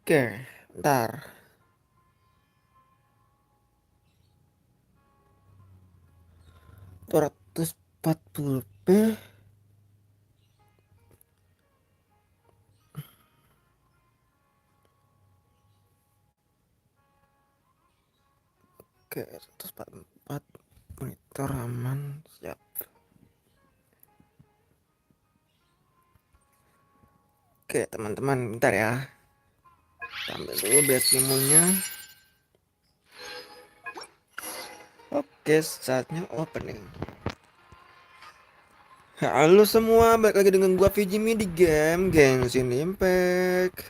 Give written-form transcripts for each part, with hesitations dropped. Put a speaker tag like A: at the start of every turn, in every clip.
A: Oke, ntar 240p. Oke, 144 monitor aman, siap. Oke teman-teman, bentar ya, ambil dulu backgroundnya. Oke, saatnya opening. Halo semua, balik lagi dengan gua Vijimi di game Genshin Impact.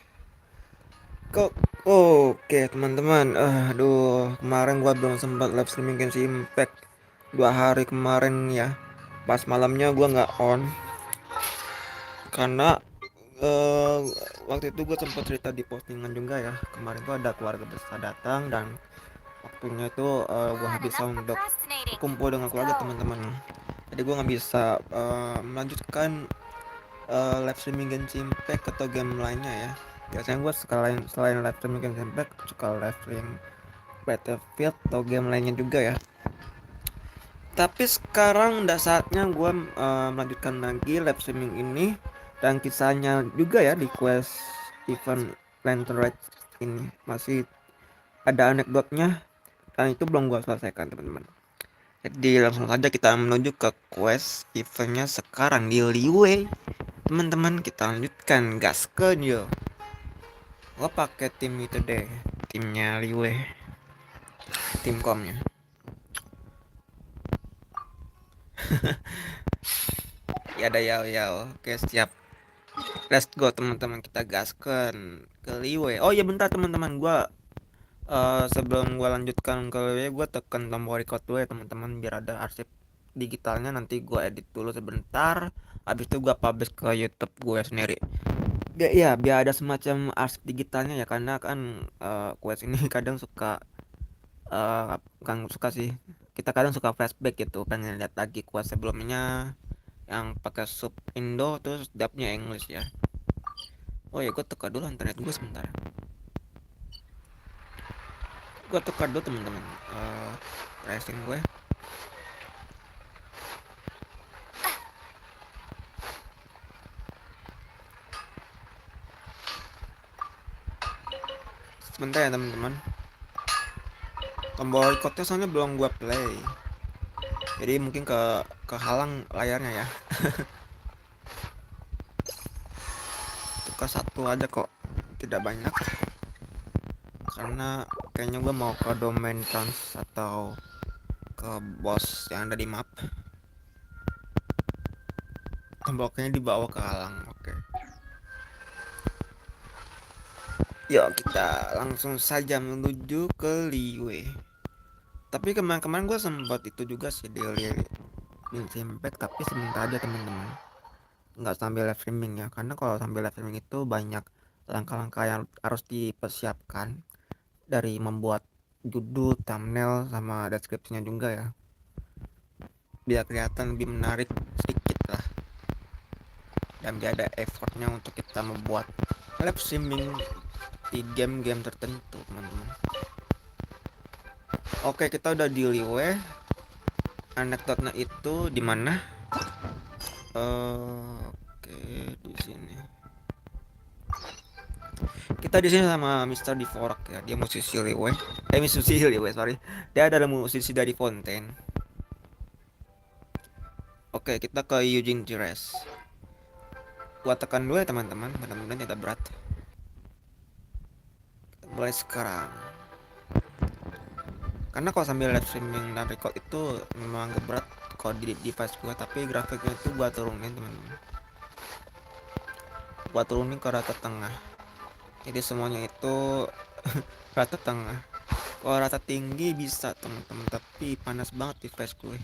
A: Kok oke teman-teman, aduh kemarin gua belum sempat live streaming Genshin Impact 2 hari kemarin ya. Pas malamnya gua nggak on karena eh waktu itu gue sempat cerita di postingan juga ya. Kemarin tuh ada keluarga besar datang dan waktunya itu gue habiskan untuk kumpul dengan keluarga teman-teman. Jadi gue nggak bisa melanjutkan live streaming Genshin Impact atau game lainnya ya. Biasanya gue selain live streaming Genshin Impact suka live stream Battlefield atau game lainnya juga ya. Tapi sekarang udah saatnya gue melanjutkan lagi live streaming ini dan kisahnya juga ya di quest event Lantern Rite ini masih ada anekdotnya dan itu belum gue selesaikan teman-teman. Jadi langsung saja kita menuju ke quest eventnya sekarang di Liwe. Teman-teman kita lanjutkan gaskan yo. Gue pakai tim itu deh, timnya Liwe, tim komnya. Ya ada ya, oke siap. Let's go teman-teman, kita gaskan ke Liwe. Oh iya bentar teman-teman, gua sebelum gua lanjutkan ke Liwe, gua tekan tombol record dulu ya teman-teman biar ada arsip digitalnya. Nanti gua edit dulu sebentar. Habis itu gua publish ke YouTube gue sendiri. Biar ada semacam arsip digitalnya ya, karena kan quest ini kadang suka kan suka sih. Kita kadang suka flashback gitu, pengen lihat lagi quest sebelumnya yang pakai sub Indo terus dubnya English ya. Oh ya, gue teka dulu internet gue sebentar. Gue teka dulu teman-teman. Racing gue. Sebentar ya teman-teman. Tombol recordnya soalnya belum gue play. Jadi mungkin kehalang layarnya ya. Teka satu aja kok. Tidak banyak. Karena kayaknya gue mau ke domain trans atau ke boss yang ada di map. Tomboknya dibawa ke halang. Oke. Yuk kita langsung saja menuju ke Liwe. Tapi kemarin-kemarin gue sempat itu juga sih di Impact, tapi sebentar aja teman-teman, nggak sambil live streaming ya, karena kalau sambil live streaming itu banyak langkah-langkah yang harus dipersiapkan, dari membuat judul, thumbnail, sama deskripsinya juga ya, biar kelihatan lebih menarik sedikit lah, dan biar ada effortnya untuk kita membuat live streaming di game-game tertentu teman-teman. Oke, kita udah di Liwe. Anekdotnya itu di mana? Oke, di sini. Kita di sini sama Mister Divorak ya. Dia musisi Liwe. Musisi Liwe, sorry. Dia adalah musisi dari Fontaine. Oke, kita ke Eugene Gires. Gua tekan dulu ya teman-teman. Mudah-mudahan tidak berat. Kita mulai sekarang. Karena kalau sambil live streaming dan record itu memang agak berat kalau di device gua, tapi grafiknya itu gua turunin teman-teman. Gua turunin ke rata tengah. Jadi semuanya itu rata tengah. Kalau rata tinggi bisa teman-teman, tapi panas banget device gue.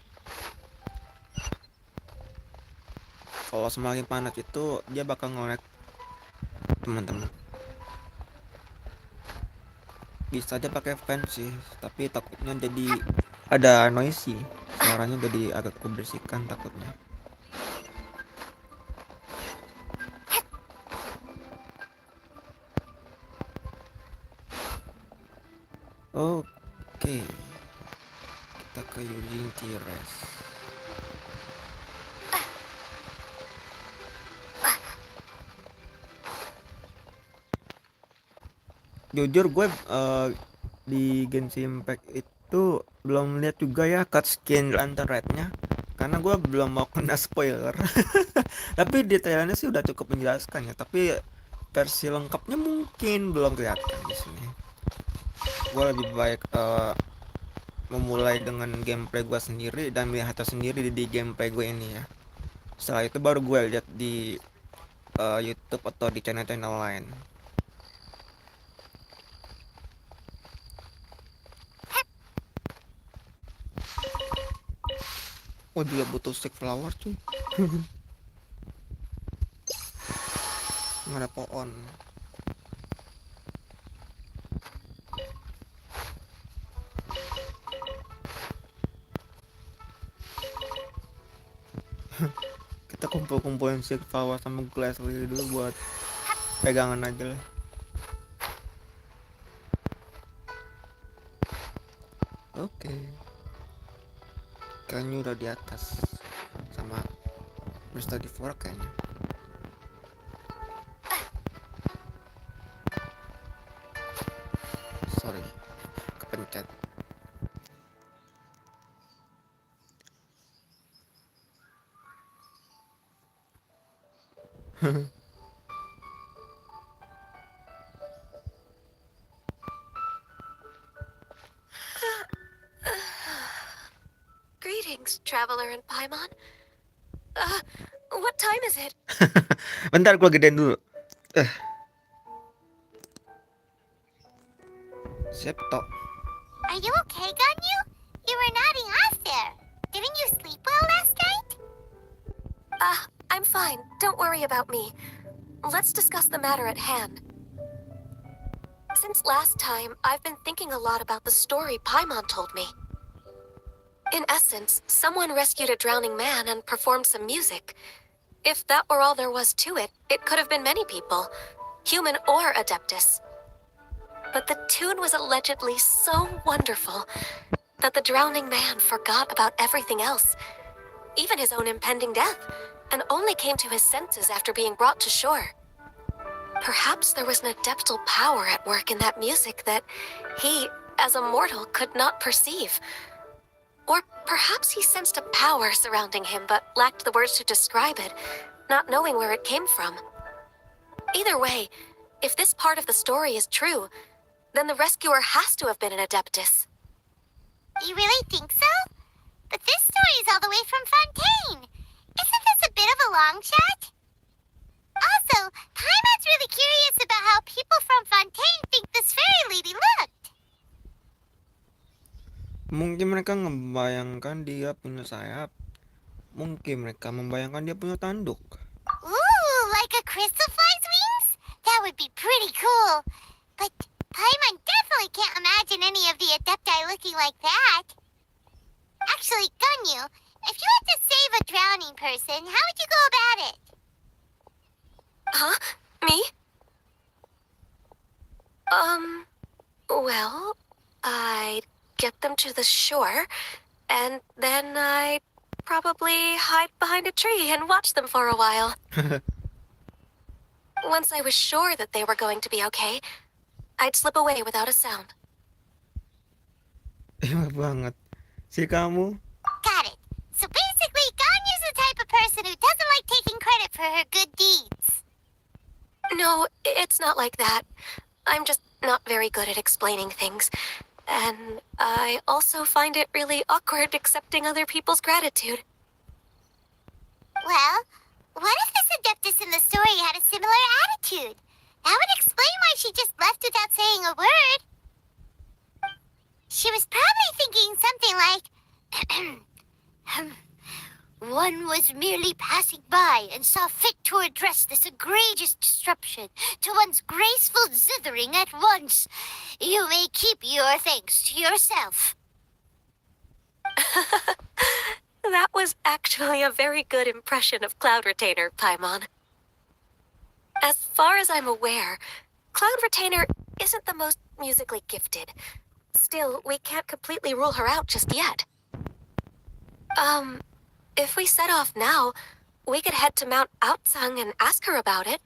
A: Kalau semakin panas itu dia bakal nge-lag teman-teman. Bisa aja pakai fan sih, tapi takutnya jadi ada noisy, suaranya jadi agak kebersihan takutnya. Oke, kita ke Yujing Tires. Jujur gue di Genshin Impact itu belum lihat juga ya cutscene Lantern Rite-nya, karena gue belum mau kena spoiler. Tapi detailnya sih udah cukup menjelaskan ya, tapi versi lengkapnya mungkin belum kelihatan di sini. Gue lebih baik memulai dengan gameplay gue sendiri dan melihat sendiri di gameplay gue ini ya. Setelah itu baru gue lihat di YouTube atau di channel-channel lain. Oh, dia butuh stick flower cuy. Nggak ada pohon. Kita kumpul-kumpulin stick flower sama glass lily dulu buat pegangan aja lah. Oke. Kayaknya udah di atas sama Mr. Devora kayaknya. Sorry, kepencet.
B: Greetings, traveler in Paimon. What time is it?
A: Bentar, gue gedein dulu. Septo.
C: Are you okay, Ganyu? You were nodding off there. Didn't you sleep well last night?
B: I'm fine. Don't worry about me. Let's discuss the matter at hand. Since last time, I've been thinking a lot about the story Paimon told me. In essence, someone rescued a drowning man and performed some music. If that were all there was to it, it could have been many people, human or Adeptus. But the tune was allegedly so wonderful that the drowning man forgot about everything else, even his own impending death, and only came to his senses after being brought to shore. Perhaps there was an adeptal power at work in that music that he, as a mortal, could not perceive. Or perhaps he sensed a power surrounding him but lacked the words to describe it, not knowing where it came from. Either way, if this part of the story is true, then the rescuer has to have been an Adeptus.
C: You really think so? But this story is all the way from Fontaine. Isn't this a bit of a long shot? Also, Paimon's really curious about how people from Fontaine think this fairy lady looked.
A: Mungkin mereka membayangkan dia punya sayap. Mungkin mereka membayangkan dia punya tanduk.
C: Ooh, like a crystal fly's wings? That would be pretty cool. But Paimon definitely can't imagine any of the Adepti looking like that. Actually, Ganyu, if you had to save a drowning person, how would you go about it?
B: Huh? Me? Well, I'd get them to the shore, and then I'd probably hide behind a tree and watch them for a while. Once I was sure that they were going to be okay, I'd slip away without a sound.
A: Enak banget. Si kamu?
C: Got it. So basically, Ganyu's the type of person who doesn't like taking credit for her good deeds.
B: No, it's not like that. I'm just not very good at explaining things. And I also find it really awkward accepting other people's gratitude.
C: Well, what if this Adeptus in the story had a similar attitude? That would explain why she just left without saying a word. She was probably thinking something like, one was merely passing by and saw fit to address this egregious disruption to one's graceful zithering at once. You may keep your thanks to yourself.
B: That was actually a very good impression of Cloud Retainer, Paimon. As far as I'm aware, Cloud Retainer isn't the most musically gifted, Still, we can't completely rule her out just yet. If we set off now, we could head to Mount Outsung and ask her about it.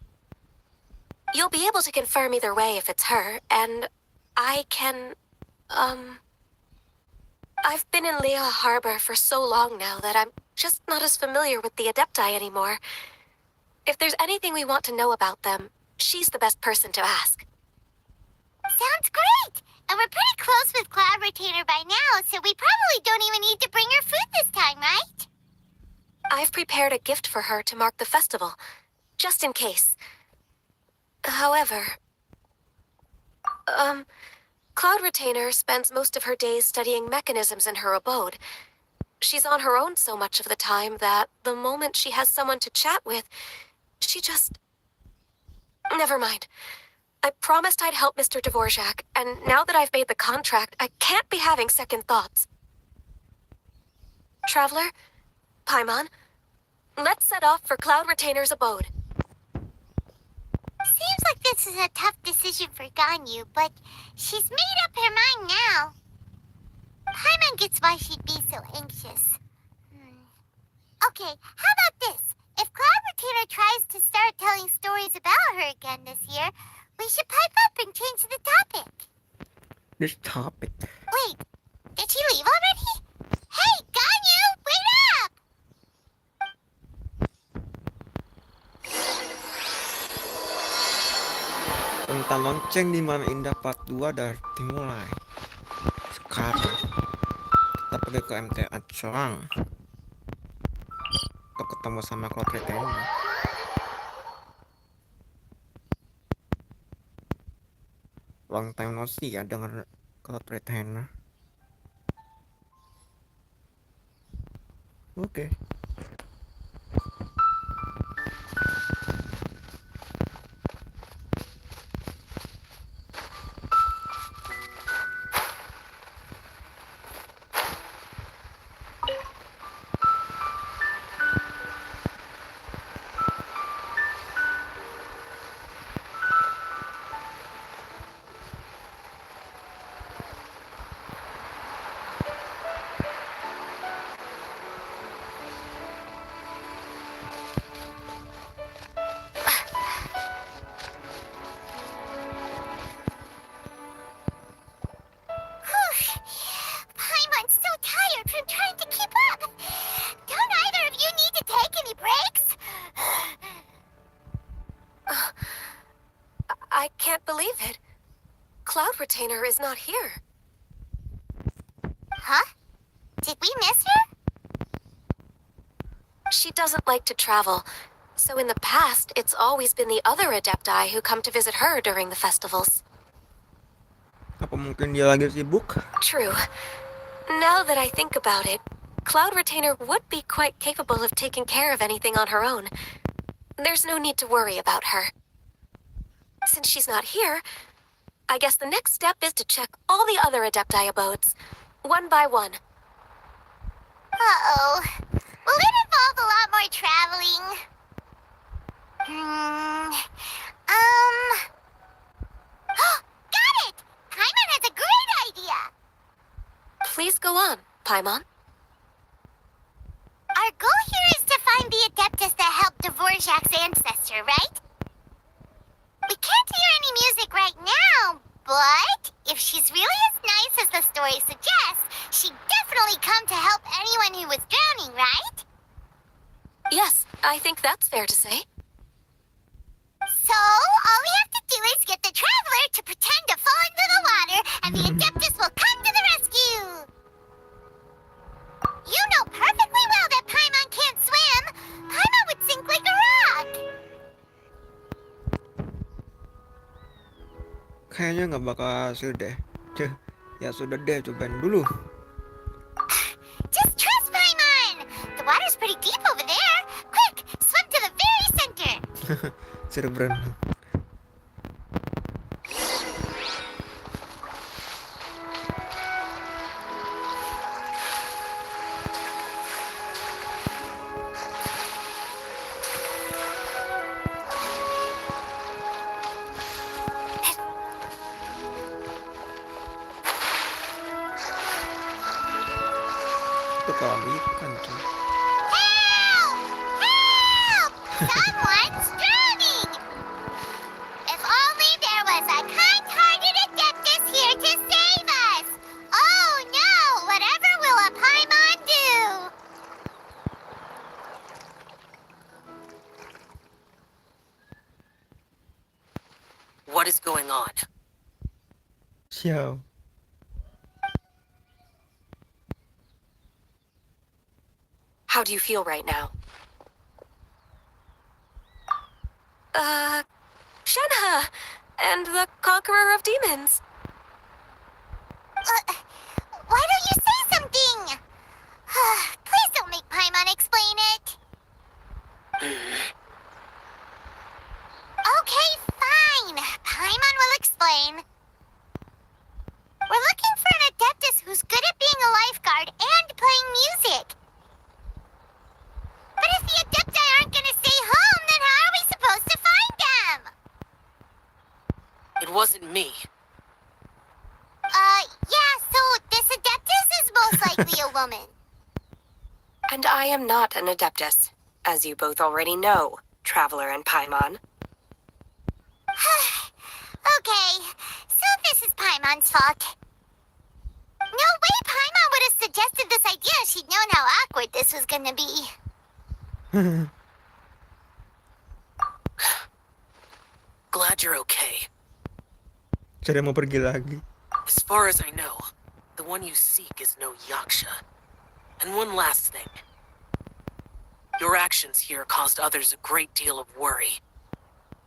B: You'll be able to confirm either way if it's her, and I can, I've been in Lea Harbor for so long now that I'm just not as familiar with the Adepti anymore. If there's anything we want to know about them, she's the best person to ask.
C: Sounds great! And we're pretty close with Cloud Retainer by now, so we probably don't even need to bring her food this time, right?
B: I've prepared a gift for her to mark the festival, just in case. However, Cloud Retainer spends most of her days studying mechanisms in her abode. She's on her own so much of the time that the moment she has someone to chat with, she just... Never mind. I promised I'd help Mr. Dvorak, and now that I've made the contract, I can't be having second thoughts. Traveler, Paimon, let's set off for Cloud Retainer's abode.
C: Seems like this is a tough decision for Ganyu, but she's made up her mind now. Paimon gets why she'd be so anxious. Okay, how about this? If Cloud Retainer tries to start telling stories about her again this year, we should pipe up and change the topic.
A: This topic.
C: Wait, did she leave already? Hey, Ganyu, wait up!
A: Tentang lonceng di Malam Indah part 2 dari dimulai. Sekarang kita pergi ke MTA Curang untuk ketemu sama Cloud Retainer. Long time no see ya denger Cloud Retainer. Oke.
C: Paimon's so tired from trying to keep up. Don't either of you need to take any breaks?
B: I can't believe it. Cloud Retainer is not here.
C: Huh? Did we miss her?
B: She doesn't like to travel, so in the past, it's always been the other Adepti who come to visit her during the festivals.
A: Apa mungkin dia lagi sibuk?
B: True. Now that I think about it, Cloud Retainer would be quite capable of taking care of anything on her own. There's no need to worry about her. Since she's not here, I guess the next step is to check all the other Adepti abodes, one by one.
C: Uh-oh. Will it involve a lot more traveling? Got it! Paimon has a great idea!
B: Please go on, Paimon.
C: Our goal here is to find the Adeptus that helped Dvorak's ancestor, right? We can't hear any music right now, but if she's really as nice as the story suggests, she'd definitely come to help anyone who was drowning, right?
B: Yes, I think that's fair to say.
C: So, all we have to do is get the traveler to pretend to fall into the water, and the Adeptus will come to the rescue! You know perfectly well that Paimon can't swim! Paimon would sink like a rock!
A: Kayaknya nggak bakal hasil deh. Ya sudah deh, cobain dulu.
C: Just trust Paimon! The water's pretty deep over there! Quick, swim to the very center!
A: Seru berenang. kolam ikan cuy.
C: Help! Help! Someone's drowning! If only there was a kind-hearted Adeptus here to save us! Oh no! Whatever will a Paimon do?
D: What is going on?
A: Sial.
D: How do you feel right now?
B: Shenhe! And the Conqueror of Demons.
C: Why don't you say something? Please don't make Paimon explain it. Okay, fine. Paimon will explain. We're looking for an Adeptus who's good at being a lifeguard and playing music. But if the Adepti aren't gonna stay home, then how are we supposed to find them?
D: It wasn't me.
C: Yeah, so this Adeptus is most likely a woman.
D: And I am not an Adeptus, as you both already know, Traveler and Paimon.
C: Okay, so this is Paimon's fault. No way Paimon would have suggested this idea if she'd known how awkward this was gonna be.
D: Glad you're okay.
A: Saya mau pergi lagi.
D: As far as I know, the one you seek is no Yaksha. And one last thing. Your actions here caused others a great deal of worry.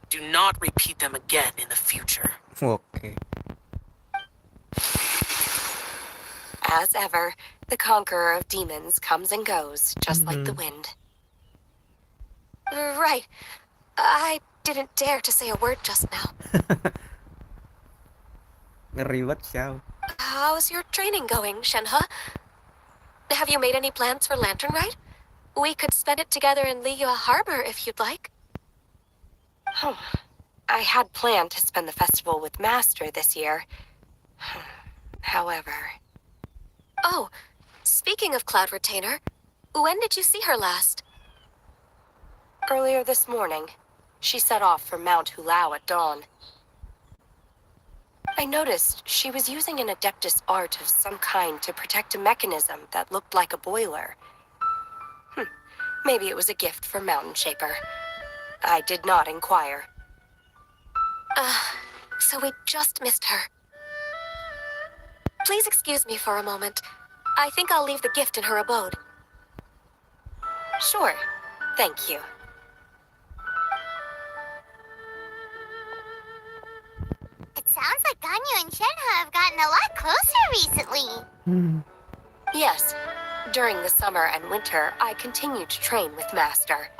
D: Do not repeat them again in the future.
A: Oke.
D: As ever, the Conqueror of Demons comes and goes, just like the wind.
B: Right. I didn't dare to say a word just now.
A: Ngeri banget Xiao.
B: How's your training going, Shenhe? Have you made any plans for Lantern Rite? We could spend it together in Liyue Harbor if you'd like.
D: I had planned to spend the festival with Master this year. However...
B: Oh, speaking of Cloud Retainer, when did you see her last?
D: Earlier this morning, she set off for Mount Hulao at dawn. I noticed she was using an Adeptus art of some kind to protect a mechanism that looked like a boiler. Maybe it was a gift from Mountain Shaper. I did not inquire.
B: So we just missed her. Please excuse me for a moment. I think I'll leave the gift in her abode.
D: Sure. Thank you.
C: It sounds like Ganyu and Shenhe have gotten a lot closer recently.
D: Yes. During the summer and winter, I continued to train with Master.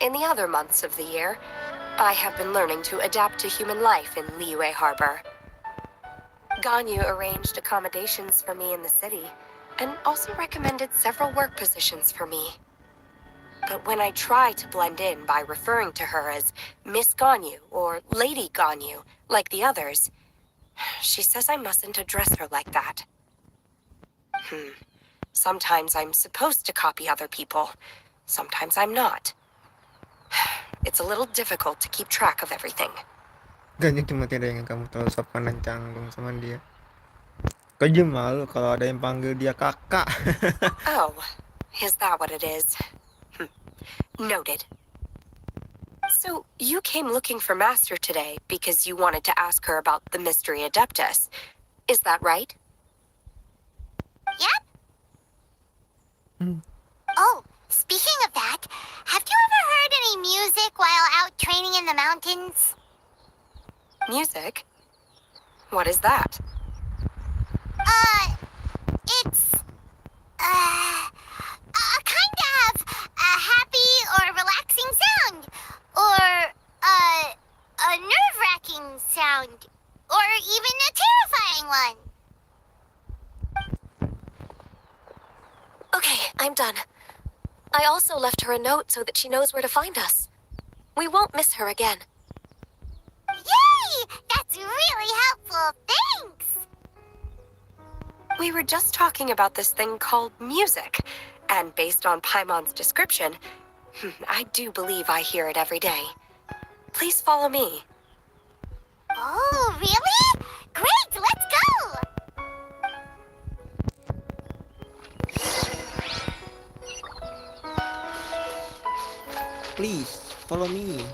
D: In the other months of the year, I have been learning to adapt to human life in Liyue Harbor. Ganyu arranged accommodations for me in the city, and also recommended several work positions for me. But when I try to blend in by referring to her as Miss Ganyu or Lady Ganyu, like the others, she says I mustn't address her like that. Sometimes I'm supposed to copy other people. Sometimes I'm not. It's a little difficult to keep track of everything.
A: Ganyu cuma tidak ingin kamu terlalu sopan dan canggung sama dia. Kau aja malu kalau ada yang panggil dia kakak.
D: Oh, is that what it is? Noted. So, you came looking for Master today because you wanted to ask her about the mystery Adeptus. Is that right?
C: Yep. Oh, speaking of that, have you ever heard any music while out training in the mountains?
D: Music? What is that?
C: It's, a kind of a happy or relaxing sound, or, a nerve-wracking sound, or even a terrifying one.
B: Okay, I'm done. I also left her a note so that she knows where to find us. We won't miss her again.
C: Yay! That's really helpful, thanks!
D: We were just talking about this thing called music. And based on Paimon's description, I do believe I hear it every day. Please follow me.
C: Oh, really? Great, let's go!
A: Please follow me.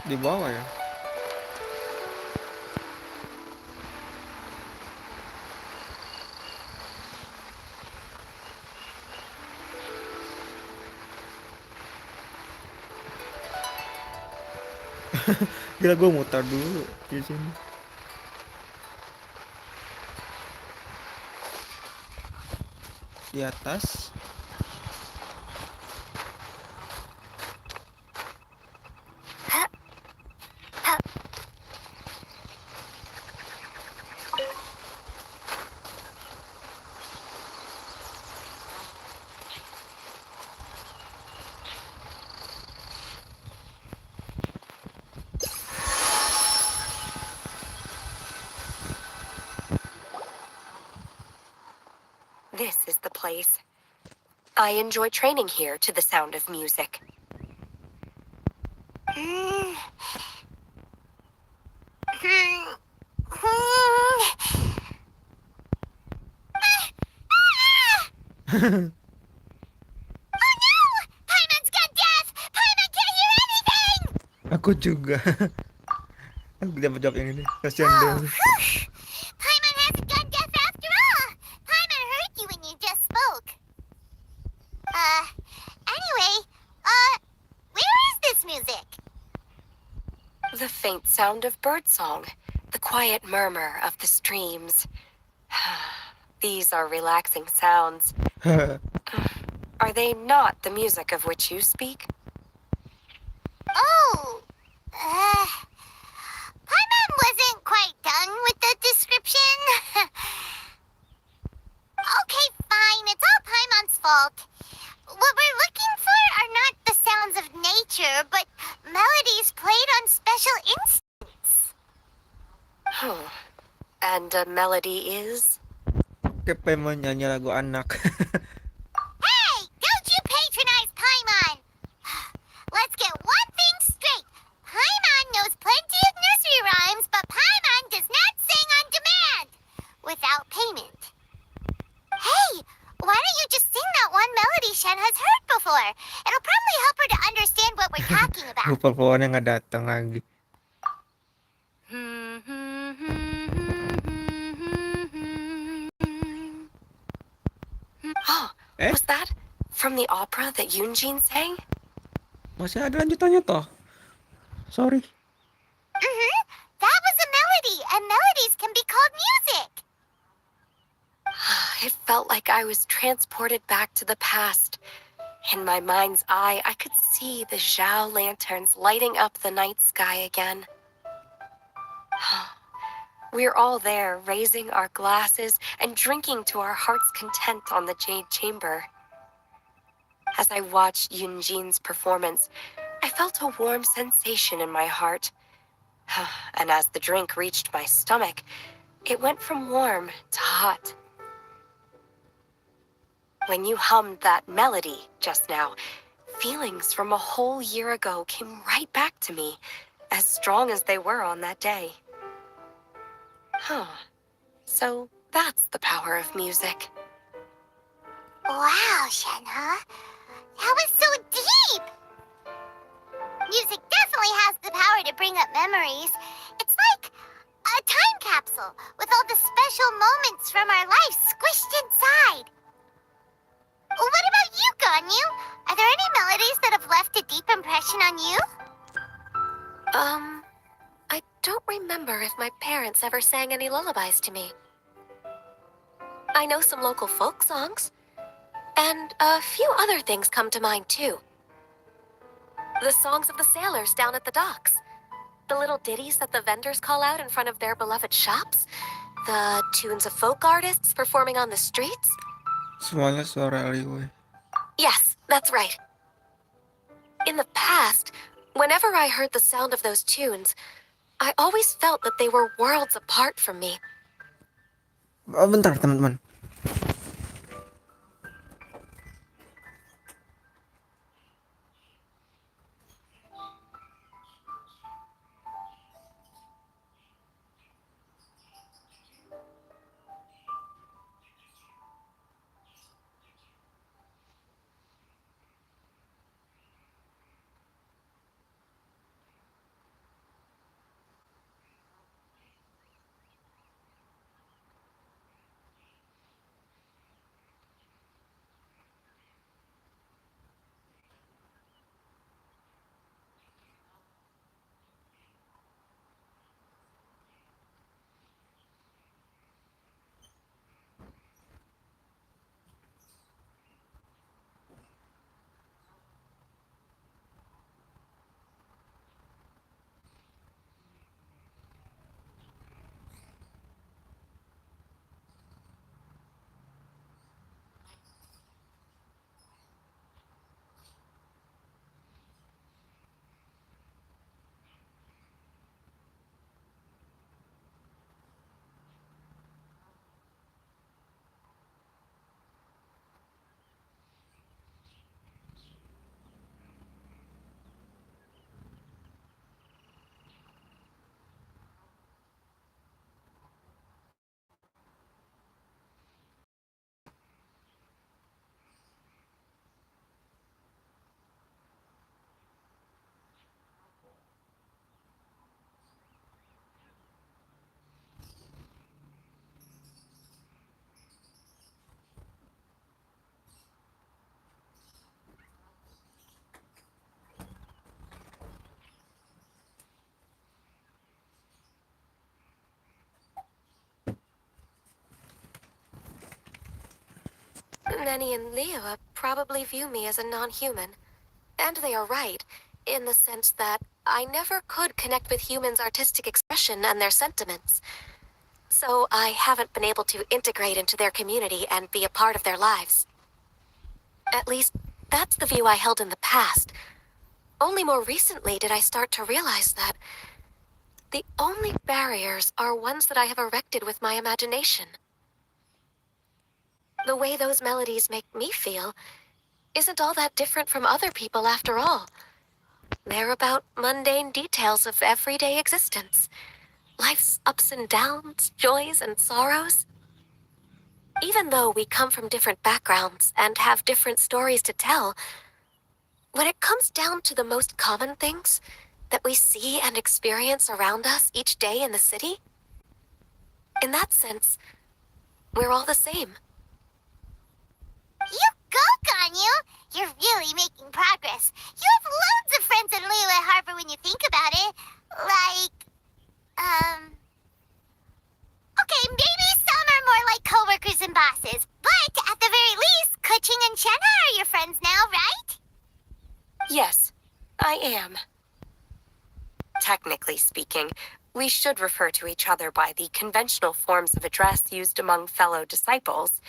A: Di bawah ya. Gila, gue muter dulu di sini. Di atas.
D: This is the place. I enjoy training here to the sound of music.
C: Paimon's got death! Paimon can't hear anything!
A: Aku juga. Aku jawab yang ini. Kasihan
C: Oh,
A: dia.
C: whew. Paimon hasn't got death after all! Paimon heard you when you just spoke. Anyway, where is this music?
D: The faint sound of birdsong, the quiet murmur of the streams. These are relaxing sounds. Are they not the music of which you speak?
C: Oh, Paimon wasn't quite done with the description. Okay, fine, it's all Paimon's fault. What we're looking for are not the sounds of nature, but melodies played on special instruments.
D: And a melody is?
A: Kayak pengen nyanyi lagu anak.
C: Hey, don't you patronize Paimon! Let's get one thing straight. Paimon knows plenty of nursery rhymes, but Paimon does not sing on demand without payment. Hey, why don't you just sing that one melody Shen has heard before? It'll probably help her to understand what we're talking about.
A: Lupa pohonnya nggak datang lagi.
D: Oh,
A: Eh?
D: was that from the opera that Yunjin sang?
A: Masih ada lanjutannya toh. Sorry.
C: That was a melody, and melodies can be called music.
D: It felt like I was transported back to the past. In my mind's eye, I could see the Zhao lanterns lighting up the night sky again. We're all there, raising our glasses and drinking to our heart's content on the Jade Chamber. As I watched Yunjin's performance, I felt a warm sensation in my heart. And as the drink reached my stomach, it went from warm to hot. When you hummed that melody just now, feelings from a whole year ago came right back to me, as strong as they were on that day. So that's the power of music.
C: Wow, Shenhe. That was so deep! Music definitely has the power to bring up memories. It's like a time capsule with all the special moments from our lives squished inside. What about you, Ganyu. Are there any melodies that have left a deep impression on you?
B: I don't remember if my parents ever sang any lullabies to me. I know some local folk songs, and a few other things come to mind too. The songs of the sailors down at the docks, the little ditties that the vendors call out in front of their beloved shops, the tunes of folk artists performing on the streets.
A: Semuanya suara alleyway.
B: Yes, that's right. In the past, whenever I heard the sound of those tunes, I always felt that they were worlds apart from me.
A: Oh, bentar teman-teman.
B: Nenny and Leo probably view me as a non-human. And they are right, in the sense that I never could connect with humans' artistic expression and their sentiments. So I haven't been able to integrate into their community and be a part of their lives. At least, that's the view I held in the past. Only more recently did I start to realize that the only barriers are ones that I have erected with my imagination. The way those melodies make me feel isn't all that different from other people after all. They're about mundane details of everyday existence. Life's ups and downs, joys and sorrows. Even though we come from different backgrounds and have different stories to tell, when it comes down to the most common things that we see and experience around us each day in the city, in that sense, we're all the same.
C: You go, Ganyu! You're really making progress. You have loads of friends in Liyue Harbor when you think about it. Okay, maybe some are more like coworkers and bosses, but at the very least, Kuching and Shenna are your friends now, right?
D: Yes, I am. Technically speaking, we should refer to each other by the conventional forms of address used among fellow disciples.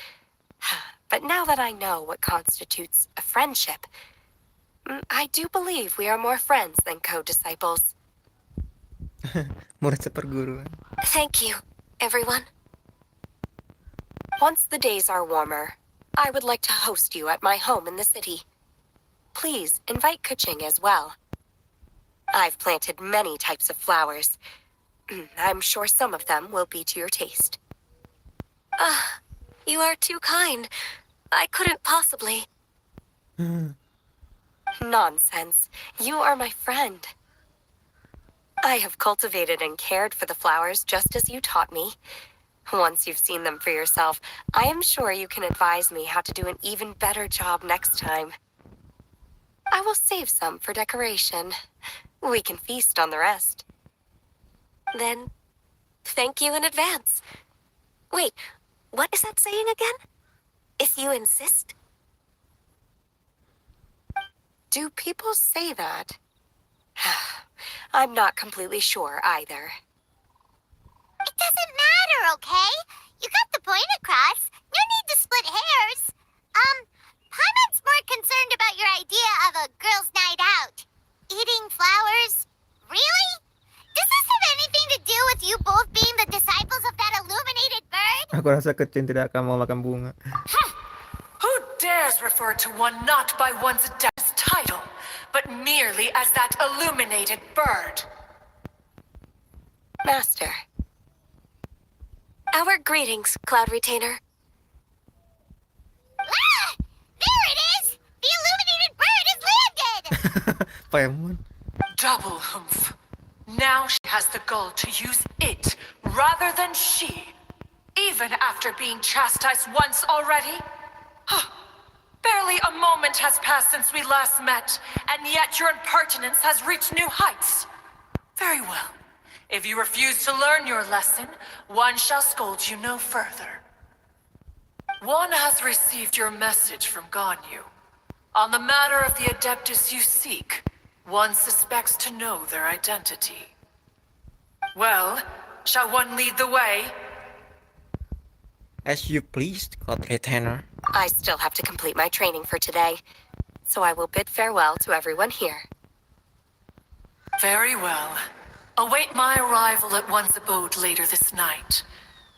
D: But now that I know what constitutes a friendship, I do believe we are more friends than co-disciples.
A: Murid seperguruan.
B: Thank you, everyone.
D: Once the days are warmer, I would like to host you at my home in the city. Please invite Kuching as well. I've planted many types of flowers. I'm sure some of them will be to your taste.
B: You are too kind. I couldn't possibly.
D: Nonsense. You are my friend. I have cultivated and cared for the flowers just as you taught me. Once you've seen them for yourself, I am sure you can advise me how to do an even better job next time. I will save some for decoration. We can feast on the rest.
B: Then, thank you in advance. Wait, what is that saying again? If you insist?
D: Do people say that? I'm not completely sure either.
C: It doesn't matter, okay? You got the point across. No need to split hairs. Paimon's more concerned about your idea of a girls' night out. Eating flowers? Really? Does this have anything to do with you both being the disciples of that illuminated bird?
A: Aku rasa Kecin tidak akan mau makan bunga.
E: Who dares refer to one not by one's Adeptus title, but merely as that illuminated bird?
D: Master.
B: Our greetings, Cloud Retainer.
C: Ah! There it is! The illuminated bird has landed!
A: Paimon.
E: Double humph. Now she has the gall to use it rather than she. Even after being chastised once already? Barely a moment has passed since we last met, and yet your impertinence has reached new heights. Very well. If you refuse to learn your lesson, one shall scold you no further. One has received your message from Ganyu. On the matter of the Adeptus you seek, one suspects to know their identity. Well, shall one lead the way?
A: As you please, Cloud Retainer.
D: I still have to complete my training for today, so I will bid farewell to everyone here.
E: Very well. Await my arrival at one's abode later this night.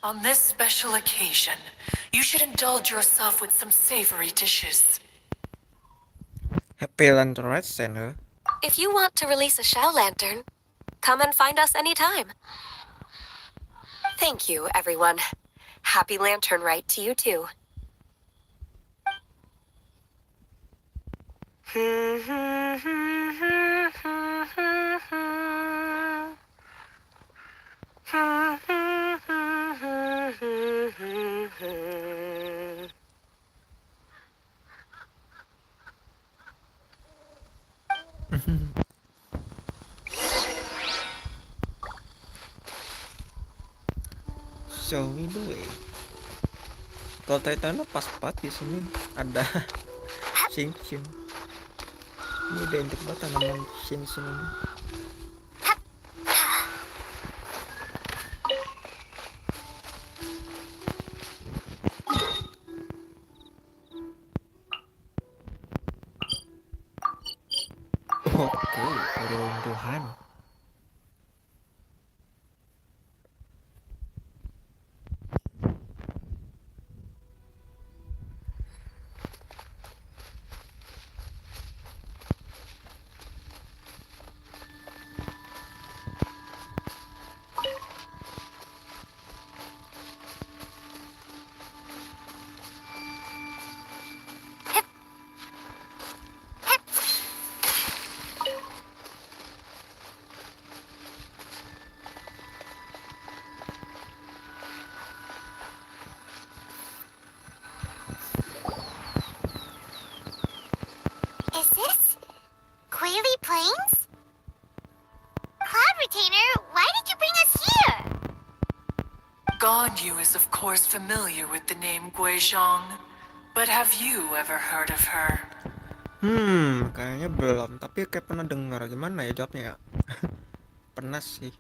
E: On this special occasion, you should indulge yourself with some savory dishes.
A: Happy Lantern Rite Center.
B: If you want to release a shell lantern, come and find us anytime.
D: Thank you, everyone. Happy Lantern Rite to you too.
A: Show me the way. Kalau Titano pas-pas di sini ada Shin. Ini identik banget tanaman Shin ini. Oke, peruntuhan.
C: Is this Quaily Plains? Cloud Retainer, why did you bring us here?
E: Ganyu is of course familiar with the name Guizhong, but have you ever heard of her?
A: Kayaknya belum, tapi kayak pernah dengar. Gimana ya jawabnya ya? Pernah sih.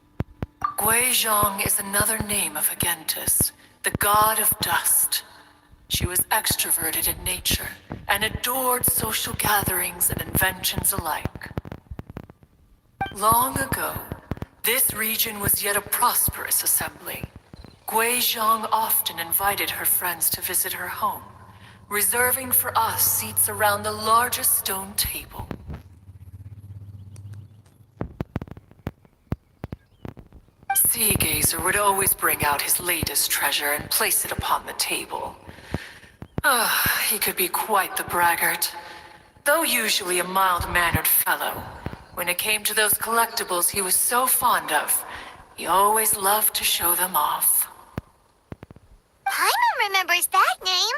E: Guizhong is another name of Agentus, the god of dust. She was extroverted in nature and adored social gatherings and inventions alike. Long ago, this region was yet a prosperous assembly. Guizhong often invited her friends to visit her home, reserving for us seats around the largest stone table. Seagazer would always bring out his latest treasure and place it upon the table. He could be quite the braggart. Though usually a mild-mannered fellow, when it came to those collectibles he was so fond of, he always loved to show them off.
C: remembers that name.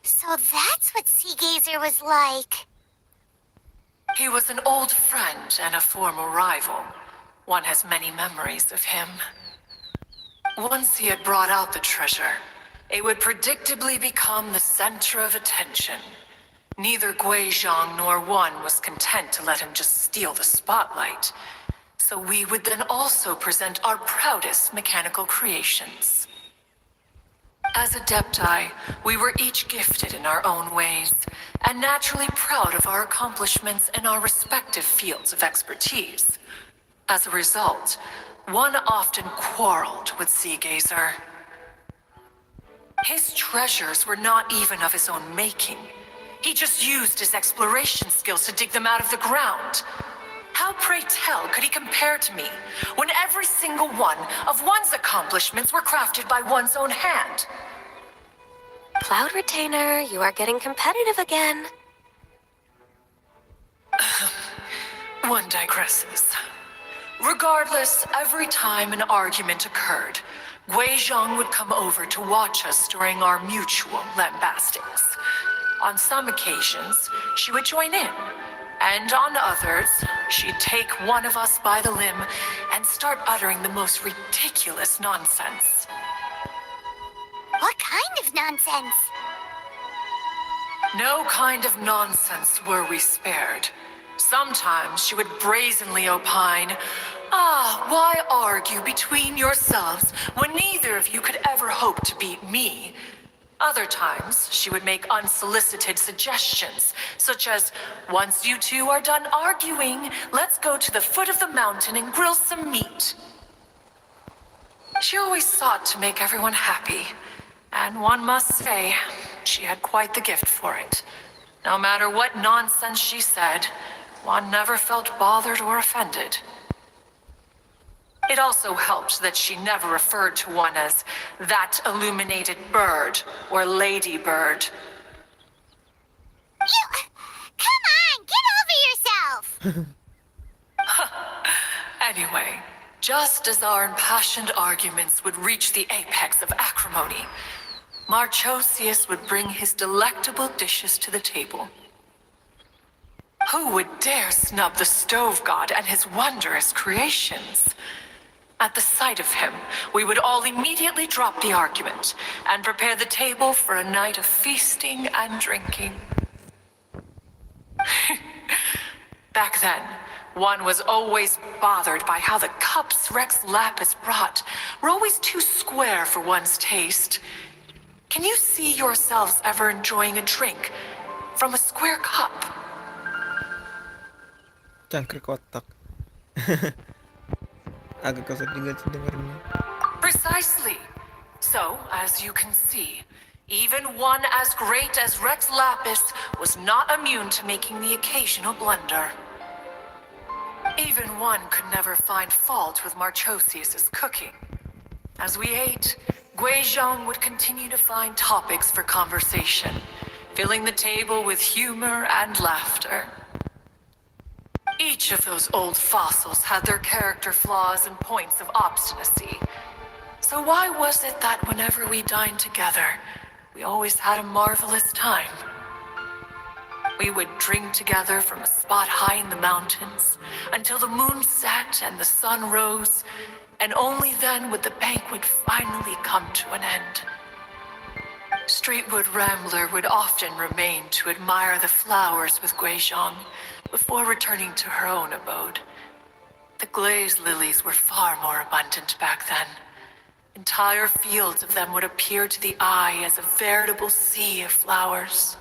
C: So that's what Sea Gazer was like.
E: He was an old friend and a former rival. One has many memories of him. Once he had brought out the treasure, it would predictably become the center of attention. Neither Guizhong nor One was content to let him just steal the spotlight. So we would then also present our proudest mechanical creations. As Adepti, we were each gifted in our own ways, and naturally proud of our accomplishments in our respective fields of expertise. As a result, One often quarreled with Sea Gazer. His treasures were not even of his own making. He just used his exploration skills to dig them out of the ground. How, pray tell, could he compare to me, when every single one of One's accomplishments were crafted by one's own hand?
B: Cloud Retainer, you are getting competitive again.
E: One digresses. Regardless, every time an argument occurred, Guizhong would come over to watch us during our mutual lambastings. On some occasions, she would join in, and on others, she'd take one of us by the limb and start uttering the most ridiculous nonsense.
C: What kind of nonsense?
E: No kind of nonsense were we spared. Sometimes she would brazenly opine, why argue between yourselves when neither of you could ever hope to beat me? Other times, she would make unsolicited suggestions, such as, once you two are done arguing, let's go to the foot of the mountain and grill some meat. She always sought to make everyone happy, and one must say, she had quite the gift for it. No matter what nonsense she said, One never felt bothered or offended. It also helped that she never referred to One as that illuminated bird or ladybird.
C: Come on, get over yourself!
E: Anyway, just as our impassioned arguments would reach the apex of acrimony, Marchosius would bring his delectable dishes to the table. Who would dare snub the stove god and his wondrous creations? At the sight of him, we would all immediately drop the argument and prepare the table for a night of feasting and drinking. Back then, One was always bothered by how the cups Rex Lapis brought were always too square for one's taste. Can you see yourselves ever enjoying a drink from a square cup?
A: Cangkir kotak. Agak kasar juga sih dengarnya.
E: Precisely. So, as you can see, even one as great as Rex Lapis was not immune to making the occasional blunder. Even one could never find fault with Marchosius's cooking. As we ate, Guizhong would continue to find topics for conversation, filling the table with humor and laughter. Each of those old fossils had their character flaws and points of obstinacy. So why was it that whenever we dined together, we always had a marvelous time? We would drink together from a spot high in the mountains until the moon set and the sun rose, and only then would the banquet finally come to an end. Streetwood Rambler would often remain to admire the flowers with Guizhong before returning to her own abode. The glazed lilies were far more abundant back then. Entire fields of them would appear to the eye as a veritable sea of flowers.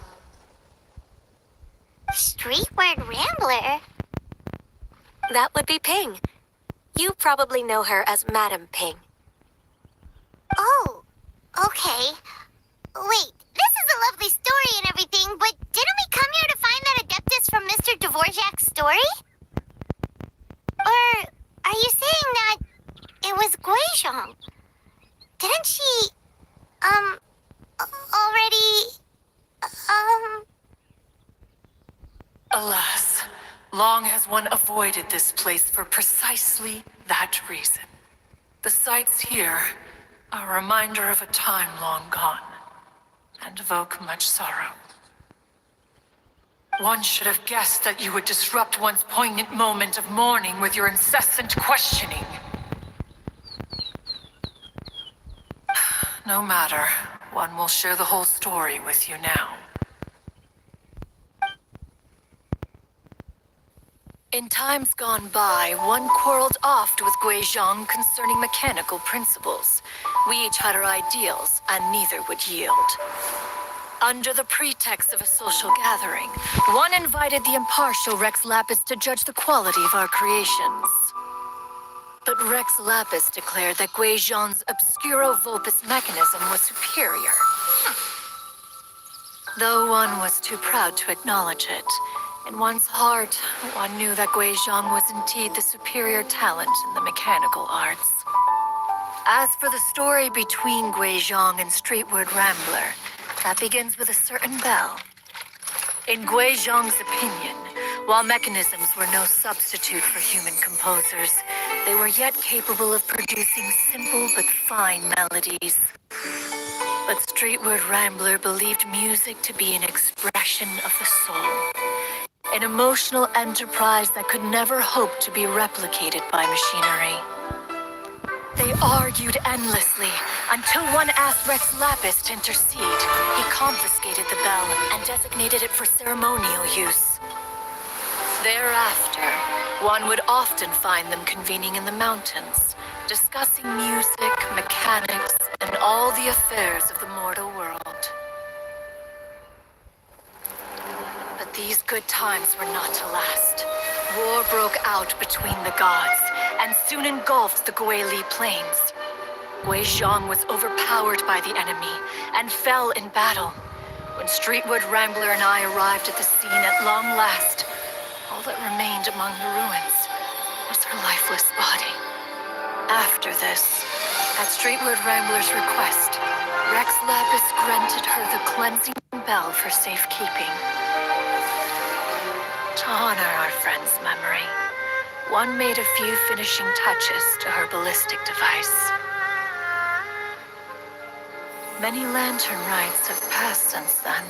C: Streetward Rambler?
B: That would be Ping. You probably know her as Madam Ping.
C: Oh, okay. Wait, this is a lovely story and everything, but didn't we come here to find that Adeptus from Mr. Dvorak's story? Or are you saying that it was Guizhong? Didn't she, already,
E: Alas, long has one avoided this place for precisely that reason. The sights here are a reminder of a time long gone. and evoke much sorrow. One should have guessed that you would disrupt one's poignant moment of mourning with your incessant questioning. No matter, one will share the whole story with you now. In times gone by, one quarreled oft with Guizhong concerning mechanical principles. We each had our ideals, and neither would yield. Under the pretext of a social gathering, one invited the impartial Rex Lapis to judge the quality of our creations. But Rex Lapis declared that Guizhong's obscuro vulpus mechanism was superior. Though one was too proud to acknowledge it, in one's heart, one knew that Guizhong was indeed the superior talent in the mechanical arts. As for the story between Guizhong and Streetward Rambler, that begins with a certain bell. In Guizhong's opinion, while mechanisms were no substitute for human composers, they were yet capable of producing simple but fine melodies. But Streetward Rambler believed music to be an expression of the soul, an emotional enterprise that could never hope to be replicated by machinery. They argued endlessly, until one asked Rex Lapis to intercede. He confiscated the bell and designated it for ceremonial use. Thereafter, one would often find them convening in the mountains, discussing music, mechanics, and all the affairs of the mortal world. But these good times were not to last. War broke out between the gods, and soon engulfed the Guili Plains. Guizhong was overpowered by the enemy, and fell in battle. When Streetward Rambler and I arrived at the scene at long last, all that remained among the ruins was her lifeless body. After this, at Streetward Rambler's request, Rex Lapis granted her the cleansing bell for safekeeping. To honor our friend's memory, one made a few finishing touches to her ballistic device. Many lantern rites have passed since then.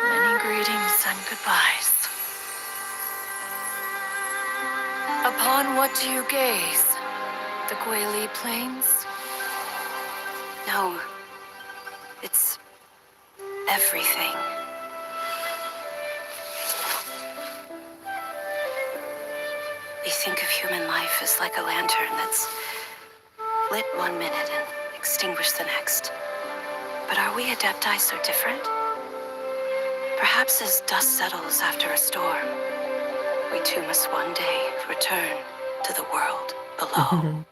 E: Many greetings and goodbyes. Upon what do you gaze? The Guili Plains?
D: No. It's everything. We think of human life as like a lantern that's lit one minute and extinguished the next. But are we Adepti so different? Perhaps as dust settles after a storm, we too must one day return to the world below.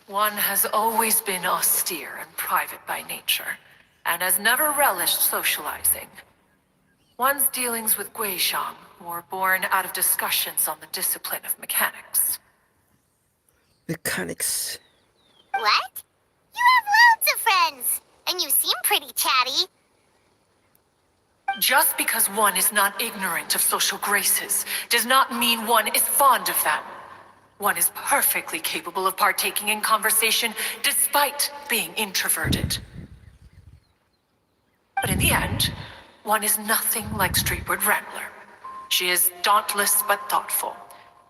E: One has always been austere and private by nature, and has never relished socializing. One's dealings with Guizhong were born out of discussions on the discipline of mechanics.
A: Mechanics.
C: What? You have loads of friends, and you seem pretty chatty.
E: Just because one is not ignorant of social graces does not mean one is fond of them. One is perfectly capable of partaking in conversation despite being introverted. But in the end, one is nothing like Streetward Rambler. She is dauntless but thoughtful,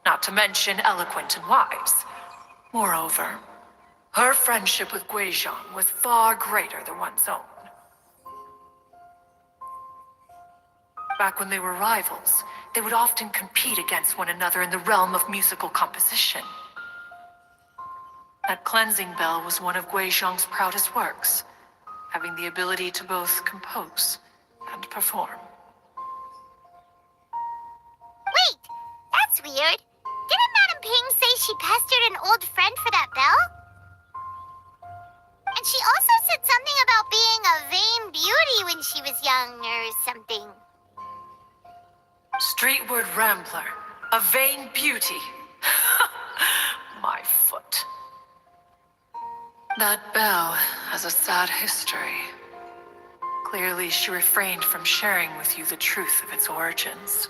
E: not to mention eloquent and wise. Moreover, her friendship with Guizhong was far greater than one's own. Back when they were rivals, they would often compete against one another in the realm of musical composition. That cleansing bell was one of Guizhong's proudest works, having the ability to both compose and perform.
C: Wait, that's weird. Didn't Madame Ping say she pestered an old friend for that bell? And she also said something about being a vain beauty when she was young or something.
E: Streetward Rambler, a vain beauty. My foot. That bell has a sad history. Clearly, she refrained from sharing with you the truth of its origins,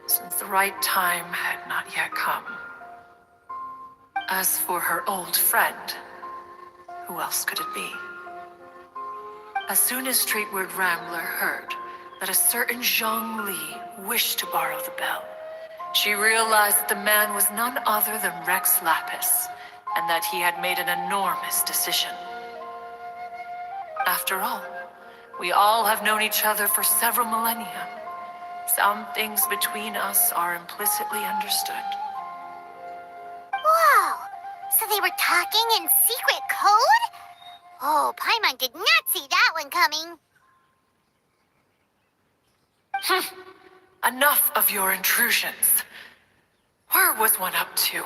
E: since the right time had not yet come. As for her old friend, who else could it be? As soon as Streetward Rambler heard that a certain Zhang Li wished to borrow the bell, she realized that the man was none other than Rex Lapis, and that he had made an enormous decision. After all, we all have known each other for several millennia. Some things between us are implicitly understood.
C: Whoa! So they were talking in secret code? Oh, Paimon did not see that one coming.
E: Enough of your intrusions. Where was one up to?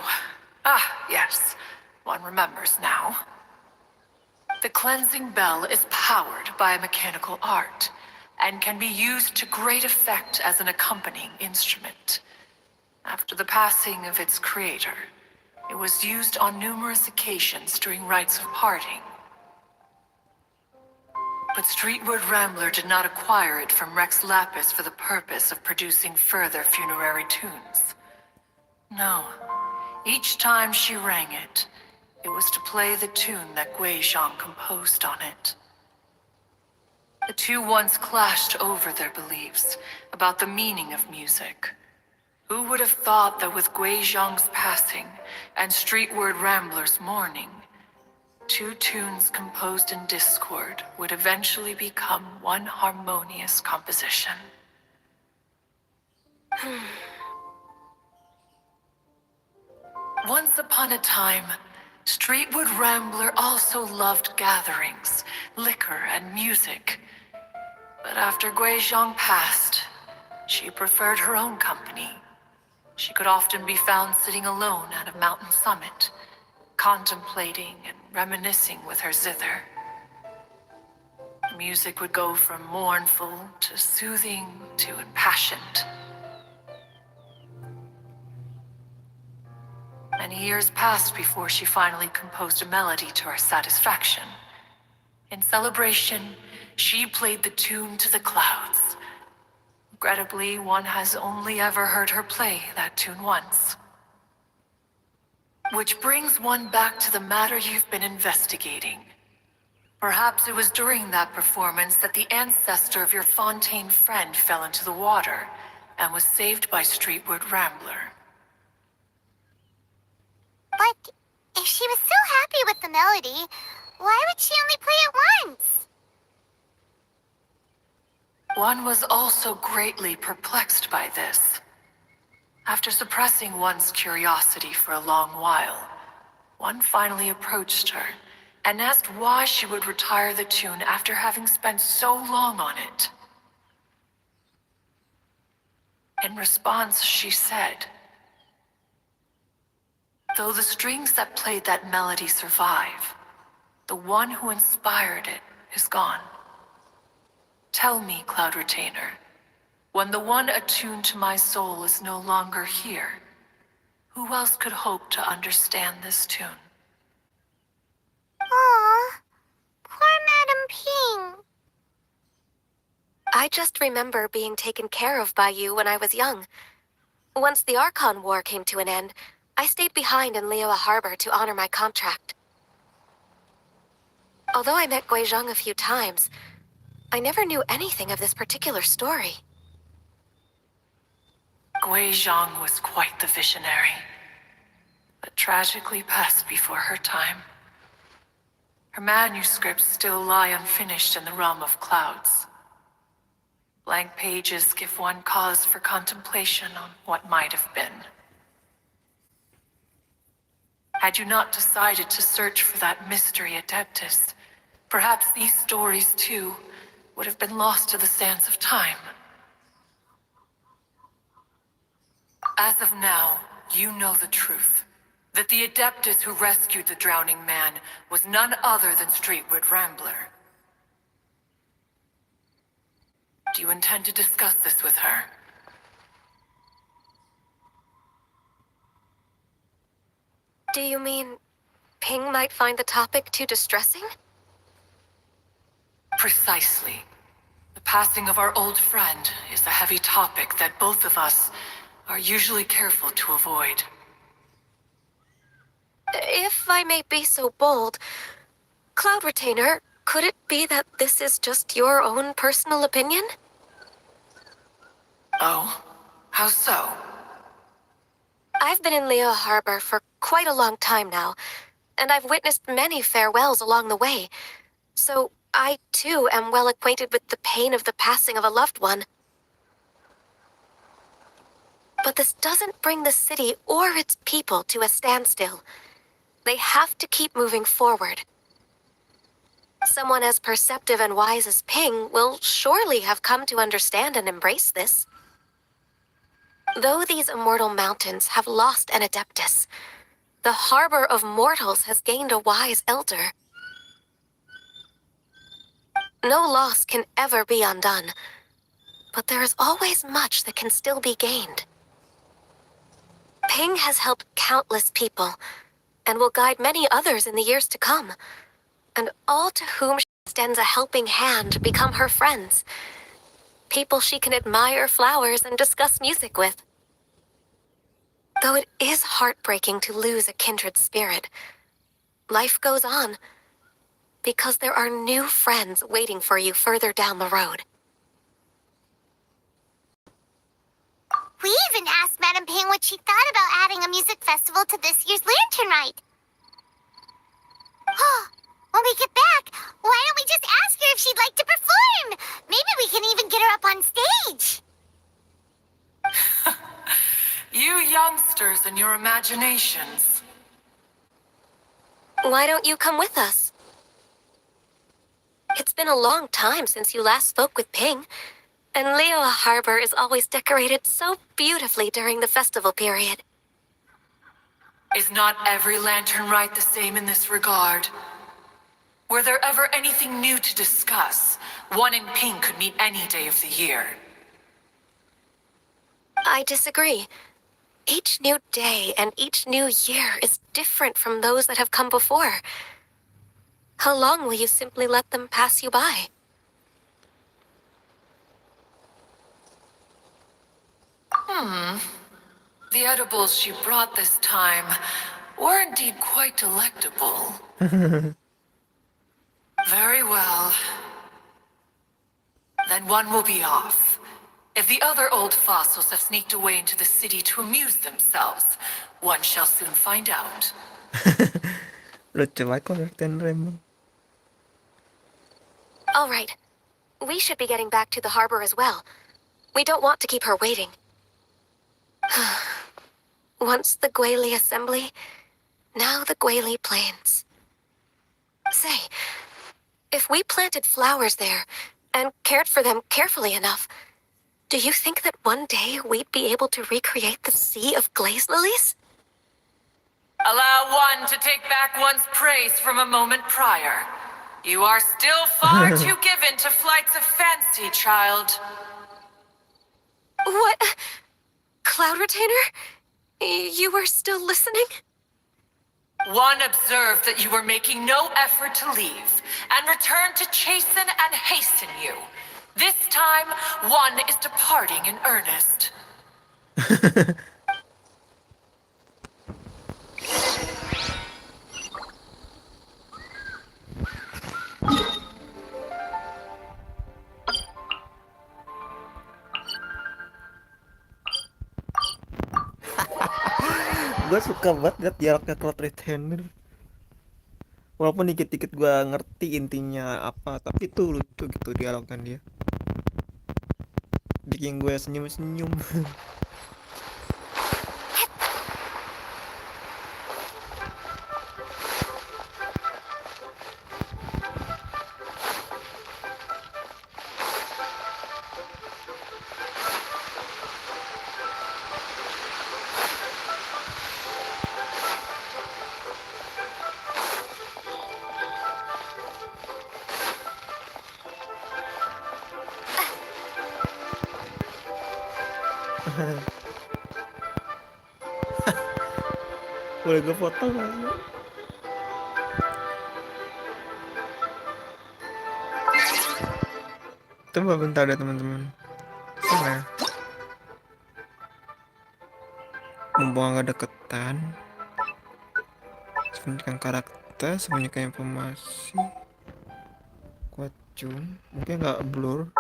E: Ah, yes. One remembers now. The cleansing bell is powered by a mechanical art, and can be used to great effect as an accompanying instrument. After the passing of its creator, it was used on numerous occasions during rites of parting. But Streetward Rambler did not acquire it from Rex Lapis for the purpose of producing further funerary tunes. No. Each time she rang it, it was to play the tune that Guizhong composed on it. The two once clashed over their beliefs about the meaning of music. Who would have thought that with Guizhong's passing and Streetward Rambler's mourning, two tunes composed in discord would eventually become one harmonious composition? Once upon a time, Streetward Rambler also loved gatherings, liquor, and music. But after Guizhong passed, she preferred her own company. She could often be found sitting alone at a mountain summit, contemplating and reminiscing with her zither. The music would go from mournful to soothing to impassioned. Many years passed before she finally composed a melody to her satisfaction. In celebration, she played the tune to the clouds. Regrettably, one has only ever heard her play that tune once. Which brings one back to the matter you've been investigating. Perhaps it was during that performance that the ancestor of your Fontaine friend fell into the water and was saved by Streetward Rambler.
C: But if she was so happy with the melody, why would she only play it once?
E: One was also greatly perplexed by this. After suppressing one's curiosity for a long while, one finally approached her and asked why she would retire the tune after having spent so long on it. In response, she said, "Though the strings that played that melody survive, the one who inspired it is gone. Tell me, Cloud Retainer, when the one attuned to my soul is no longer here, who else could hope to understand this tune?"
C: Aw, poor Madam Ping.
B: I just remember being taken care of by you when I was young. Once the Archon War came to an end, I stayed behind in Liyue Harbor to honor my contract. Although I met Guizhong a few times, I never knew anything of this particular story.
E: Guizhong was quite the visionary, but tragically passed before her time. Her manuscripts still lie unfinished in the realm of clouds. Blank pages give one cause for contemplation on what might have been. Had you not decided to search for that mystery Adeptus, perhaps these stories, too, would have been lost to the sands of time. As of now, you know the truth. That the Adeptus who rescued the drowning man was none other than Streetward Rambler. Do you intend to discuss this with her?
B: Do you mean Ping might find the topic too distressing?
E: Precisely. The passing of our old friend is a heavy topic that both of us are usually careful to avoid.
B: If I may be so bold, Cloud Retainer, Could it be that this is just your own personal opinion?
E: Oh? How so?
B: I've been in Leo Harbor for quite a long time now, and I've witnessed many farewells along the way. So I, too, am well acquainted with the pain of the passing of a loved one. But this doesn't bring the city or its people to a standstill. They have to keep moving forward. Someone as perceptive and wise as Ping will surely have come to understand and embrace this. Though these immortal mountains have lost an Adeptus, the harbor of mortals has gained a wise elder. No loss can ever be undone, but there is always much that can still be gained. Ping has helped countless people, and will guide many others in the years to come. And all to whom she extends a helping hand become her friends. People she can admire flowers and discuss music with. Though it is heartbreaking to lose a kindred spirit, life goes on, because there are new friends waiting for you further down the road.
C: We even asked Madame Ping what she thought about adding a music festival to this year's Lantern Rite. Oh, when we get back, why don't we just ask her if she'd like to perform? Maybe we can even get her up on stage.
E: You youngsters and your imaginations.
B: Why don't you come with us? It's been a long time since you last spoke with Ping, and Leo Harbor is always decorated so beautifully during the festival period.
E: Is not every Lantern Rite the same in this regard? Were there ever anything new to discuss? One in Pink could meet any day of the year.
B: I disagree. Each new day and each new year is different from those that have come before. How long will you simply let them pass you by?
E: The edibles she brought this time were indeed quite delectable. Very well. Then one will be off. If the other old fossils have sneaked away into the city to amuse themselves, one shall soon find out.
A: Lucu banget karakter Rainbow.
B: All right. We should be getting back to the harbor as well. We don't want to keep her waiting. Once the Guili Assembly, now the Guili Plains. Say, if we planted flowers there and cared for them carefully enough, do you think that one day we'd be able to recreate the sea of glaze lilies?
E: Allow one to take back one's praise from a moment prior. You are still far too given to flights of fancy, child.
B: What? Cloud Retainer? You were still listening?
E: One observed that you were making no effort to leave, and returned to chasten and hasten you. This time, one is departing in earnest.
A: Gue suka banget liat dialognya Cloud Retainer. Walaupun dikit-dikit gue ngerti intinya apa, tapi itu lucu gitu dialognya dia. Bikin gue senyum-senyum. Boleh gue foto gak sih? Coba bentar deh teman-teman. Sana. Mumpung agak deketan. Sembunyikan karakter, sembunyikan informasi. mungkin nggak blur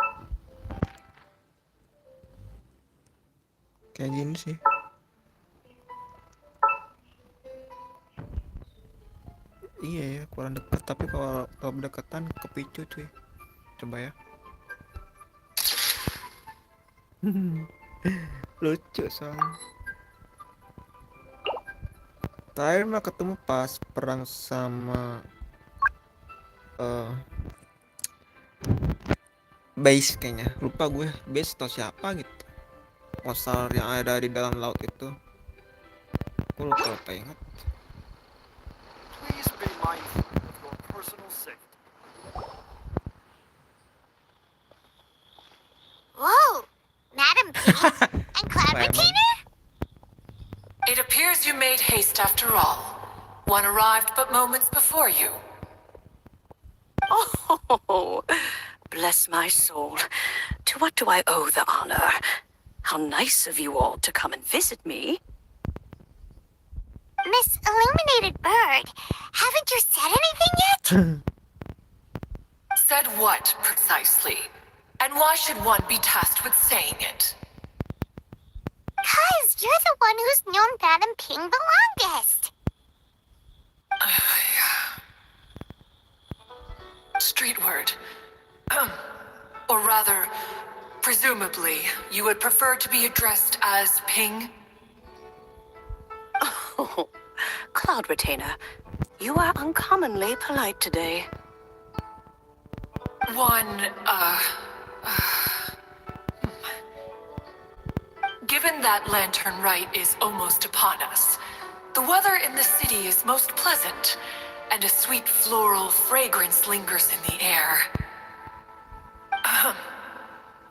A: kayak gini sih. Iya ya, kurang dekat, tapi kalau berdekatan kepicu cuy. Coba ya. Lucu soalnya. Terakhir mah ketemu pas perang sama base kayaknya. Lupa gue, base atau siapa gitu. Monster yang ada di dalam laut itu. Gue lupa ingat.
F: Please be mindful of your personal safety.
C: Whoa! Madam Pink and Cloud
A: Lemon.
C: Retainer?
E: It appears you made haste after all. One arrived but moments before you.
G: Oh, bless my soul. To what do I owe the honor? How nice of you all to come and visit me.
C: Miss Illuminated Bird, haven't you said anything yet?
E: Said what, precisely? And why should one be tasked with saying it?
C: 'Cause you're the one who's known Madam Ping the longest.
E: Street word. Or rather, presumably, you would prefer to be addressed as Ping?
G: Oh, Cloud Retainer, you are uncommonly polite today.
E: Given that Lantern Rite is almost upon us, the weather in the city is most pleasant, and a sweet floral fragrance lingers in the air.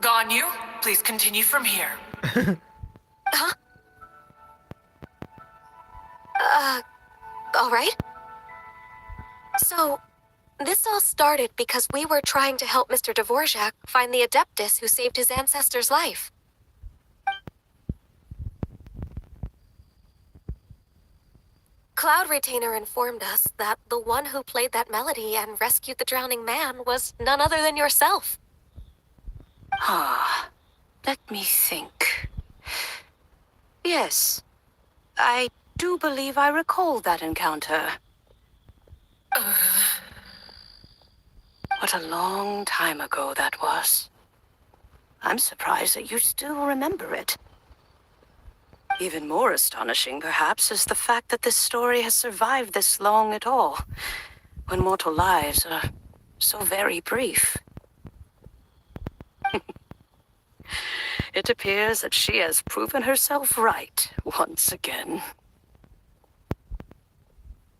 E: Gone you? Please continue from here.
B: All right. So, this all started because we were trying to help Mr. Dvorak find the Adeptus who saved his ancestor's life. Cloud Retainer informed us that the one who played that melody and rescued the drowning man was none other than yourself.
G: Ah, let me think. Yes, I do believe I recall that encounter. What a long time ago that was. I'm surprised that you still remember it. Even more astonishing, perhaps, is the fact that this story has survived this long at all, when mortal lives are so very brief. It appears that she has proven herself right once again.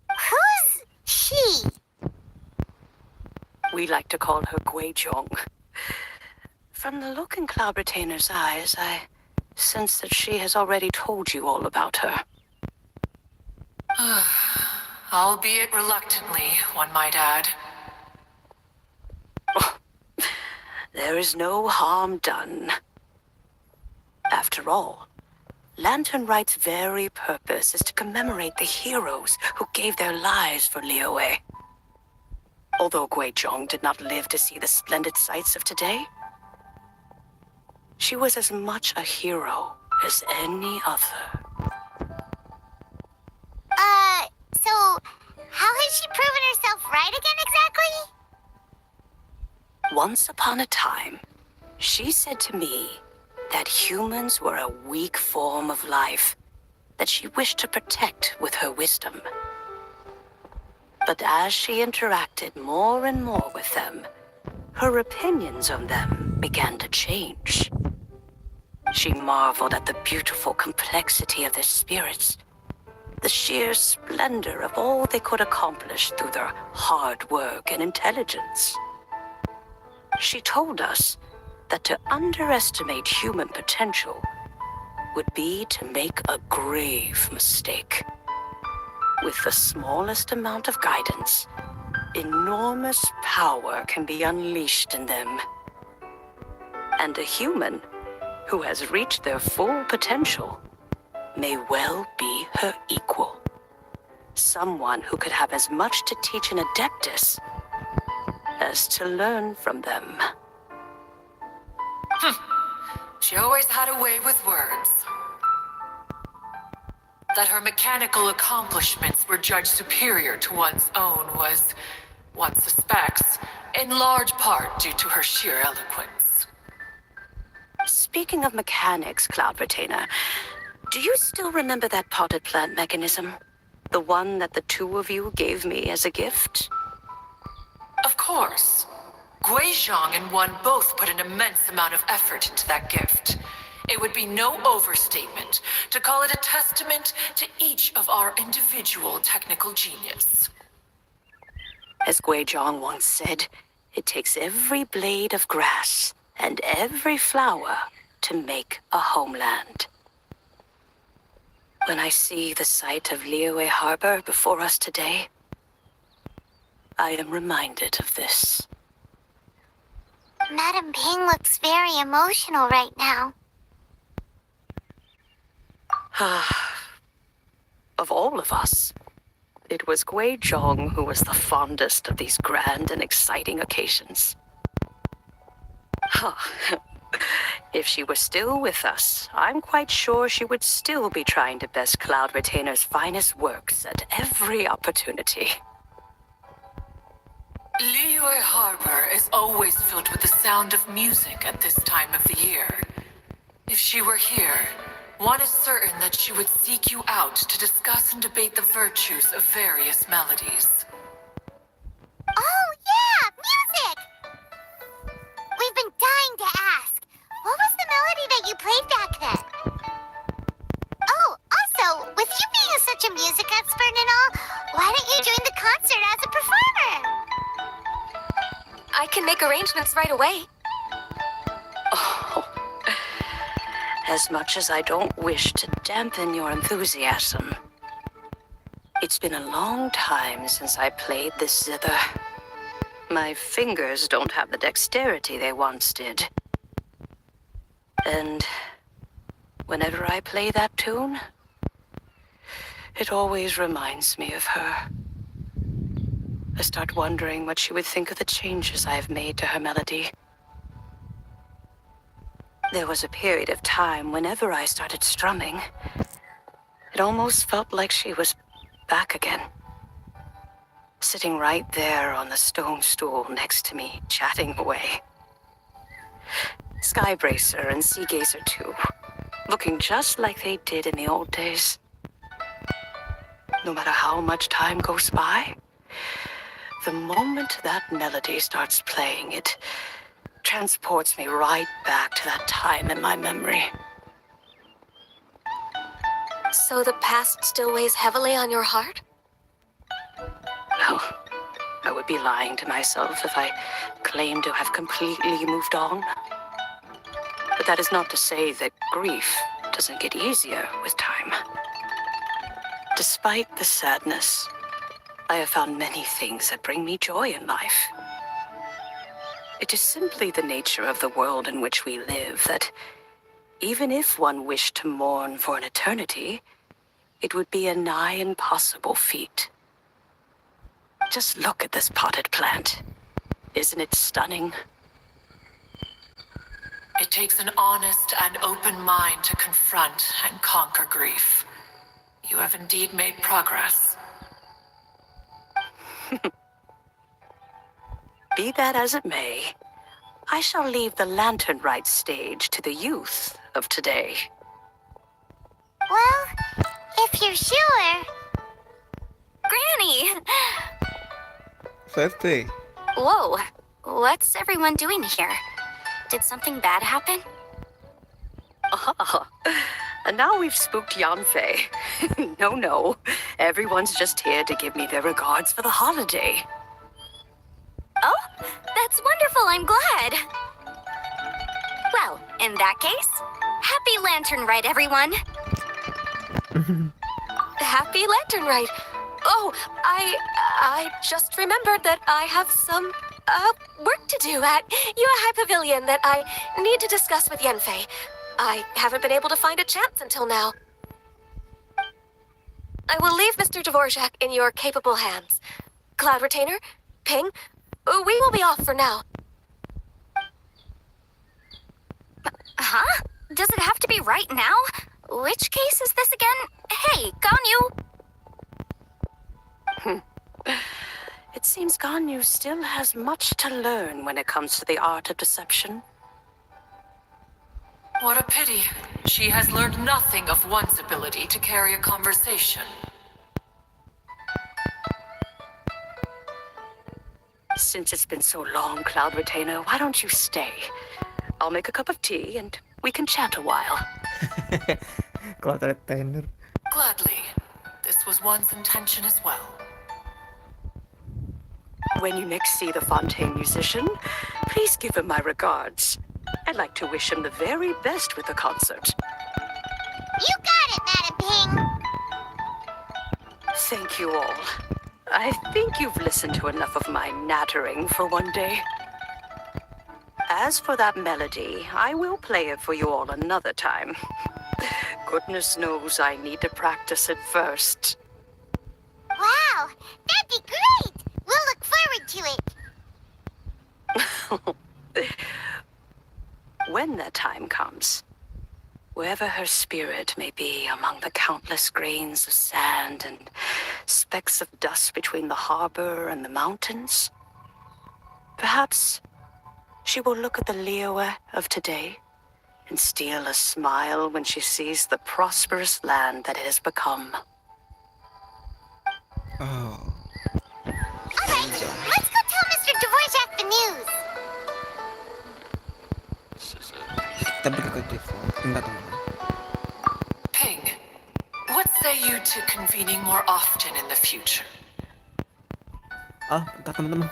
C: Who's she?
G: We like to call her Guizhong. From the look in Cloud Retainer's eyes, I sense that she has already told you all about her.
E: Albeit reluctantly, one might add.
G: There is no harm done. After all, Lantern Rite's very purpose is to commemorate the heroes who gave their lives for Liyue. Although Guizhong did not live to see the splendid sights of today, she was as much a hero as any other.
C: So, how has she proven herself right again exactly?
G: Once upon a time, she said to me that humans were a weak form of life that she wished to protect with her wisdom. But as she interacted more and more with them, her opinions on them began to change. She marveled at the beautiful complexity of their spirits, the sheer splendor of all they could accomplish through their hard work and intelligence. She told us that to underestimate human potential would be to make a grave mistake. With the smallest amount of guidance, enormous power can be unleashed in them. And a human who has reached their full potential may well be her equal. Someone who could have as much to teach an Adeptus as to learn from them.
E: She always had a way with words. That her mechanical accomplishments were judged superior to one's own was, one suspects, in large part due to her sheer eloquence.
G: Speaking of mechanics, Cloud Retainer, do you still remember that potted plant mechanism? The one that the two of you gave me as a gift?
E: Of course. Guizhong and one both put an immense amount of effort into that gift. It would be no overstatement to call it a testament to each of our individual technical genius.
G: As Guizhong once said, it takes every blade of grass and every flower to make a homeland. When I see the sight of Liyue Harbor before us today, I am reminded of this.
C: Madam Ping looks very emotional right now.
G: Of all of us, it was Guizhong who was the fondest of these grand and exciting occasions. If she were still with us, I'm quite sure she would still be trying to best Cloud Retainer's finest works at every opportunity.
E: Liyue Harbor is always filled with the sound of music at this time of the year. If she were here, one is certain that she would seek you out to discuss and debate the virtues of various melodies.
C: Oh, yeah! Music! We've been dying to ask. What was the melody that you played back then? Oh, also, with you being such a music expert and all, why don't you join the concert as a performer?
B: I can make arrangements right away.
G: Oh, as much as I don't wish to dampen your enthusiasm, it's been a long time since I played this zither. My fingers don't have the dexterity they once did. And whenever I play that tune, it always reminds me of her. I start wondering what she would think of the changes I have made to her melody. There was a period of time whenever I started strumming, it almost felt like she was back again. Sitting right there on the stone stool next to me, chatting away. Skybracer and Seagazer too, looking just like they did in the old days. No matter how much time goes by, the moment that melody starts playing, it transports me right back to that time in my memory.
B: So the past still weighs heavily on your heart?
G: Well, I would be lying to myself if I claimed to have completely moved on. But that is not to say that grief doesn't get easier with time. Despite the sadness, I have found many things that bring me joy in life. It is simply the nature of the world in which we live that even if one wished to mourn for an eternity, it would be a nigh impossible feat. Just look at this potted plant. Isn't it stunning?
E: It takes an honest and open mind to confront and conquer grief. You have indeed made progress.
G: Be that as it may, I shall leave the Lantern Rite stage to the youth of today.
C: Well, if you're sure.
B: Granny!
A: Seperti.
B: Whoa, what's everyone doing here? Did something bad happen?
G: Ah, and now we've spooked Yanfei. No, everyone's just here to give me their regards for the holiday.
B: Oh, that's wonderful, I'm glad. Well, in that case, happy Lantern Rite, everyone. Happy Lantern Rite. Oh, I just remembered that I have some work to do at Yuehai Pavilion that I need to discuss with Yanfei. I haven't been able to find a chance until now. I will leave Mr. Dvorak in your capable hands. Cloud Retainer, Ping, We will be off for now.
H: Huh? Does it have to be right now? Which case is this again? Hey, Ganyu!
G: It seems Ganyu still has much to learn when it comes to the art of deception.
E: What a pity. She has learned nothing of one's ability to carry a conversation.
G: Since it's been so long, Cloud Retainer, why don't you stay? I'll make a cup of tea and we can chat a while.
A: Cloud Retainer.
E: Gladly. This was one's intention as well.
G: When you next see the Fontaine musician, please give him my regards. I'd like to wish him the very best with the concert.
C: You got it, Madam Ping.
G: Thank you all. I think you've listened to enough of my nattering for one day. As for that melody, I will play it for you all another time. Goodness knows I need to practice it first.
C: Wow, that'd be great. We'll look forward to it.
G: When that time comes, wherever her spirit may be among the countless grains of sand and specks of dust between the harbor and the mountains, perhaps she will look at the Liyue of today and steal a smile when she sees the prosperous land that it has become.
A: Oh.
C: Alright, let's go tell Mr. Dvorak the news.
A: Kita balik ke default. Enggak, teman-teman.
E: Ping, what say you to convening more often in the future?
A: Bentar, teman-teman.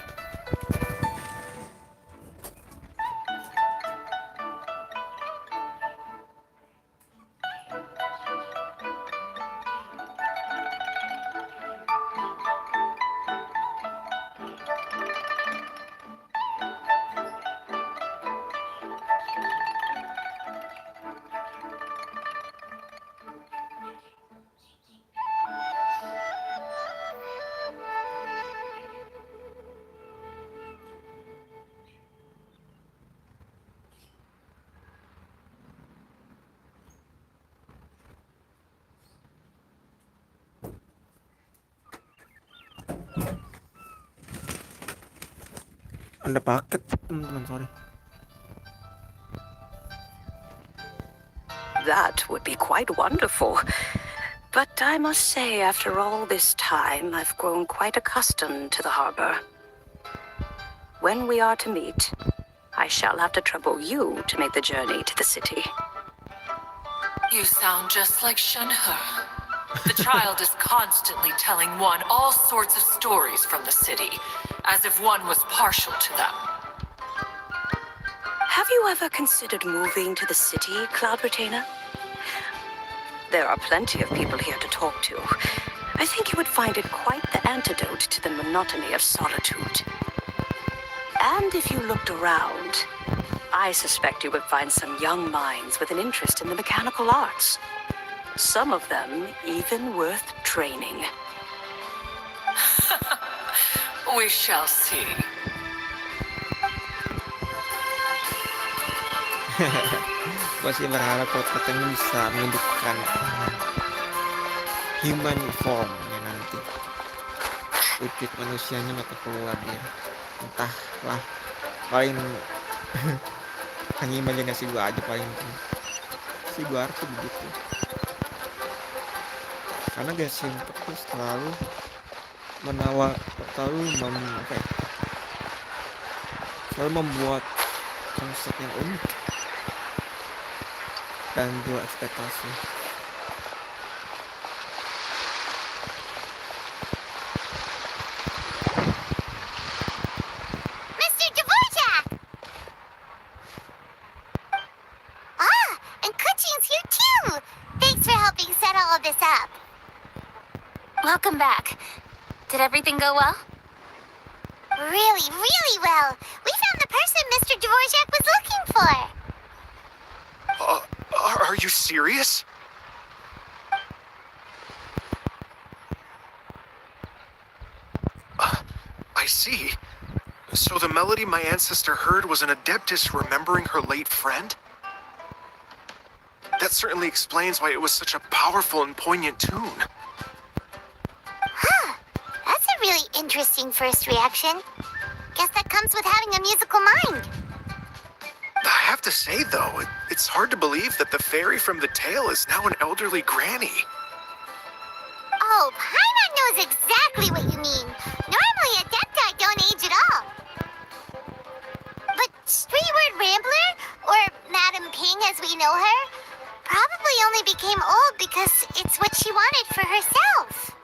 A: Ada paket, teman-teman, sorry.
G: That would be quite wonderful. But I must say, after all this time, I've grown quite accustomed to the harbor. When we are to meet, I shall have to trouble you to make the journey to the city.
E: You sound just like Shenhe. The child is constantly telling one all sorts of stories from the city, as if one was partial to them.
G: Have you ever considered moving to the city, Cloud Retainer? There are plenty of people here to talk to. I think you would find it quite the antidote to the monotony of solitude. And if you looked around, I suspect you would find some young minds with an interest in the mechanical arts. Some of them even worth training.
E: We shall see.
A: Gue sih berharap kalau katanya bisa menghidupkan human form ya nanti. Wujud manusianya bakal keluar dia. Entahlah, paling hanya imajinasi gue aja paling si gue harus begitu. Karena Genshin Impact tuh selalu selalu membuat konsep yang unik dan dua ekspektasi.
C: Mr. Dvorak! And Kuchin's here too! Thanks for helping set all of this up.
H: Welcome back. Did everything go well?
C: Really, really well. We found the person Mr. Dvorak was looking for.
F: Are you serious? I see. So the melody my ancestor heard was an Adeptus remembering her late friend? That certainly explains why it was such a powerful and poignant tune.
C: Huh. That's a really interesting first reaction. Guess that comes with having a musical mind.
F: I have to say, though, it's hard to believe that the fairy from the tale is now an elderly granny.
C: Oh, Paimon knows exactly what you mean. Normally, Adepti don't age at all. But Streetward Rambler, or Madam Ping as we know her, probably only became old because it's what she wanted for herself.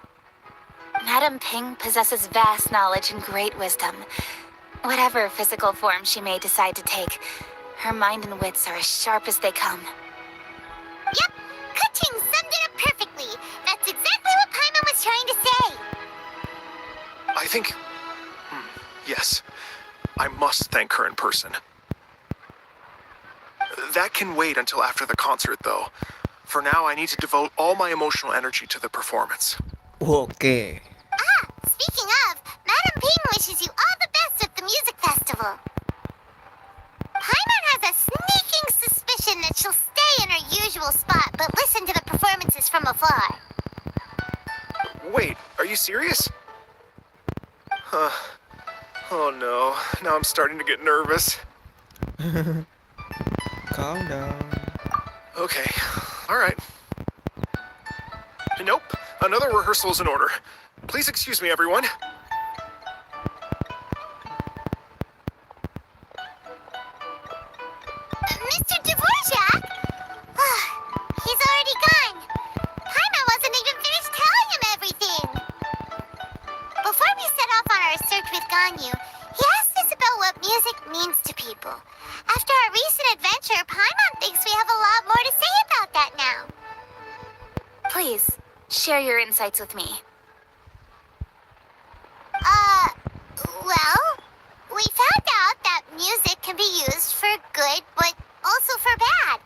H: Madame Ping possesses vast knowledge and great wisdom. Whatever physical form she may decide to take, her mind and wits are as sharp as they come.
C: Yep, Kuching summed it up perfectly. That's exactly what Paimon was trying to say.
F: I think... yes. I must thank her in person. That can wait until after the concert, though. For now, I need to devote all my emotional energy to the performance.
A: Oke.
C: Speaking of, Madam Ping wishes you all the best at the music festival. Paimon has a sneaking suspicion that she'll stay in her usual spot but listen to the performances from afar.
F: Wait, are you serious? Huh. Oh no, now I'm starting to get nervous.
A: Calm down.
F: Okay, alright. Nope, another rehearsal's in order. Please excuse me, everyone.
C: Mr. Dvorak? He's already gone. Paimon wasn't even finished telling him everything. Before we set off on our search with Ganyu, he asked us about what music means to people. After our recent adventure, Paimon thinks we have a lot more to say about that now.
H: Please, share your insights with me.
C: Well, we found out that music can be used for good, but also for bad.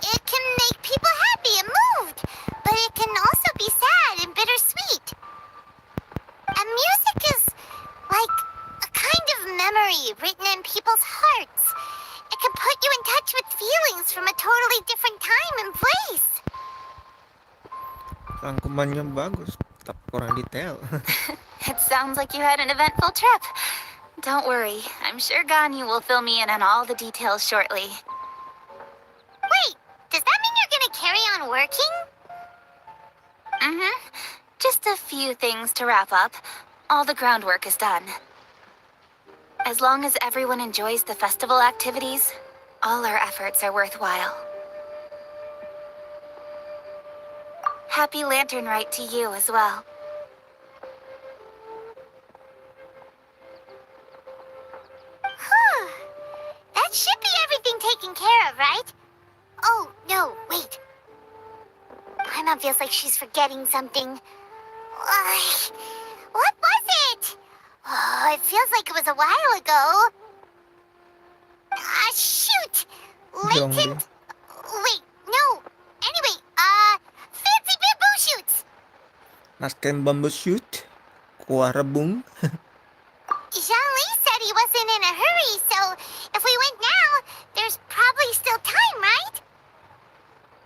C: It can make people happy and moved, but it can also be sad and bittersweet. And music is like a kind of memory written in people's hearts. It can put you in touch with feelings from a totally different time and place.
A: Rangkumannya bagus, tapi kurang detail.
H: It sounds like you had an eventful trip. Don't worry, I'm sure Ganyu will fill me in on all the details shortly.
C: Wait, does that mean you're gonna carry on working?
H: Mm-hmm. Just a few things to wrap up. All the groundwork is done. As long as everyone enjoys the festival activities, all our efforts are worthwhile. Happy Lantern Rite to you as well.
C: That should be everything taken care of, right? Oh, no, wait. Paimon feels like she's forgetting something. What was it? Oh, it feels like it was a while ago. Shoot! Latent... Wait, no. Anyway, fancy bamboo shoots!
A: Nasken bamboo shoot, kuah rebung.
C: Zhang-Li said he wasn't in a hurry, so if we went now, there's probably still time, right?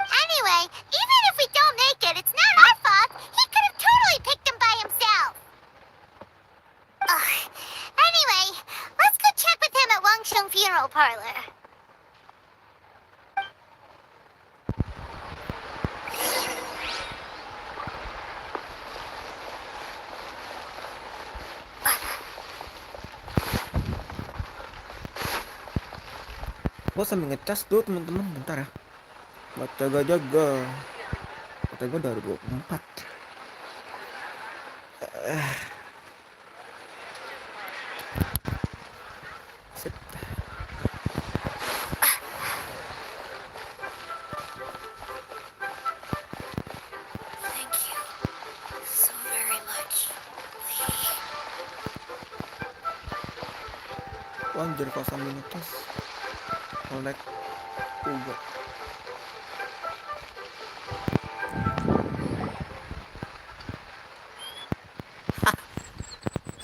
C: Anyway, even if we don't make it, it's not our fault. He could have totally picked them by himself. Ugh. Anyway, let's go check with him at Wangsheng Funeral Parlor.
A: Gua sambil ngecas dulu teman-teman, bentar ya. Buat jaga-jaga. Kata gua dari 24. Sip.
B: Thank you so very much, lady.
A: Wah, anjir kalau sambil ngecas. Kolek juga.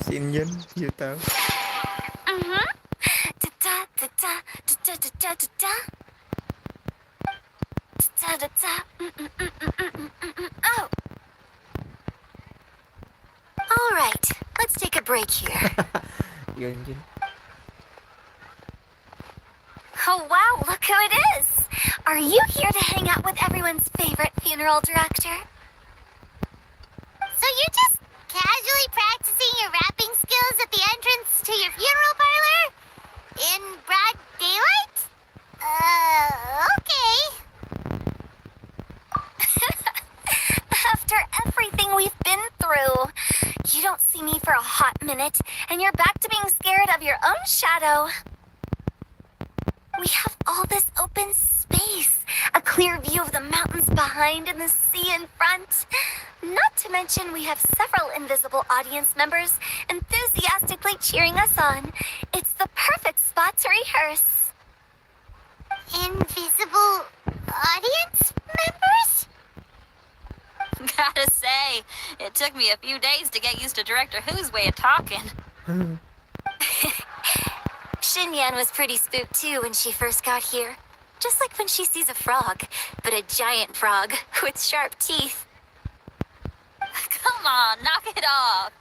A: Si Indian, you tahu.
B: Mm-hmm. Da-da-da-da, da-da-da-da-da. Da-da-da, oh. All right, let's take a break here.
A: Iya anjing.
B: Oh wow, look who it is! Are you here to hang out with everyone's favorite funeral director?
C: So you're just casually practicing your rapping skills at the entrance to your funeral parlor? In broad daylight? Okay.
B: After everything we've been through, you don't see me for a hot minute, and you're back to being scared of your own shadow. We have all this open space, a clear view of the mountains behind and the sea in front. Not to mention we have several invisible audience members enthusiastically cheering us on. It's the perfect spot to rehearse.
C: Invisible audience members?
H: Gotta say, it took me a few days to get used to Director Who's way of talking.
B: Xinyan was pretty spooked too when she first got here. Just like when she sees a frog, but a giant frog with sharp teeth.
H: Come on, knock it off.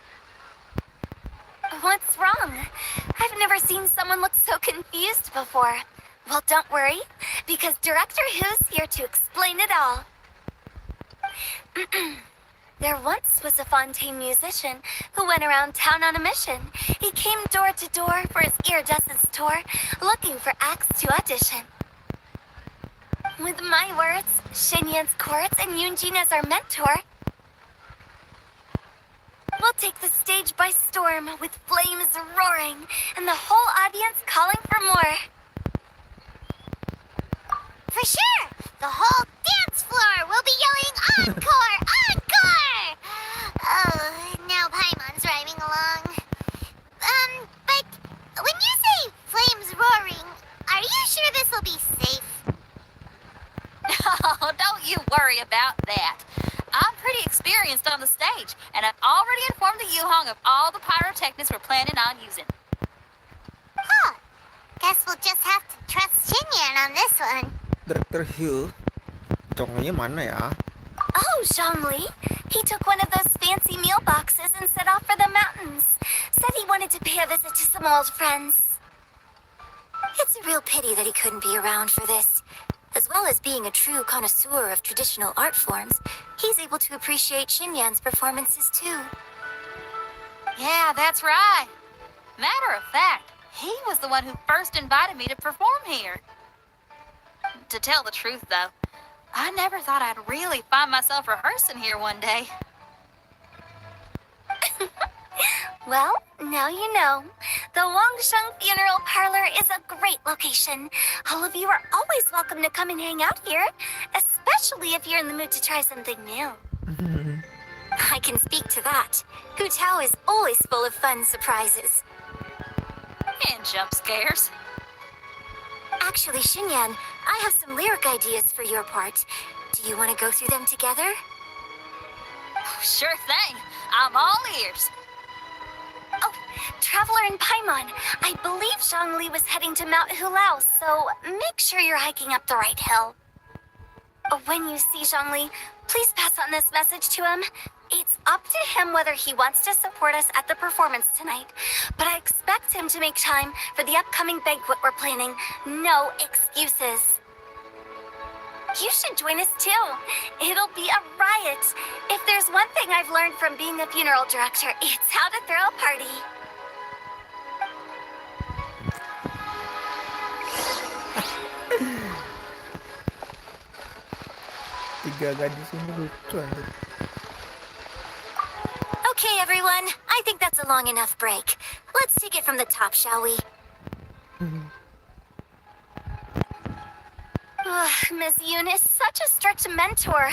B: What's wrong? I've never seen someone look so confused before. Well, don't worry, because Director Who's here to explain it all. There once was a Fontaine musician who went around town on a mission. He came door to door for his iridescence tour, looking for acts to audition. With my words, Xinyan's chords, and Yunjin as our mentor, we'll take the stage by storm with flames roaring and the whole audience calling for more.
C: For sure! The whole dance floor will be yelling encore! Encore! Oh, now Paimon's rhyming along. But when you say flames roaring, are you sure this will be safe?
H: Oh, don't you worry about that. I'm pretty experienced on the stage, and I've already informed the Yuhong of all the pyrotechnics we're planning on using.
C: Huh. Guess we'll just have to trust Xinyan on this one.
A: Director Hill, Chongnya mana ya?
B: Oh, Zhongli. He took one of those fancy meal boxes and set off for the mountains. Said he wanted to pay a visit to some old friends. It's a real pity that he couldn't be around for this. As well as being a true connoisseur of traditional art forms, he's able to appreciate Xinyan's performances too.
H: Yeah, that's right. Matter of fact, he was the one who first invited me to perform here. To tell the truth, though, I never thought I'd really find myself rehearsing here one day.
B: Well, now you know. The Wangsheng Funeral Parlor is a great location. All of you are always welcome to come and hang out here, especially if you're in the mood to try something new. I can speak to that. Hu Tao is always full of fun surprises.
H: And jump scares.
B: Actually, Xinyan, I have some lyric ideas for your part. Do you want to go through them together?
H: Sure thing. I'm all ears.
B: Oh, Traveler in Paimon, I believe Zhongli was heading to Mount Hulao, so make sure you're hiking up the right hill. When you see Zhongli, please pass on this message to him. It's up to him whether he wants to support us at the performance tonight, but I expect him to make time for the upcoming banquet we're planning. No excuses. You should join us too. It'll be a riot. If there's one thing I've learned from being a funeral director, it's how to throw a party.
A: Tiga gadis ini lucu anjir.
B: Okay, everyone. I think that's a long enough break. Let's take it from the top, shall we? Ms. Yoon is such a strict mentor.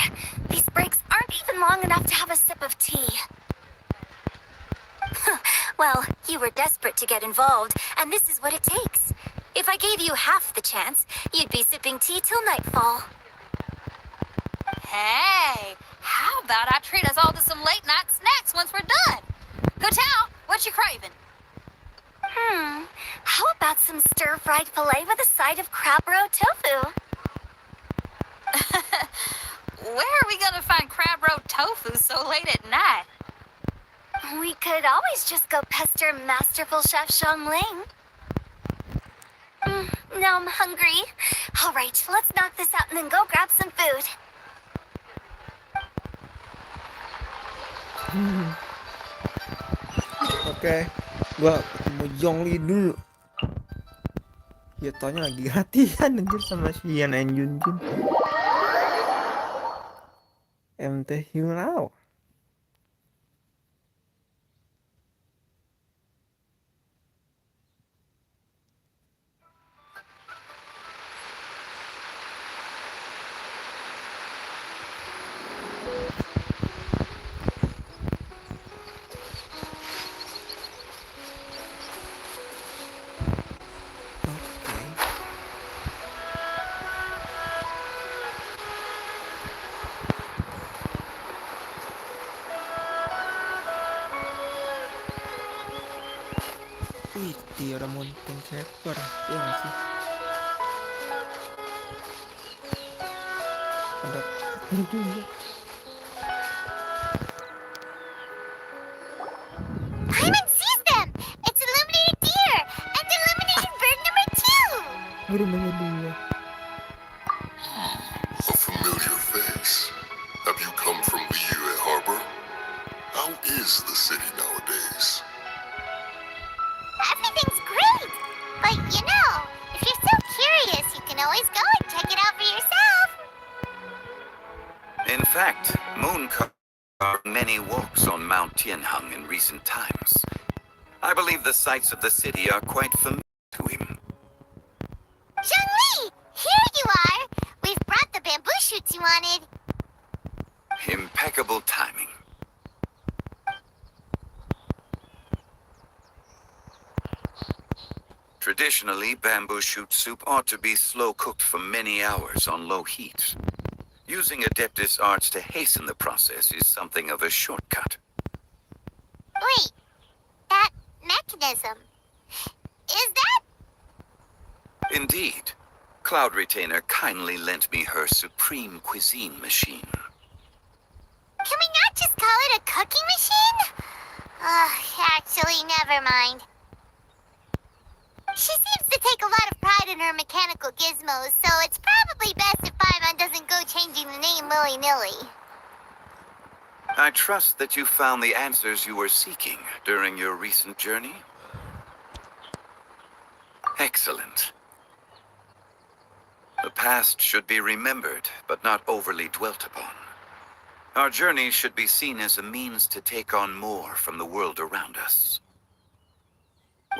B: These breaks aren't even long enough to have a sip of tea. Well, you were desperate to get involved, and this is what it takes. If I gave you half the chance, you'd be sipping tea till nightfall.
H: Hey, how about I treat us all to some late night snacks once we're done? Hu Tao, What you craving?
B: How about some stir-fried filet with a side of crab roe tofu?
H: Where are we gonna find crab roe tofu so late at night?
B: We could always just go pester masterful chef Xiangling. Now I'm hungry. All right, let's knock this out and then go grab some food.
A: Oke, gua ketemu Zhongli dulu. Ya taunya lagi latihan anjir sama si Yan and Junjun. MT Hyunao. Wih, dia ada mountain shaper, ya nggak sih? Ada ini juga.
C: Paimon sees them! It's illuminated deer! And illuminated bird number 2!
A: Baru nomor 2.
I: A familiar face. Have you come from Liyue Harbor? How is the city nowadays?
C: Everything's great! But you know, if you're so curious, you can always go and check it out for yourself.
J: In fact, Moon carved many walks on Mount Tianheng in recent times. I believe the sights of the city are quite familiar to him.
C: Zhongli! Here you are! We've brought the bamboo shoots you wanted.
J: Impeccable timing. Traditionally, bamboo shoot soup ought to be slow-cooked for many hours on low heat. Using Adeptus arts to hasten the process is something of a shortcut.
C: Wait, that mechanism. Is that?
J: Indeed. Cloud Retainer kindly lent me her supreme cuisine machine.
C: Can we not just call it a cooking machine? Actually, never mind. She seems to take a lot of pride in her mechanical gizmos, so it's probably best if Paimon doesn't go changing the name willy-nilly.
J: I trust that you found the answers you were seeking during your recent journey. Excellent. The past should be remembered, but not overly dwelt upon. Our journey should be seen as a means to take on more from the world around us.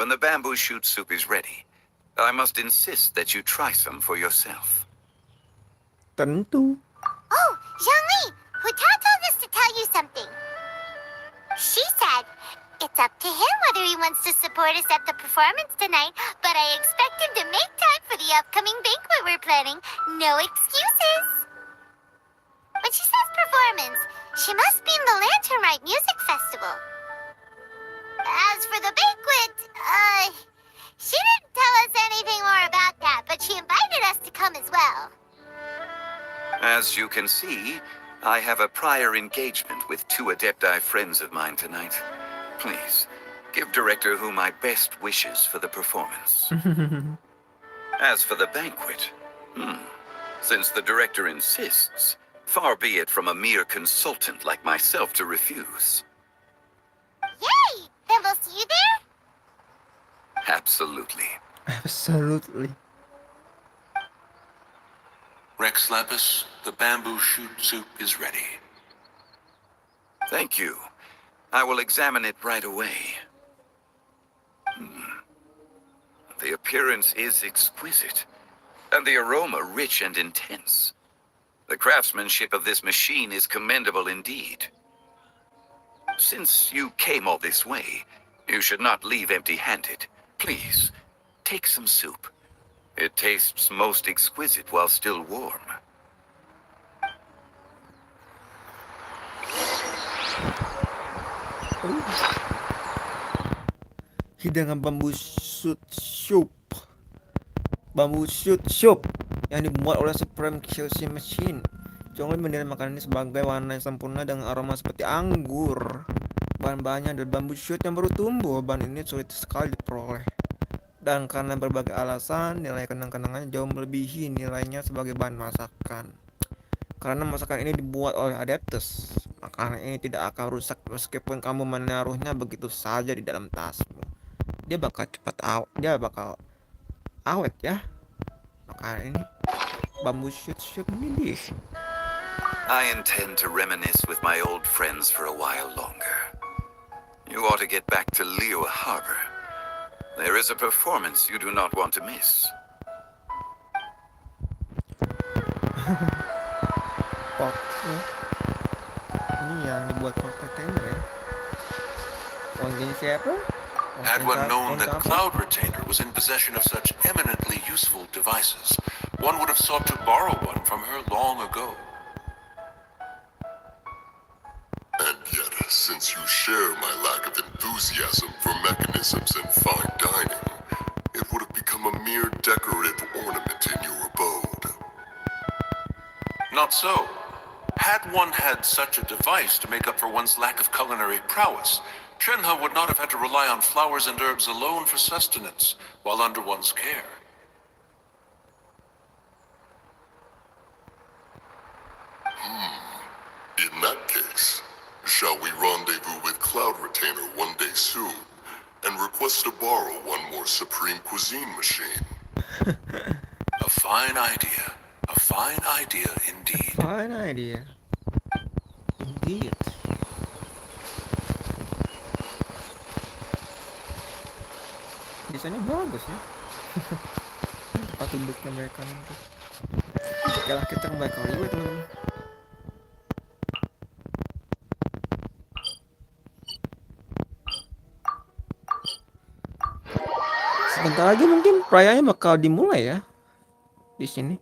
J: When the bamboo shoot soup is ready, I must insist that you try some for yourself.
A: Tentu.
C: Oh, Zhongli! Huta told us to tell you something. She said, it's up to him whether he wants to support us at the performance tonight, but I expect him to make time for the upcoming banquet we're planning. No excuses. When she says performance, she must mean the Lantern Rite Music Festival. As for the banquet, she didn't tell us anything more about that, but she invited us to come as well.
J: As you can see, I have a prior engagement with 2 Adepti friends of mine tonight. Please, give Director Hu my best wishes for the performance. As for the banquet, since the Director insists, far be it from a mere consultant like myself to refuse.
C: Yay! Then we'll see you there?
J: Absolutely.
A: Absolutely.
I: Rex Lapis, the bamboo shoot soup is ready.
J: Thank you. I will examine it right away. The appearance is exquisite, and the aroma rich and intense. The craftsmanship of this machine is commendable indeed. Since you came all this way, you should not leave empty-handed. Please, take some soup. It tastes most exquisite while still warm.
A: hidangan bambu shoot soup yang dibuat oleh Supreme QC Machine. Chongli menilai makanan ini sebagai warna yang sempurna dengan aroma seperti anggur. Bahan-bahannya adalah bambu shoot yang baru tumbuh. Bahan ini sulit sekali diperoleh. Dan karena berbagai alasan, nilai kenang-kenangannya jauh melebihi nilainya sebagai bahan masakan. Karena masakan ini dibuat oleh Adeptus, makanan ini tidak akan rusak meskipun kamu menaruhnya begitu saja di dalam tasmu. Dia bakal awet ya. Makanan ini bambu shoot ini.
J: I intend to reminisce with my old friends for a while longer. You ought to get back to Liyue Harbor. There is a performance you do not want to miss.
A: Ini yang dibuat container ya. Uang siapa?
K: Had one known that Cloud Retainer was in possession of such eminently useful devices, one would have sought to borrow one from her long ago.
I: And yet, since you share my lack of enthusiasm for mechanisms and fine dining, it would have become a mere decorative ornament in your abode.
K: Not so. Had one had such a device to make up for one's lack of culinary prowess, Shenhe would not have had to rely on flowers and herbs alone for sustenance while under one's care.
I: In that case, shall we rendezvous with Cloud Retainer one day soon and request to borrow one more Supreme Cuisine machine?
K: A fine idea. A fine idea indeed.
A: Fine idea. Indeed. Desainnya bagus ya. Tempat duduknya mereka nanti. Oke lah, kita kembali ke Hollywood teman-teman. Sebentar lagi mungkin perayaannya bakal dimulai ya di sini.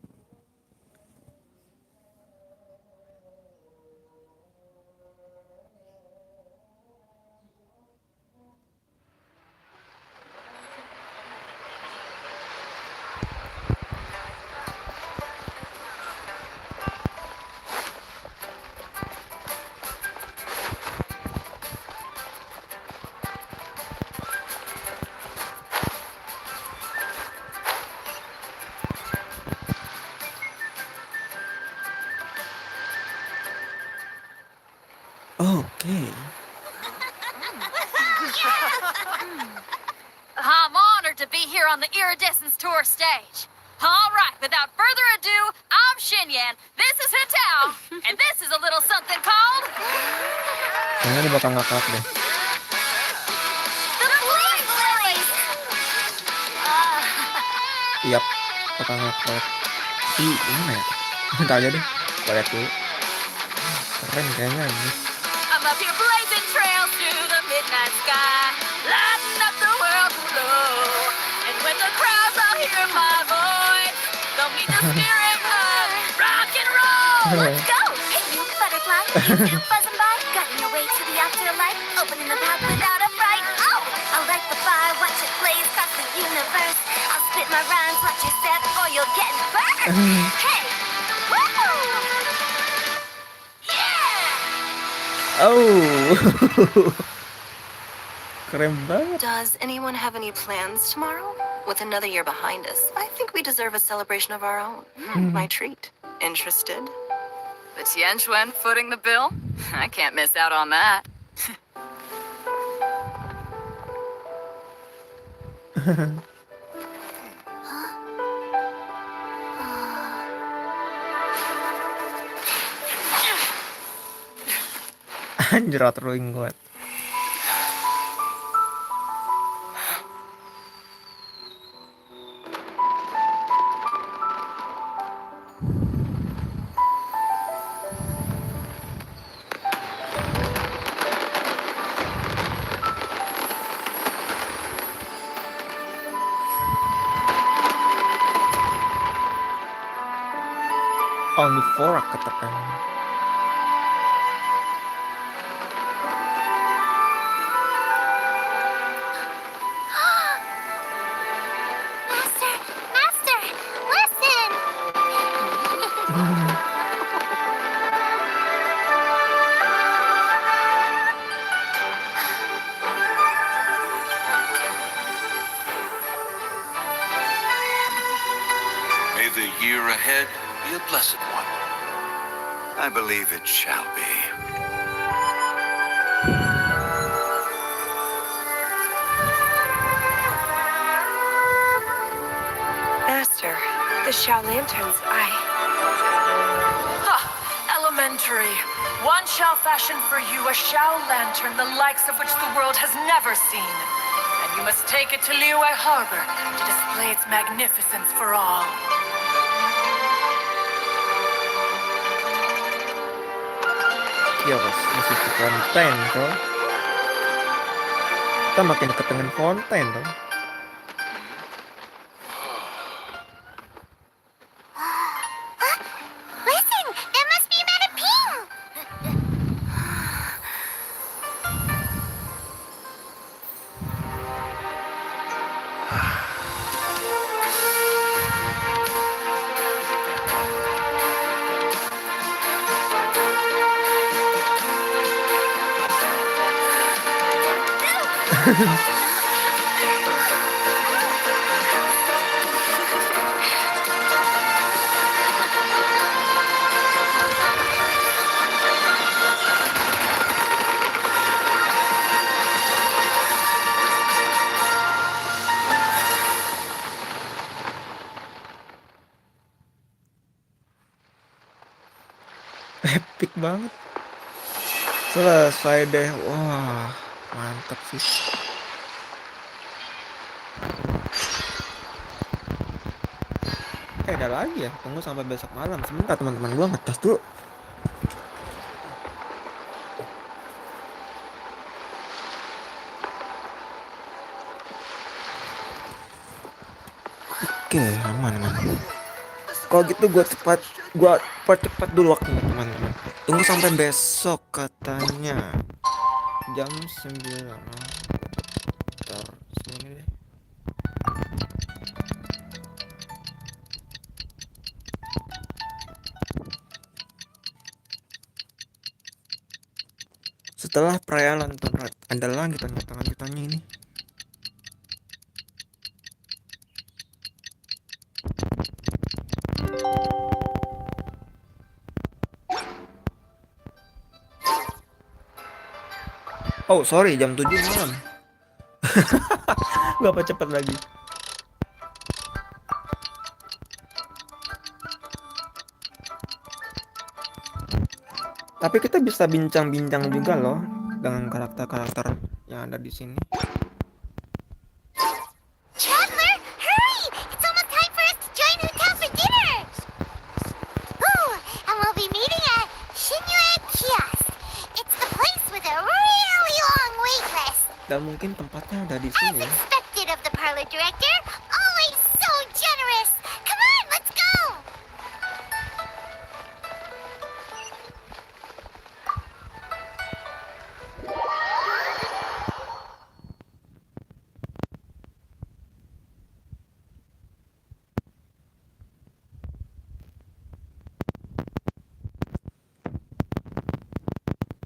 A: Okay.
H: I'm honored to be here on the Iridescence Tour stage. All right, without further ado, I'm Xinyan, this is Hitao, and this is a little something called...
A: Kayaknya dia bakal ngakak deh.
H: The Blaze Lilies!
A: Yap, bakal ngakak. Gimana ya? Entar aja deh, kita lihat dulu. Keren kayaknya ini.
H: I'm up here blazing trails through the midnight sky, lighting up the world below. And when the crowds all hear my voice, they'll meet the spirit of rock and roll.
C: Let's go! Hey, you butterfly, you still buzzing by? Guiding your way to the afterlife, opening the path without a fright. Oh, I'll light the fire, watch it blaze across the universe. I'll spit my rhymes, watch your step, or you'll get burned. Hey, woo!
A: Oh, keren banget.
D: Does anyone have any plans tomorrow? With another year behind us, I think we deserve a celebration of our own. My treat. Interested?
L: The Tianquan footing the bill? I can't miss out on that.
A: Anjir, terlalu kuat. Omnivora ketekan.
K: May the year ahead be a blessed one.
J: I believe it shall be.
D: Master, the Shao Lanterns,
E: Elementary. One shall fashion for you a Shao Lantern the likes of which the world has never seen. And you must take it to Liyue Harbor to display its magnificence for all.
A: Ya bos, masih konten tuh. Kita makin deket dengan konten tuh.
C: Listen, that must be Madame Ping!
A: Epic banget. Selesai deh. Wah, mantap sih. Ada lagi ya? Tunggu sampai besok malam. Sebentar teman-teman, gua ngetes dulu. Oke, aman. Kalau gitu gua percepat dulu waktunya teman-teman. Tunggu sampai besok katanya. Jam 9. Bentar, sini deh. Setelah perayaan Lantern Rite, ada lanjutannya ini. Oh sorry, jam 7 malam. Gak apa cepet lagi. Tapi kita bisa bincang-bincang juga loh dengan karakter-karakter yang ada di sini.
C: Traveler, hurry! It's almost time for us to join Hotel for dinner! Ooh, and we'll be meeting at Shinyue Kiosk. It's the place with a really long wait list.
A: Dan mungkin tempatnya ada di
C: As
A: sini.
C: expected of the parlor director, always so generous. Come on, let's go!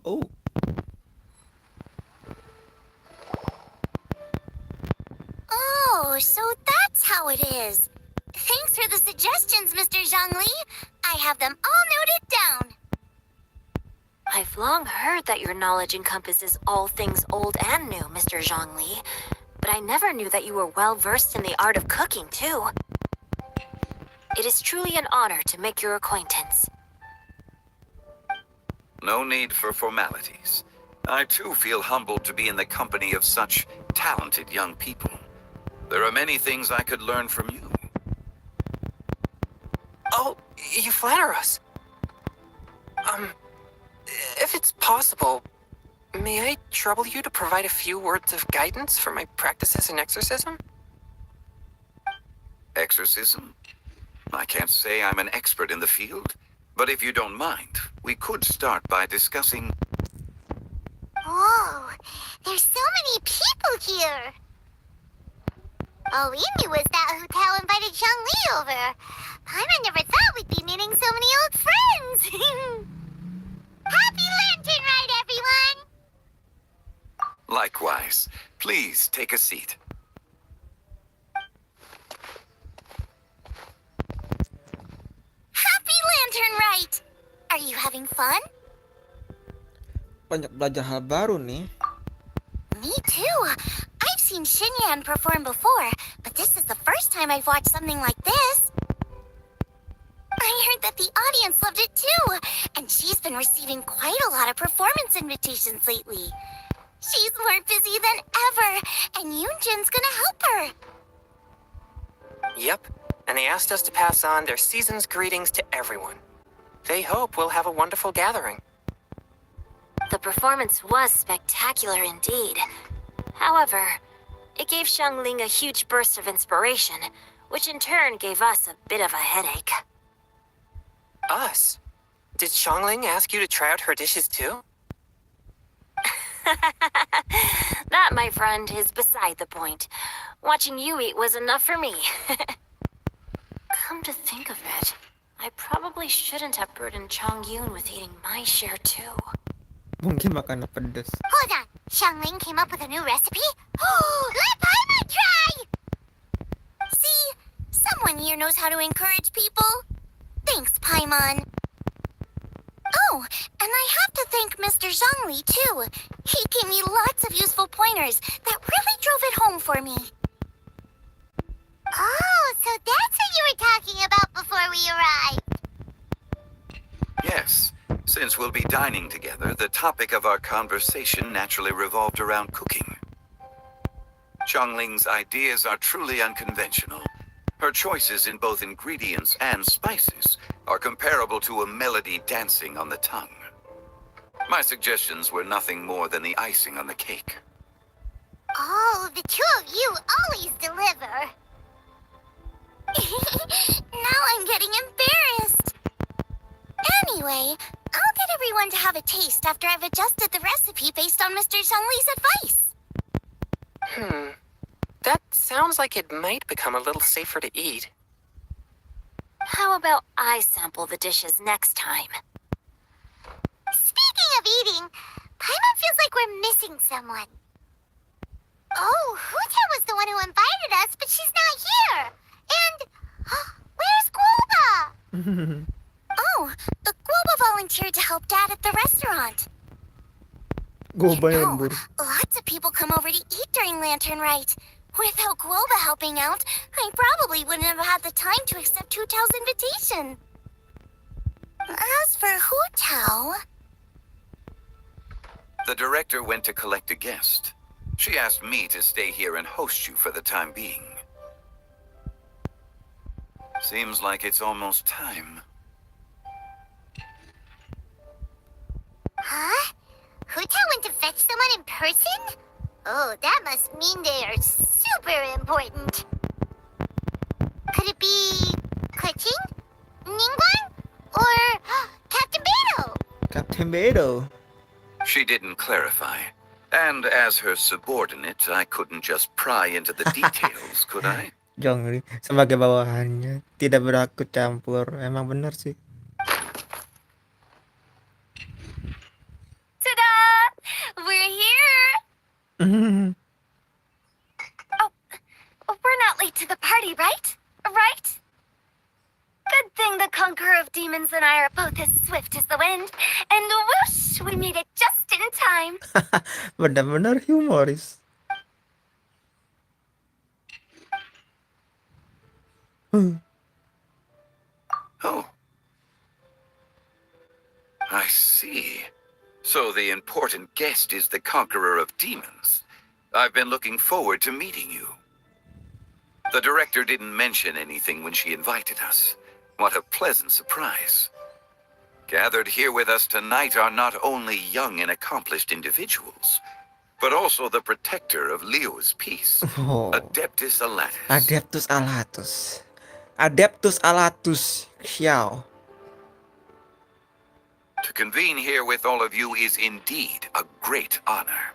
A: Oh,
C: Oh, so that's how it is. Thanks for the suggestions, Mr. Zhongli. I have them all noted down.
B: I've long heard that your knowledge encompasses all things old and new, Mr. Zhongli. But I never knew that you were well versed in the art of cooking, too. It is truly an honor to make your acquaintance.
J: No need for formalities. I too feel humbled to be in the company of such talented young people. There are many things I could learn from you.
M: Oh, you flatter us. If it's possible, may I trouble you to provide a few words of guidance for my practices in exorcism?
J: Exorcism? I can't say I'm an expert in the field, but if you don't mind, we could start by discussing...
C: Whoa, there's so many people here. All we knew was that Hotel invited Zhongli over. Paimon never thought we'd be meeting so many
J: Please take a seat.
C: Happy Lantern Rite! Are you having fun?
A: Banyak belajar hal baru nih.
C: Me too. I've seen Xinyan perform before, but this is the first time I've watched something like this. I heard that the audience loved it too, and she's been receiving quite a lot of performance invitations lately. She's more busy than ever, and Yoonjin's gonna help her.
M: Yep, and they asked us to pass on their season's greetings to everyone. They hope we'll have a wonderful gathering.
B: The performance was spectacular indeed. However, it gave Xiangling a huge burst of inspiration, which in turn gave us a bit of a headache.
M: Us? Did Xiangling ask you to try out her dishes too?
B: That, my friend, is beside the point. Watching you eat was enough for me. Come to think of it, I probably shouldn't have burdened Chongyun with eating my share too.
A: Mungkin makannya pedes.
C: Hold on, Xiangling came up with a new recipe? Let Paimon try! See, someone here knows how to encourage people. Thanks, Paimon. Oh, and I have to thank Mr. Zhongli, too. He gave me lots of useful pointers that really drove it home for me. Oh, so that's what you were talking about before we arrived.
J: Yes. Since we'll be dining together, the topic of our conversation naturally revolved around cooking. Xiangling's ideas are truly unconventional. Her choices in both ingredients and spices are comparable to a melody dancing on the tongue. My suggestions were nothing more than the icing on the cake.
C: Oh, the two of you always deliver. Now I'm getting embarrassed. Anyway, I'll get everyone to have a taste after I've adjusted the recipe based on Mr. Zhongli's advice.
M: That sounds like it might become a little safer to eat.
B: How about I sample the dishes next time?
C: Speaking of eating, Paimon feels like we're missing someone. Oh, Huta was the one who invited us, but she's not here. And where's Guoba? Oh, the Guoba volunteered to help Dad at the restaurant.
A: Goba
C: You
A: yang
C: know,
A: buruk.
C: lots of people come over to eat during Lantern Rite. Without Guoba helping out, I probably wouldn't have had the time to accept Hu Tao's invitation. As for Hu Tao...
J: The director went to collect a guest. She asked me to stay here and host you for the time being. Seems like it's almost time.
C: Huh? Hu Tao went to fetch someone in person? Oh, that must mean they are super important. Could it be... Kuching? Ningguang? Or Captain Beto?
A: Captain Beto.
J: She didn't clarify. And as her subordinate, I couldn't just pry into the details, could I?
A: Zhongli sebagai bawahannya tidak berakut campur. Emang benar sih.
B: Ta-da! We're here!
C: Oh, we're not late to the party, right? Right? Good thing the Conqueror of Demons and I are both as swift as the wind. And whoosh, we made it just in time.
A: Benar-benar humoris.
J: Oh. I see. So the important guest is the Conqueror of Demons. I've been looking forward to meeting you. The director didn't mention anything when she invited us. What a pleasant surprise. Gathered here with us tonight are not only young and accomplished individuals, but also the protector of Leo's peace,
A: Oh.
J: Adeptus Alatus.
A: Adeptus Alatus. Adeptus Alatus. Xiao.
J: To convene here with all of you is indeed a great honor.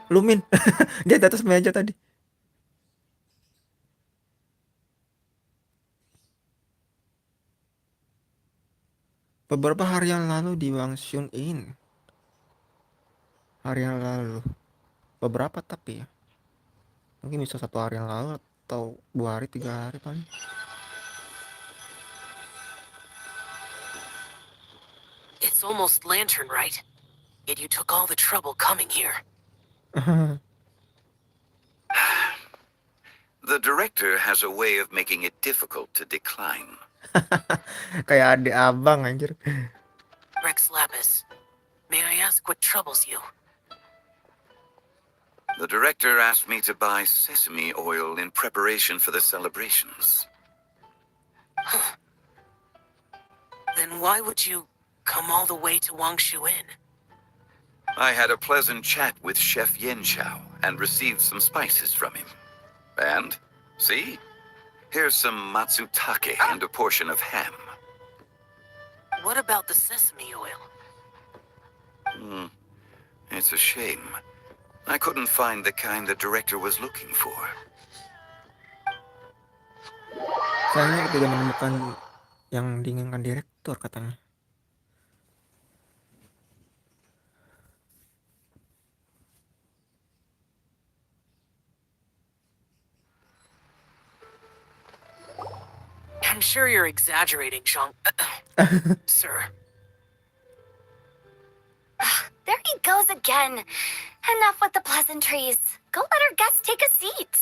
A: Lumin. Dia di atas meja tadi. Beberapa hari yang lalu di Genshin Impact. Hari yang lalu. Beberapa tapi ya. Mungkin bisa 1 hari yang lalu atau 2 hari, 3 hari paling.
M: It's almost Lantern Rite, yet you took all the trouble coming here.
J: The director has a way of making it difficult to decline.
A: Kayak adik abang anjir.
M: Rex Lapis, may I ask what troubles you?
J: The director asked me to buy sesame oil in preparation for the celebrations.
M: Then why would you come all the way to Wangshu Inn?
J: I had a pleasant chat with Chef Yen Chao and received some spices from him. And, see? Here's some matsutake and a portion of ham.
M: What about the sesame oil?
J: It's a shame. I couldn't find the kind the director was looking for.
A: Sayangnya tidak menemukan yang diinginkan direktur katanya.
M: I'm sure you're exaggerating, Sir.
B: There he goes again. Enough with the pleasantries. Go let our guests take a seat.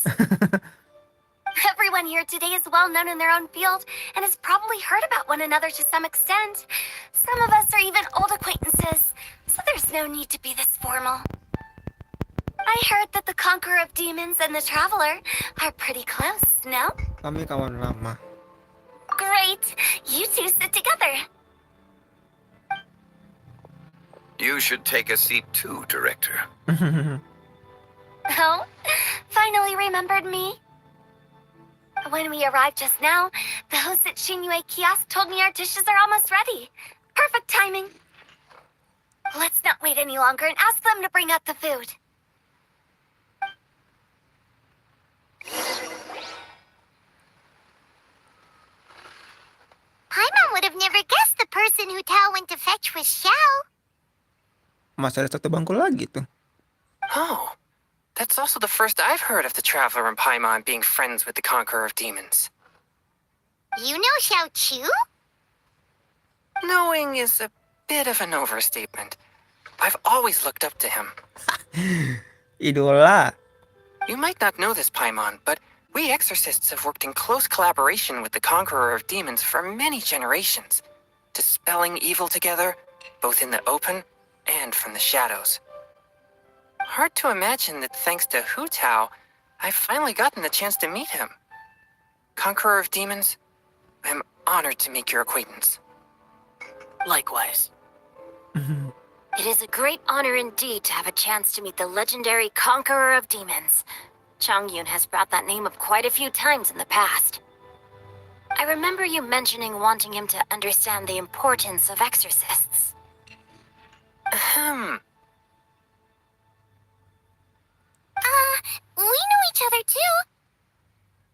B: Everyone here today is well known in their own field and has probably heard about one another to some extent. Some of us are even old acquaintances, so there's no need to be this formal. I heard that the Conqueror of Demons and the Traveler are pretty close, no?
A: Kami kawan lama.
B: Great. You two sit together.
J: You should take a seat too, director.
B: Oh, finally remembered me? When we arrived just now, the host at Shinyue Kiosk told me our dishes are almost ready. Perfect timing. Let's not wait any longer and ask them to bring out the food.
C: Paimon would have never guessed the person who Tao went to fetch was Xiao.
A: Masih ada 1 bangku lagi tuh.
M: Oh, that's also the first I've heard of the Traveler and Paimon being friends with the Conqueror of Demons.
C: You know Xiao Chu?
M: Knowing is a bit of an overstatement. I've always looked up to him.
A: Idola.
M: You might not know this, Paimon, but we exorcists have worked in close collaboration with the Conqueror of Demons for many generations, dispelling evil together, both in the open and from the shadows. Hard to imagine that thanks to Hu Tao, I've finally gotten the chance to meet him. Conqueror of Demons, I'm honored to make your acquaintance. Likewise.
B: It is a great honor indeed to have a chance to meet the legendary Conqueror of Demons. Changyun has brought that name up quite a few times in the past. I remember you mentioning wanting him to understand the importance of exorcists.
C: We know each other too.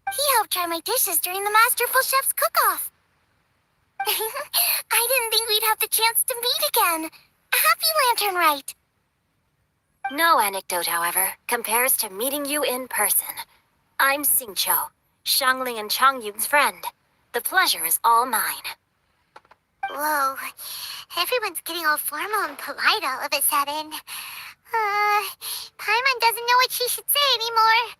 C: He helped try my dishes during the Masterful Chef's cook-off. I didn't think we'd have the chance to meet again. Happy Lantern Rite.
B: No anecdote, however, compares to meeting you in person. I'm Xingqiu, Shangling and Changyun's friend. The pleasure is all mine.
C: Whoa, everyone's getting all formal and polite all of a sudden. Paimon doesn't know what she should say anymore.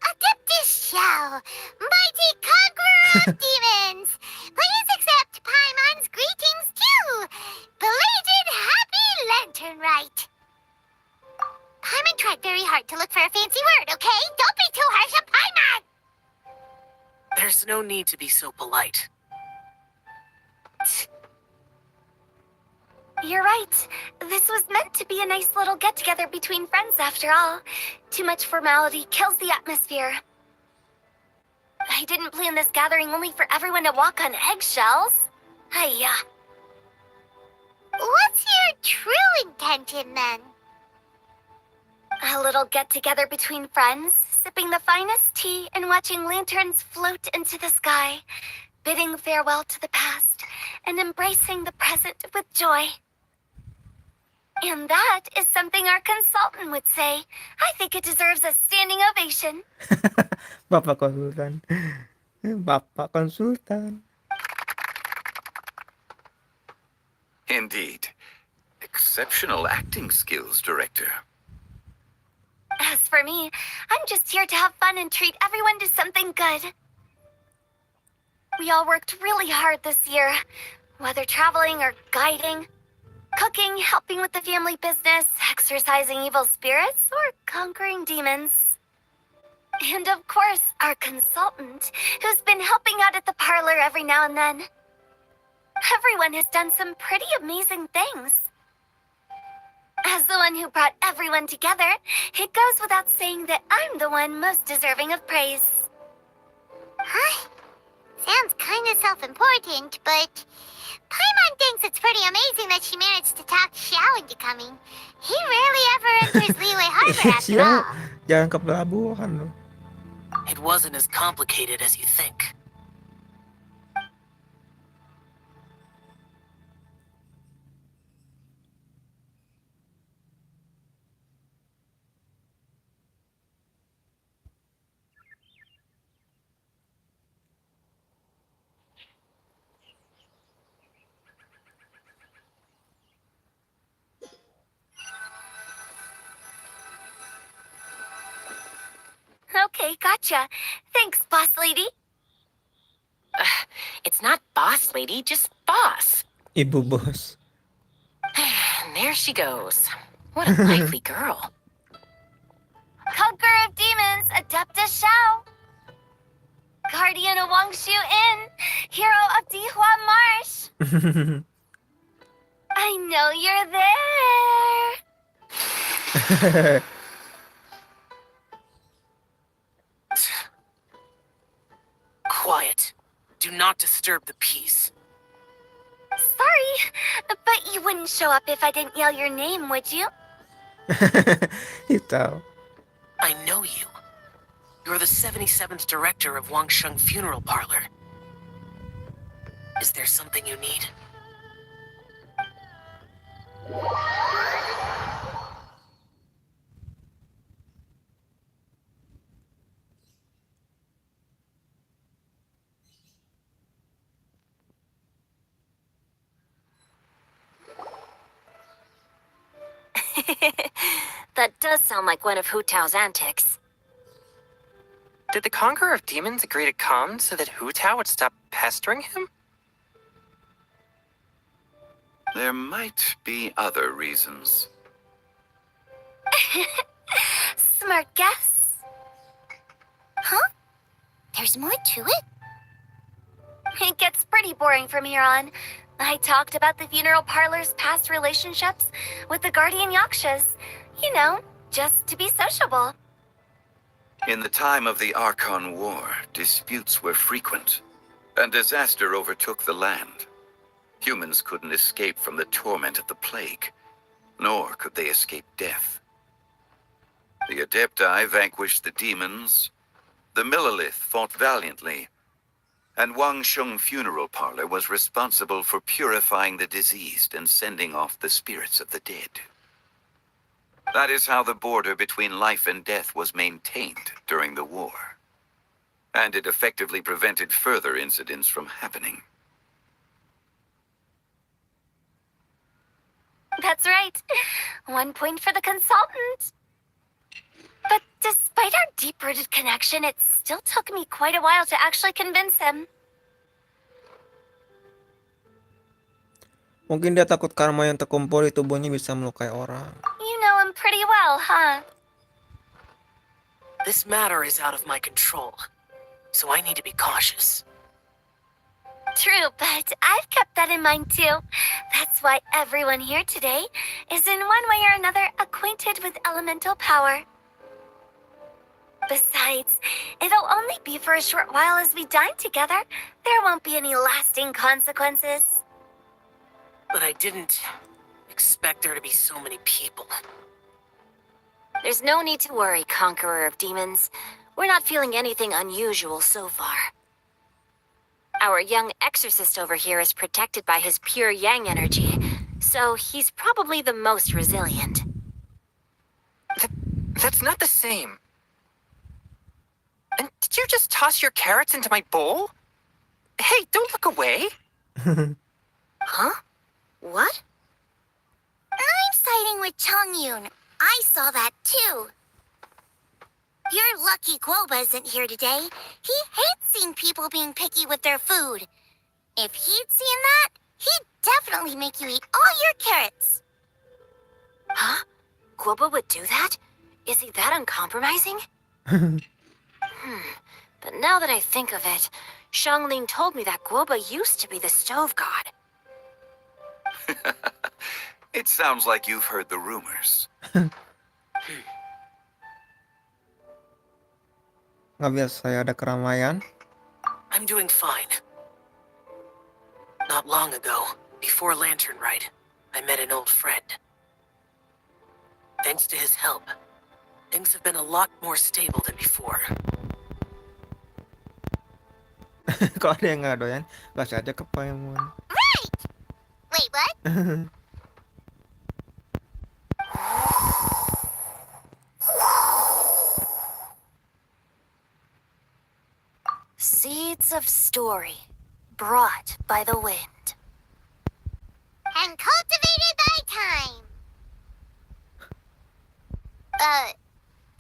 C: Adeptus Xiao, mighty conqueror of demons, please accept Paimon's greetings too. Belated Happy Lantern Rite. Paimon tried very hard to look for a fancy word, okay? Don't be too harsh on Paimon!
M: There's no need to be so polite.
B: You're right. This was meant to be a nice little get-together between friends after all. Too much formality kills the atmosphere. I didn't plan this gathering only for everyone to walk on eggshells. Hiya.
C: What's your true intention then?
B: A little get-together between friends, sipping the finest tea and watching lanterns float into the sky, bidding farewell to the past
C: and embracing the present with joy. And that is something our consultant would say. I think it deserves a standing ovation.
A: Bapak konsultan. Bapak konsultan.
J: Indeed. Exceptional acting skills, Director.
C: As for me, I'm just here to have fun and treat everyone to something good. We all worked really hard this year, whether traveling or guiding, cooking, helping with the family business, exorcising evil spirits, or conquering demons. And of course, our consultant, who's been helping out at the parlor every now and then. Everyone has done some pretty amazing things. As the one who brought everyone together, it goes without saying that I'm the one most deserving of praise.
N: Huh? Sounds kinda self-important, but Paimon thinks it's pretty amazing that she managed to talk Xiao into coming. He rarely ever enters Liyue Harbor after
A: Xiao,
N: all.
A: jangan ke pelabuhan loh.
M: It wasn't as complicated as you think.
C: Okay, gotcha. Thanks, boss lady.
M: It's not boss lady, just boss.
A: Ibu bos.
M: And there she goes. What a lively girl.
C: Conqueror of demons, Adeptus Xiao. Guardian of Wangshu Inn, hero of Dihua Marsh. I know you're there.
M: Quiet. Do not disturb the peace.
C: Sorry, but you wouldn't show up if I didn't yell your name, would you?
A: Dia tahu.
M: I know you. You're the 77th director of Wangsheng Funeral Parlor. Is there something you need?
B: That does sound like one of Hu Tao's antics.
M: Did the Conqueror of Demons agree to come so that Hu Tao would stop pestering him?
J: There might be other reasons.
C: Smart guess.
N: Huh? There's more to it?
C: It gets pretty boring from here on. I talked about the funeral parlor's past relationships with the guardian yakshas. You know, just to be sociable.
J: In the time of the Archon War, disputes were frequent, and disaster overtook the land. Humans couldn't escape from the torment of the plague, nor could they escape death. The Adepti vanquished the demons, the Millelith fought valiantly, and Wangsheng Funeral Parlor was responsible for purifying the diseased and sending off the spirits of the dead. That is how the border between life and death was maintained during the war. And it effectively prevented further incidents from happening.
C: That's right. 1 point for the consultant. But despite our deep-rooted connection, it still took me quite a while to actually convince him.
A: Mungkin dia takut karma yang terkumpul di tubuhnya bisa melukai orang.
C: You know him pretty well, huh?
M: This matter is out of my control, so I need to be cautious.
C: True, but I've kept that in mind too. That's why everyone here today is in one way or another acquainted with elemental power. Besides, it'll only be for a short while as we dine together. There won't be any lasting consequences.
M: But I didn't expect there to be so many people.
B: There's no need to worry, Conqueror of Demons. We're not feeling anything unusual so far. Our young exorcist over here is protected by his pure yang energy, so he's probably the most resilient.
M: That's not the same. And did you just toss your carrots into my bowl? Hey, don't look away.
B: Huh? What?
N: I'm siding with Chongyun. I saw that too. You're lucky Guoba isn't here today. He hates seeing people being picky with their food. If he'd seen that, he'd definitely make you eat all your carrots.
B: Huh? Guoba would do that? Is he that uncompromising? But now that I think of it, Xiangling told me that Guoba used to be the stove god.
J: It sounds like you've heard the rumors.
A: Nggak biasa ya ada keramaian.
M: I'm doing fine. Not long ago, before Lantern Rite, I met an old friend. Thanks to his help, things have been a lot more stable than before.
A: Kalau ada yang nggak doyan, kasih aja ke Paimon.
N: Right! Wait, what?
B: Seeds of story, brought by the wind.
N: And cultivated by time.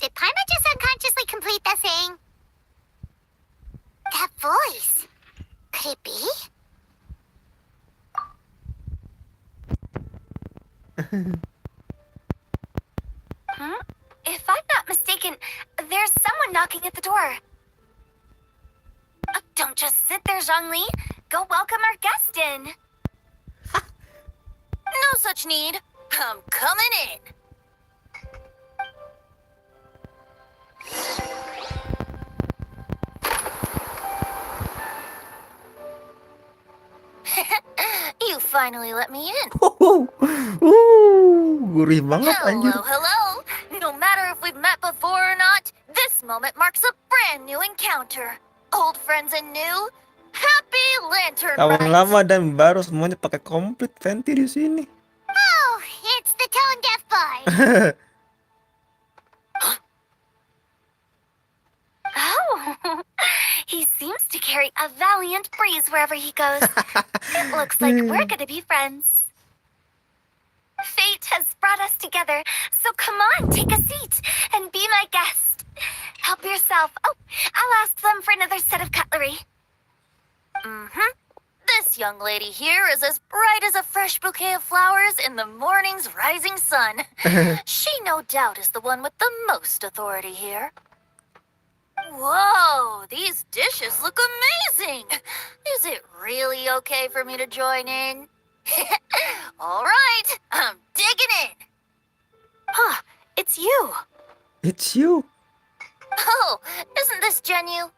N: Did Paimon just unconsciously complete the thing? That voice. Could it be?
B: If I'm not mistaken, there's someone knocking at the door. Don't just sit there, Zhongli. Go welcome our guest in. No such need. I'm coming in. You finally let me in.
A: Gurih banget anjir.
B: Hello. No matter if we've met before or not, this moment marks a brand new encounter. Old friends and new. Happy Lantern
A: Kawan
B: Rite.
A: lama dan baru semuanya pakai komplit Fenty di sini.
N: Oh, it's the tone deaf bard.
B: Oh, he seems to carry a valiant breeze wherever he goes. It looks like we're gonna be friends. Fate has brought us together, so come on, take a seat and be my guest. Help yourself. Oh, I'll ask them for another set of cutlery. This young lady here is as bright as a fresh bouquet of flowers in the morning's rising sun. She no doubt is the one with the most authority here. Whoa, these dishes look amazing. Is it really okay for me to join in? All right, I'm digging in. Huh, it's you.
A: It's you.
B: Oh, isn't this Genyu?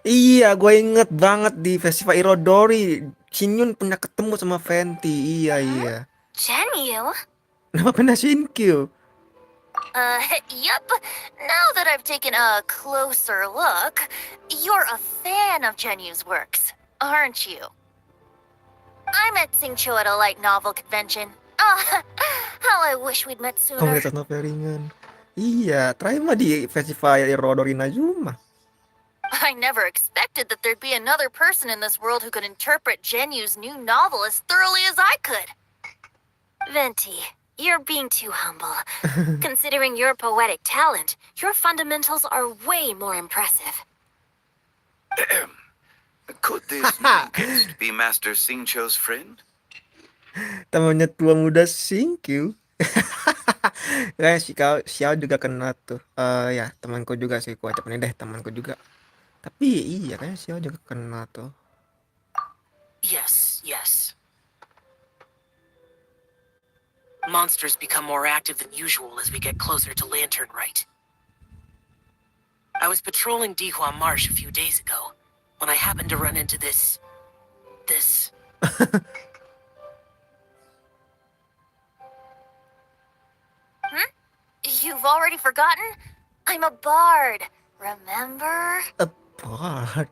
A: Iya, gue inget banget di festival Irodori. Shinyun pernah ketemu sama Fenty. Iya.
B: Genyu?
A: Kenapa pernah Shinkyu?
B: Yep. Now that I've taken a closer look, you're a fan of Genyu's works, aren't you? I met Singcho at a light novel convention. How I wish we'd met sooner.
A: Komunitas novel ringan. Iya, try mah di festival Irodori Najuma.
B: I never expected that there'd be another person in this world who could interpret Genyu's new novel as thoroughly as I could. Venti, you're being too humble. Considering your poetic talent, your fundamentals are way more impressive.
J: Could this new guest be Master Singcho's friend?
A: Temannya tua muda Shinkyu. Kayak si Xiao juga kena tuh. Ya, temanku juga sih. Ku ucapin deh, temanku juga. Tapi iya, kayaknya Xiao juga kena tuh.
M: Yes. Monsters become more active than usual as we get closer to Lantern Rite. I was patrolling Dihua Marsh a few days ago when I happened to run into this.
B: You've already forgotten? I'm a bard, remember?
A: A bard.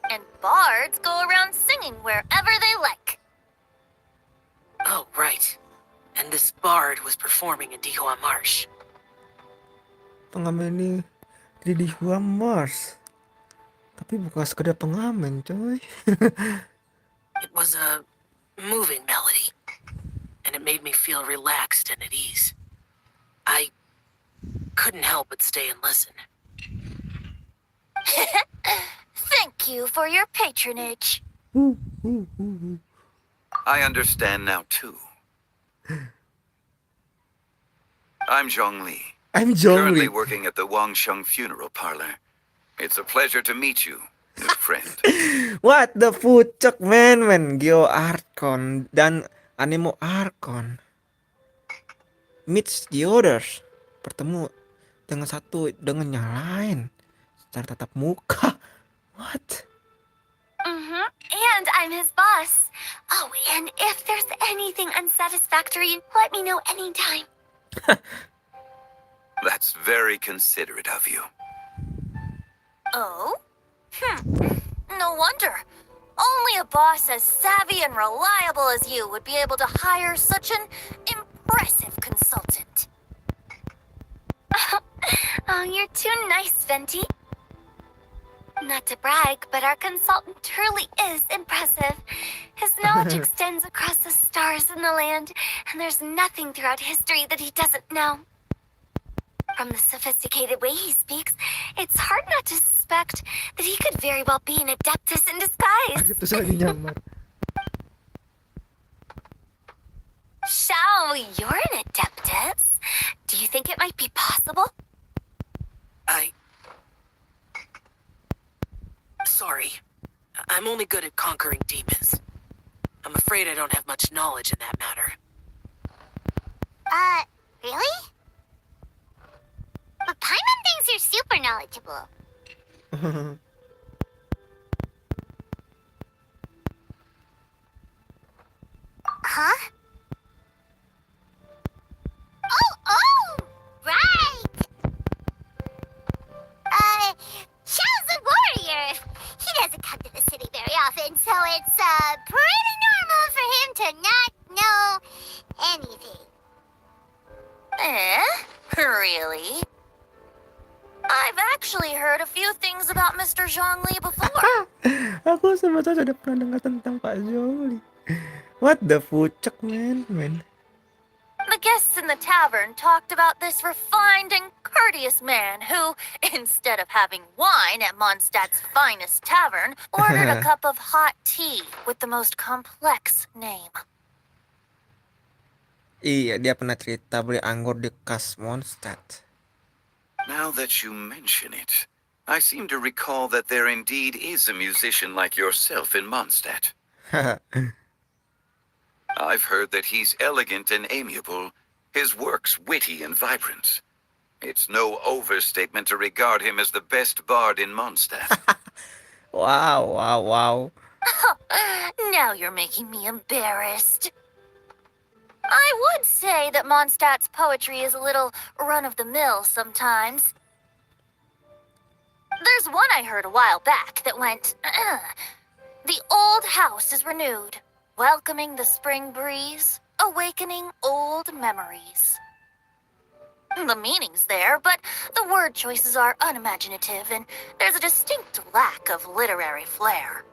B: And bards go around singing wherever they like.
M: Oh, right. And this bard was performing in Dihua Marsh.
A: Pengamen ini di Dihua Mars. Tapi bukan sekedar pengamen, coy.
M: It was a moving melody, and it made me feel relaxed and at ease. I couldn't help but stay and listen.
B: Thank you for your patronage.
J: I understand now, too. I'm Zhongli.
A: I'm
J: Currently
A: Zhongli.
J: working at the Wangsheng Funeral Parlor. It's a pleasure to meet you, new friend.
A: What the fuck, man. Geo Archon dan Anemo Archon meets the others. Bertemu dengan satu dengan yang lain secara tatap muka. What?
B: Mm-hmm. And I'm his boss. Oh, and if there's anything unsatisfactory, let me know anytime.
J: That's very considerate of you.
B: Oh? No wonder. Only a boss as savvy and reliable as you would be able to hire such an impressive consultant. Oh, you're too nice, Venti. Not to brag, but our consultant truly is impressive. His knowledge extends across the stars and the land, and there's nothing throughout history that he doesn't know. From the sophisticated way he speaks, it's hard not to suspect that he could very well be an Adeptus in disguise.
A: Adeptus lagi nyamar.
B: Shao, you're an Adeptus. Do you think it might be possible?
M: Sorry. I'm only good at conquering demons. I'm afraid I don't have much knowledge in that matter.
N: Really? But Paimon thinks you're super knowledgeable. Huh? Oh, right! Xiao's a warrior. He doesn't come to the city very often, so it's, pretty normal for him to not know anything.
B: Really? I've actually heard a few things about Mr. Zhongli before.
A: Aku sama saja sudah pernah dengar tentang Pak Zhongli. What the fuck, man?
B: The guests in the tavern talked about this refined and courteous man who, instead of having wine at Mondstadt's finest tavern, ordered a cup of hot tea with the most complex name.
A: Iya, dia pernah cerita beli anggur di kas Mondstadt.
J: Now that you mention it, I seem to recall that there indeed is a musician like yourself in Mondstadt. I've heard that he's elegant and amiable, his works witty and vibrant. It's no overstatement to regard him as the best bard in Mondstadt.
A: Wow.
B: Now you're making me embarrassed. I would say that Mondstadt's poetry is a little run-of-the-mill sometimes. There's one I heard a while back that went, "The old house is renewed, welcoming the spring breeze, awakening old memories." The meaning's there, but the word choices are unimaginative, and there's a distinct lack of literary flair.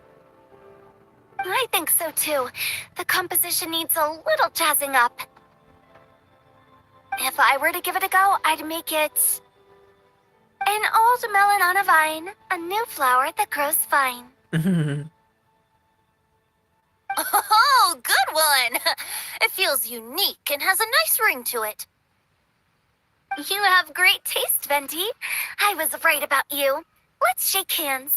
B: I think so too. The composition needs a little jazzing up. If I were to give it a go, I'd make it an old melon on a vine, a new flower that grows fine. Oh, good one! It feels unique and has a nice ring to it. You have great taste, Venti. I was right about you. Let's shake hands.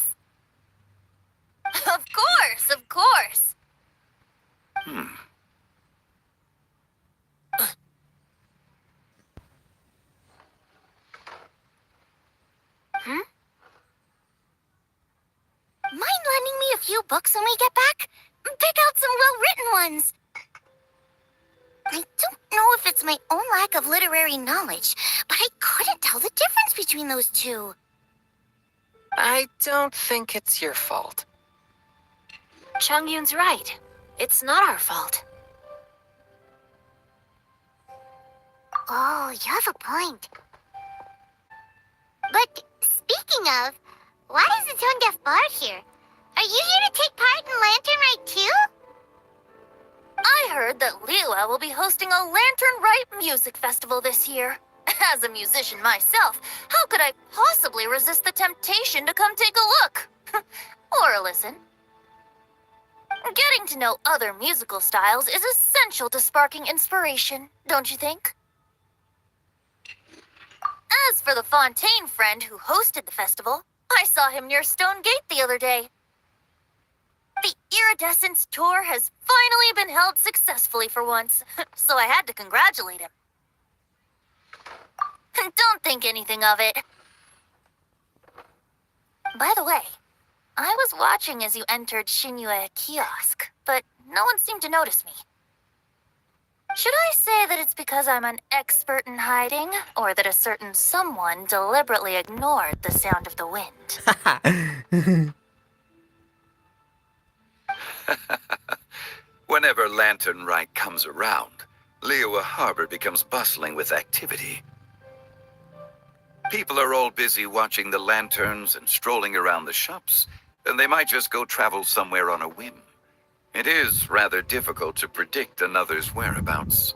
B: Of course. Mind lending me a few books when we get back? Pick out some well-written ones. I don't know if it's my own lack of literary knowledge, but I couldn't tell the difference between those two.
M: I don't think it's your fault.
B: Changyun's right. It's not our fault.
N: Oh, you have a point. But speaking of, why is the Tone Deaf Bard here? Are you here to take part in Lantern Rite too?
B: I heard that Liyue will be hosting a Lantern Rite music festival this year. As a musician myself, how could I possibly resist the temptation to come take a look? Or listen. Getting to know other musical styles is essential to sparking inspiration, don't you think? As for the Fontaine friend who hosted the festival, I saw him near Stone Gate the other day. The Iridescence tour has finally been held successfully for once, so I had to congratulate him. Don't think anything of it. By the way, I was watching as you entered Shinyue Kiosk, but no one seemed to notice me. Should I say that it's because I'm an expert in hiding, or that a certain someone deliberately ignored the sound of the wind?
J: Whenever Lantern Rite comes around, Liyue Harbor becomes bustling with activity. People are all busy watching the lanterns and strolling around the shops, and they might just go travel somewhere on a whim. It is rather difficult to predict another's whereabouts.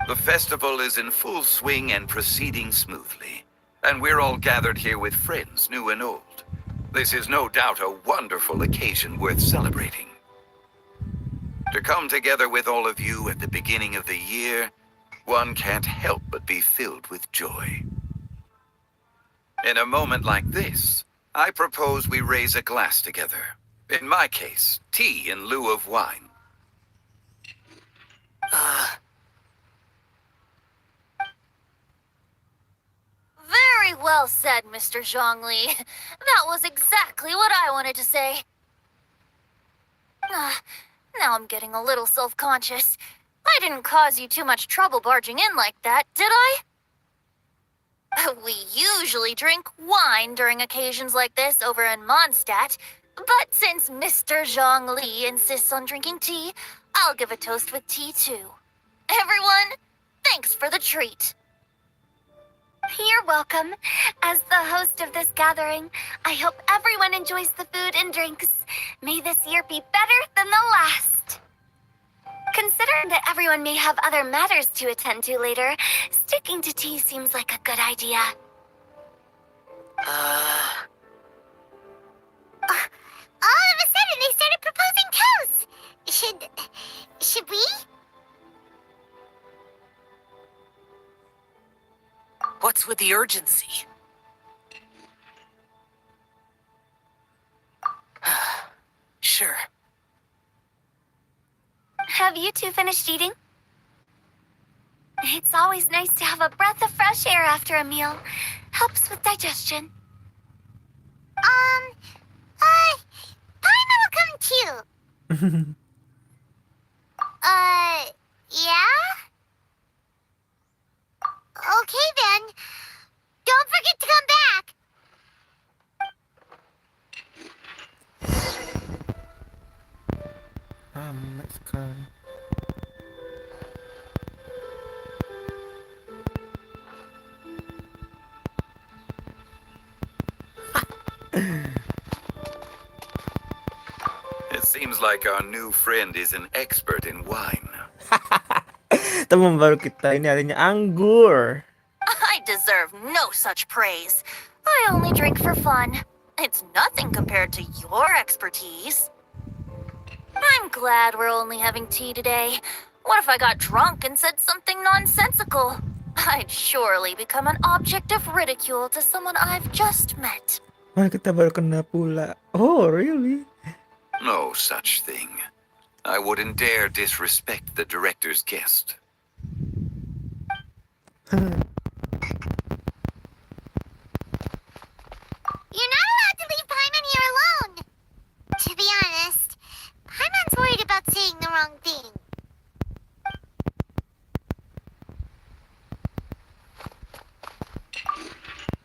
J: The festival is in full swing and proceeding smoothly, and we're all gathered here with friends, new and old. This is no doubt a wonderful occasion worth celebrating. To come together with all of you at the beginning of the year, one can't help but be filled with joy. In a moment like this, I propose we raise a glass together. In my case, tea in lieu of wine.
B: Very well said, Mr. Zhongli. That was exactly what I wanted to say. Now I'm getting a little self-conscious. I didn't cause you too much trouble barging in like that, did I? We usually drink wine during occasions like this over in Mondstadt, but since Mr. Zhongli insists on drinking tea, I'll give a toast with tea too. Everyone, thanks for the treat.
N: You're welcome. As the host of this gathering, I hope everyone enjoys the food and drinks. May this year be better than the last. Considering that everyone may have other matters to attend to later, sticking to tea seems like a good idea. All of a sudden, they started proposing toasts. Should we?
M: What's with the urgency? Sure.
N: Have you two finished eating? It's always nice to have a breath of fresh air after a meal. Helps with digestion. Paimon will come too. Yeah? Okay then. Don't forget to come back.
A: Menyaksikan.
J: It seems like our new friend is an expert in wine.
A: Teman baru kita ini adanya anggur.
B: I deserve no such praise. I only drink for fun. It's nothing compared to your expertise. I'm glad we're only having tea today. What if I got drunk and said something nonsensical? I'd surely become an object of ridicule to someone I've just met.
A: Mana kita baru kena pula. Oh, really?
J: No such thing. I wouldn't dare disrespect the director's guest.
N: You're not allowed to leave Paimon here alone. To be honest, Paimon's worried about saying the wrong thing.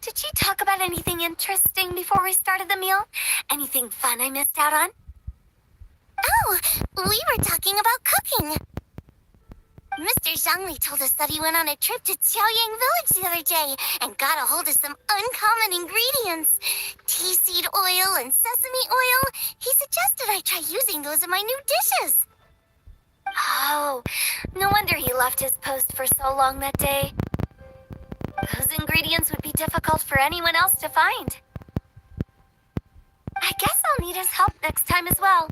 N: Did you talk about
B: about anything interesting before we started the meal? Anything fun I missed out on?
C: Oh, we were talking about cooking. Mr. Zhangli told us that he went on a trip to Xiaoyang Village the other day and got a hold of some uncommon ingredients. Tea seed oil and sesame oil. He suggested I try using those in my new dishes.
B: Oh, no wonder he left his post for so long that day. Those ingredients would be difficult for anyone else to find. I guess I'll need his help next time as well.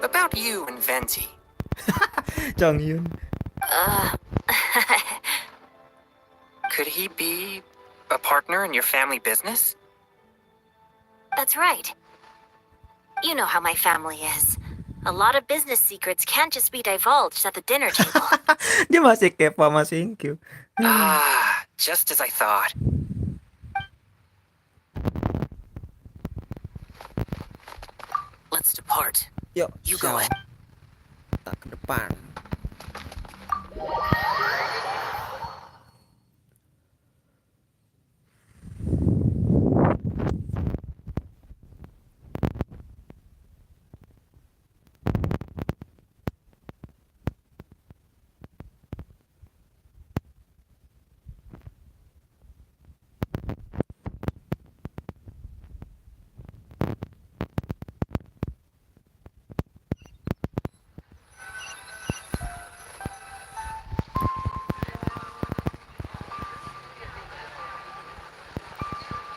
M: About you and Venti.
A: Changyun.
M: Could he be a partner in your family business?
B: That's right. You know how my family is. A lot of business secrets can't just be divulged at the dinner table.
A: Dia masih kepo sama Shinkyu.
M: Just as I thought. Let's depart.
A: Yuk,
M: You go ahead.
A: Kita ke depan.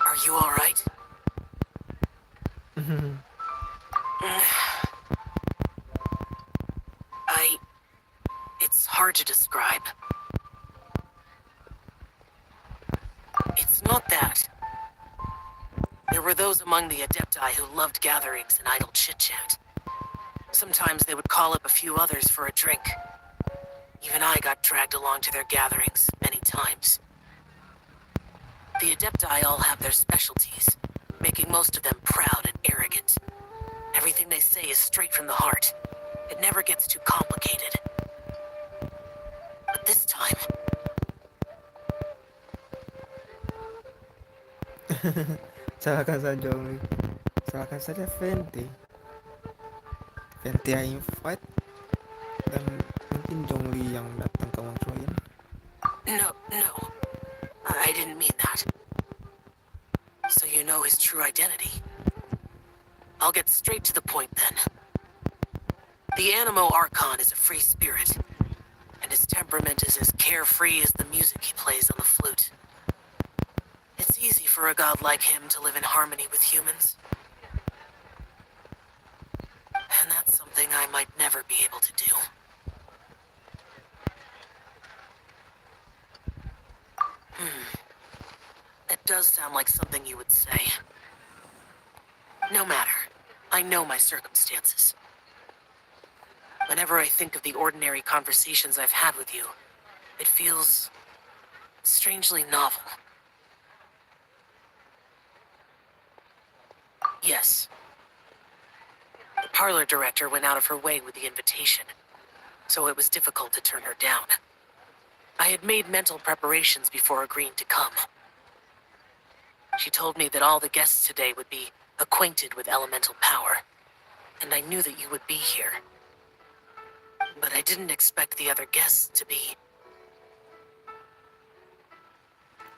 M: Are you all right? It's hard to describe. It's not that. There were those among the Adepti who loved gatherings and idle chit-chat. Sometimes they would call up a few others for a drink. Even I got dragged along to their gatherings many times. The Adepti all have their specialties, making most of them proud and arrogant. Everything they say is straight from the heart. It never gets too complicated. But this time...
A: Salahkan saja Ong. Salahkan saja Venti. Venti yang invite dan mungkin Zhongli yang datang ke Wang Shuyan.
M: No. I didn't mean that. So you know his true identity. I'll get straight to the point then. The Animo Archon is a free spirit, and his temperament is as carefree as the music he plays on the flute. It's easy for a god like him to live in harmony with humans. And that's something I might never be able to do. That does sound like something you would say. No matter. I know my circumstances. Whenever I think of the ordinary conversations I've had with you, it feels strangely novel. Yes. The parlor director went out of her way with the invitation, so it was difficult to turn her down. I had made mental preparations before agreeing to come. She told me that all the guests today would be acquainted with elemental power, and I knew that you would be here. But I didn't expect the other guests to be.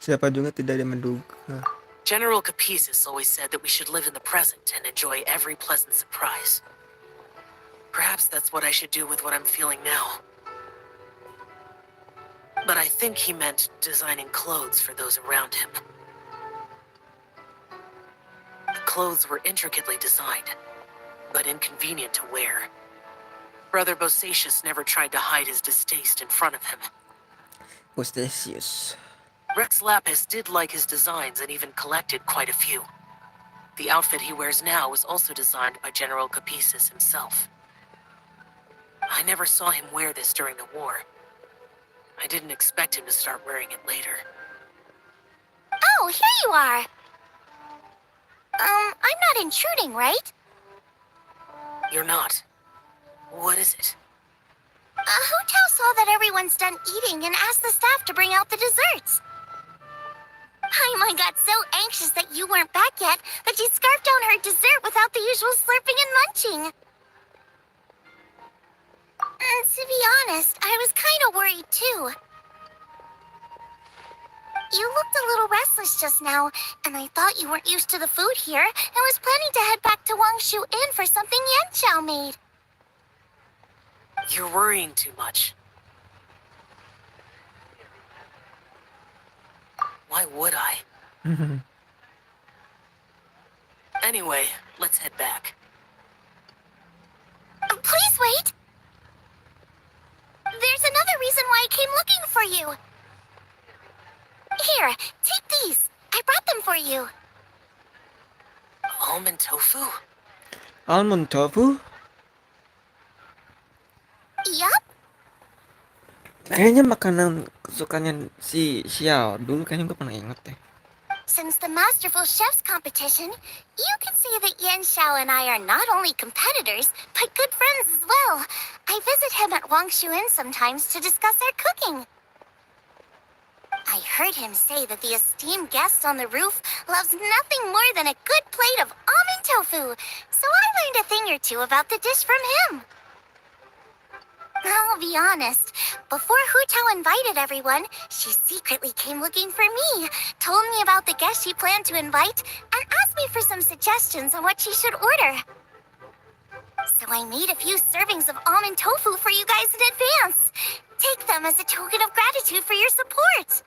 A: Siapa juga tidak ada menduga.
M: General Capisis always said that we should live in the present and enjoy every pleasant surprise. Perhaps that's what I should do with what I'm feeling now. But I think he meant designing clothes for those around him. The clothes were intricately designed, but inconvenient to wear. Brother Bosacius never tried to hide his distaste in front of him.
A: Bosacius.
M: Rex Lapis did like his designs and even collected quite a few. The outfit he wears now was also designed by General Capisis himself. I never saw him wear this during the war. I didn't expect him to start wearing it later.
B: Oh, here you are. I'm not intruding, right?
M: You're not. What is it?
N: Hu Tao saw that everyone's done eating and asked the staff to bring out the desserts. Paimon got so anxious that you weren't back yet that she scarfed down her dessert without the usual slurping and munching. To be honest, I was kind of worried too. You looked a little restless just now, and I thought you weren't used to the food here and was planning to head back to Wangshu Inn for something Yan Xiao made.
M: You're worrying too much. Why would I? Anyway, let's head back.
N: Please wait! There's another reason why I came looking for you. Here, take these. I brought them for you.
M: Almond tofu?
A: Almond tofu?
N: Yup.
A: Kayaknya makanan kesukaannya si Xiao. Dulu kayaknya gue pernah inget deh.
N: Since the Masterful Chefs competition, you can see that Yan Xiao and I are not only competitors, but good friends as well. I visit him at Wangshu Inn sometimes to discuss our cooking. I heard him say that the esteemed guest on the roof loves nothing more than a good plate of almond tofu, so I learned a thing or two about the dish from him. I'll be honest, before Hu Tao invited everyone, she secretly came looking for me, told me about the guests she planned to invite, and asked me for some suggestions on what she should order. So I made a few servings of almond tofu for you guys in advance. Take them as a token of gratitude for your support.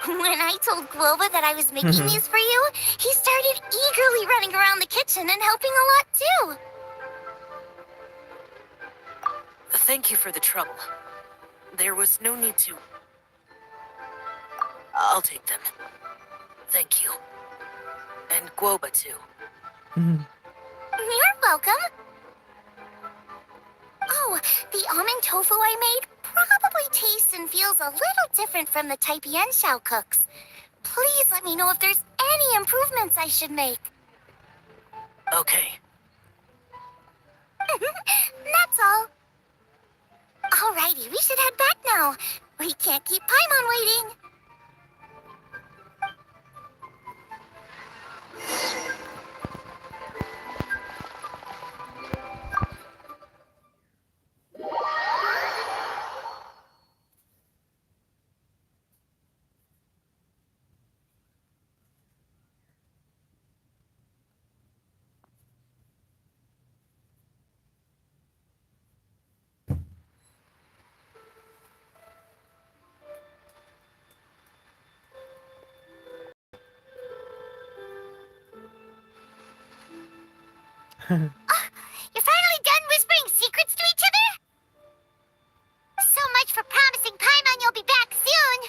N: When I told Globa that I was making these for you, he started eagerly running around the kitchen and helping a lot too.
M: Thank you for the trouble. There was no need to... I'll take them. Thank you. And Guoba too.
N: You're welcome. Oh, the almond tofu I made probably tastes and feels a little different from the type Yan Xiao cooks. Please let me know if there's any improvements I should make.
M: Okay.
N: That's all. Alrighty, we should head back now. We can't keep Paimon waiting. You're finally done whispering secrets to each other? So much for promising Paimon you'll be back soon.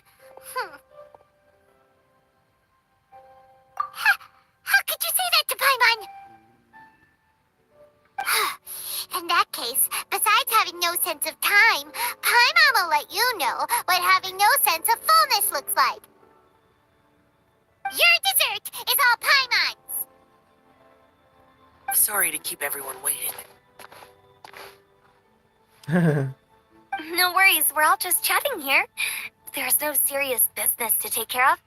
N: How could you say that to Paimon? In that case, besides having no sense of time, Paimon will let you know what having no sense of fullness looks like. Your dessert is all Paimon's.
M: Sorry to keep everyone waiting.
B: No worries, we're all just chatting here. There's no serious business to take care of.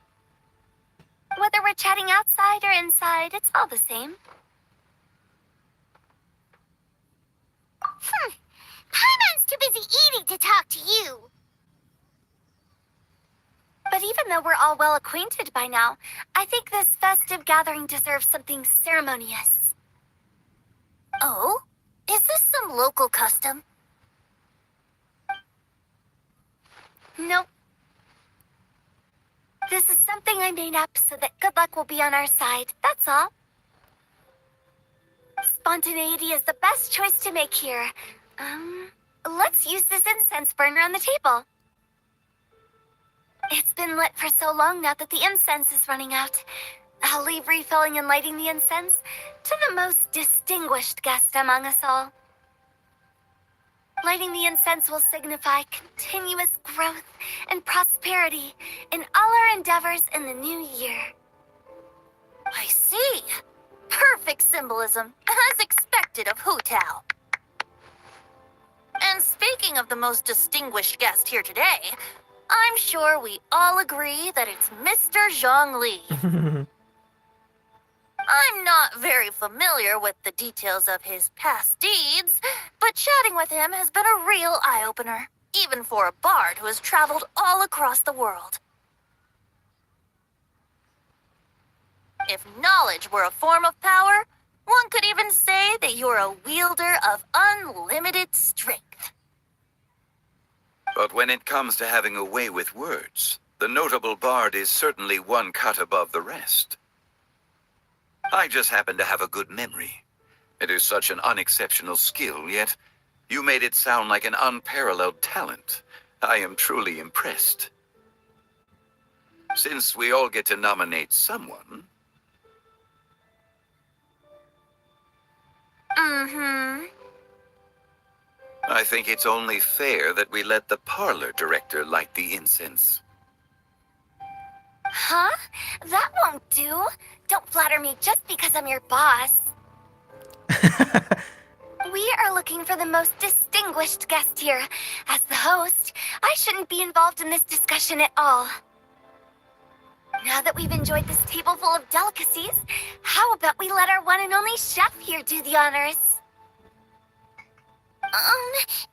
B: Whether we're chatting outside or inside, it's all the same.
N: Paimon's too busy eating to talk to you.
B: But even though we're all well acquainted by now, I think this festive gathering deserves something ceremonious.
N: Oh? Is this some local custom?
B: Nope. This is something I made up so that good luck will be on our side, that's all. Spontaneity is the best choice to make here. Let's use this incense burner on the table. It's been lit for so long now that the incense is running out. I'll leave refilling and lighting the incense to the most distinguished guest among us all. Lighting the incense will signify continuous growth and prosperity in all our endeavors in the new year.
N: I see. Perfect symbolism, as expected of Hu Tao. And
H: And speaking of the most distinguished guest here today, I'm sure we all agree that it's Mr. Zhongli. I'm not very familiar with the details of his past deeds, but chatting with him has been a real eye-opener, even for a bard who has traveled all across the world. If knowledge were a form of power, one could even say that you're a wielder of unlimited strength.
J: But when it comes to having a way with words, the notable bard is certainly one cut above the rest. I just happen to have a good memory. It is such an unexceptional skill, yet you made it sound like an unparalleled talent. I am truly impressed. Since we all get to nominate someone... I think it's only fair that we let the parlor director light the incense.
B: Huh? That won't do. Don't flatter me just because I'm your boss. We are looking for the most distinguished guest here. As the host, I shouldn't be involved in this discussion at all. Now that we've enjoyed this table full of delicacies, how about we let our one and only chef here do the honors?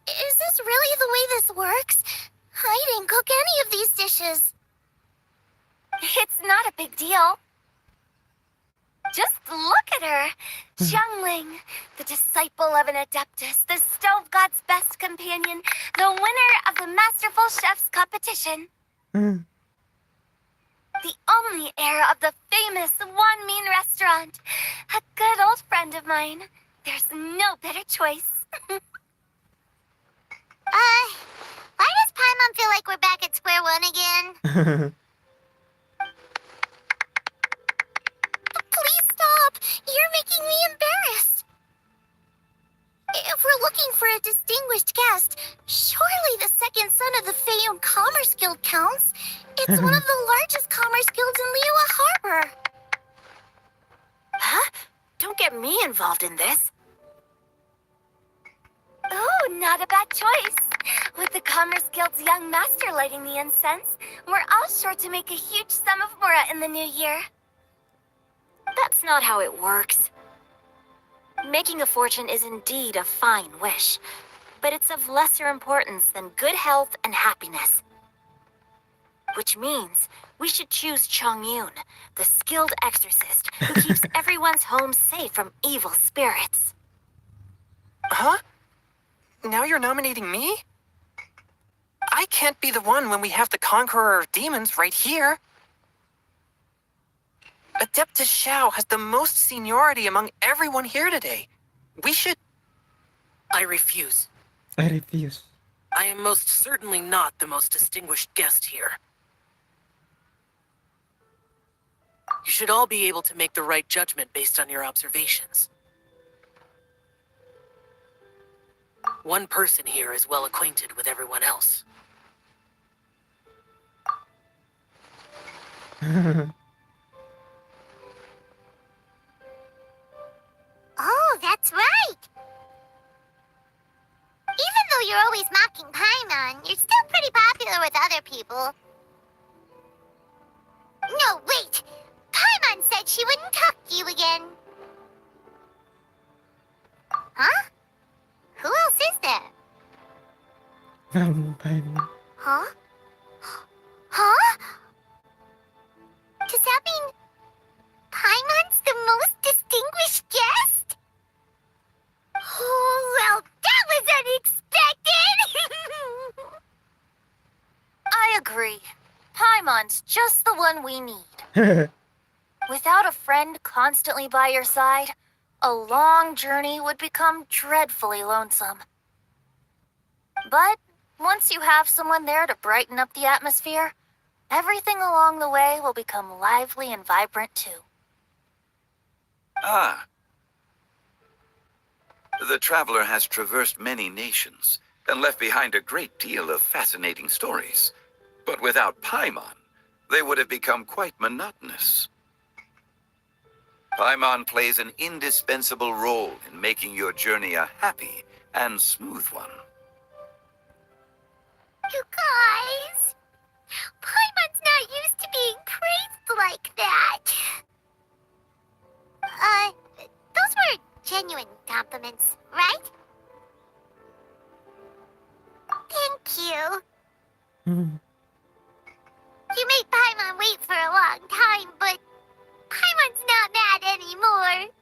B: Is this really the way this works? I didn't cook any of these dishes. It's not a big deal. Just look at her. Xiangling, the disciple of an Adeptus, the stove god's best companion, the winner of the Masterful Chef's competition. The only heir of the famous One Mean restaurant. A good old friend of mine. There's no better choice.
N: Why does Paimon feel like we're back at square one again?
B: Please stop! You're making me embarrassed. If we're looking for a distinguished guest, surely the second son of the Feiyun Commerce Guild counts. It's one of the largest commerce guilds in Liyue Harbor.
H: Huh? Don't get me involved in this.
B: Oh, not a bad choice. With the Commerce Guild's young master lighting the incense, we're all sure to make a huge sum of Murah in the new year.
H: That's not how it works. Making a fortune is indeed a fine wish, but it's of lesser importance than good health and happiness. Which means we should choose Chongyun, the skilled exorcist who keeps everyone's home safe from evil spirits.
M: Huh? Now you're nominating me? I can't be the one when we have the Conqueror of Demons right here. Adeptus Xiao has the most seniority among everyone here today. We should...
O: I refuse.
A: I refuse.
O: I am most certainly not the most distinguished guest here. You should all be able to make the right judgment based on your observations. One person here is well acquainted with everyone else.
N: Oh, that's right! Even though you're always mocking Paimon, you're still pretty popular with other people. No, wait! Paimon said she wouldn't talk to you again. Huh? Who else is there? Huh? Huh? Does that mean Paimon's the most distinguished guest? Oh, well, that was unexpected!
H: I agree. Paimon's just the one we need. Without a friend constantly by your side, a long journey would become dreadfully lonesome. But once you have someone there to brighten up the atmosphere, everything along the way will become lively and vibrant too.
J: Ah. The traveler has traversed many nations and left behind a great deal of fascinating stories. But without Paimon, they would have become quite monotonous. Paimon plays an indispensable role in making your journey a happy and smooth one.
N: You guys, Paimon's not used to being praised like that. Those were genuine compliments, right? Thank you. You made Paimon wait for a long time, but Paimon's not mad anymore.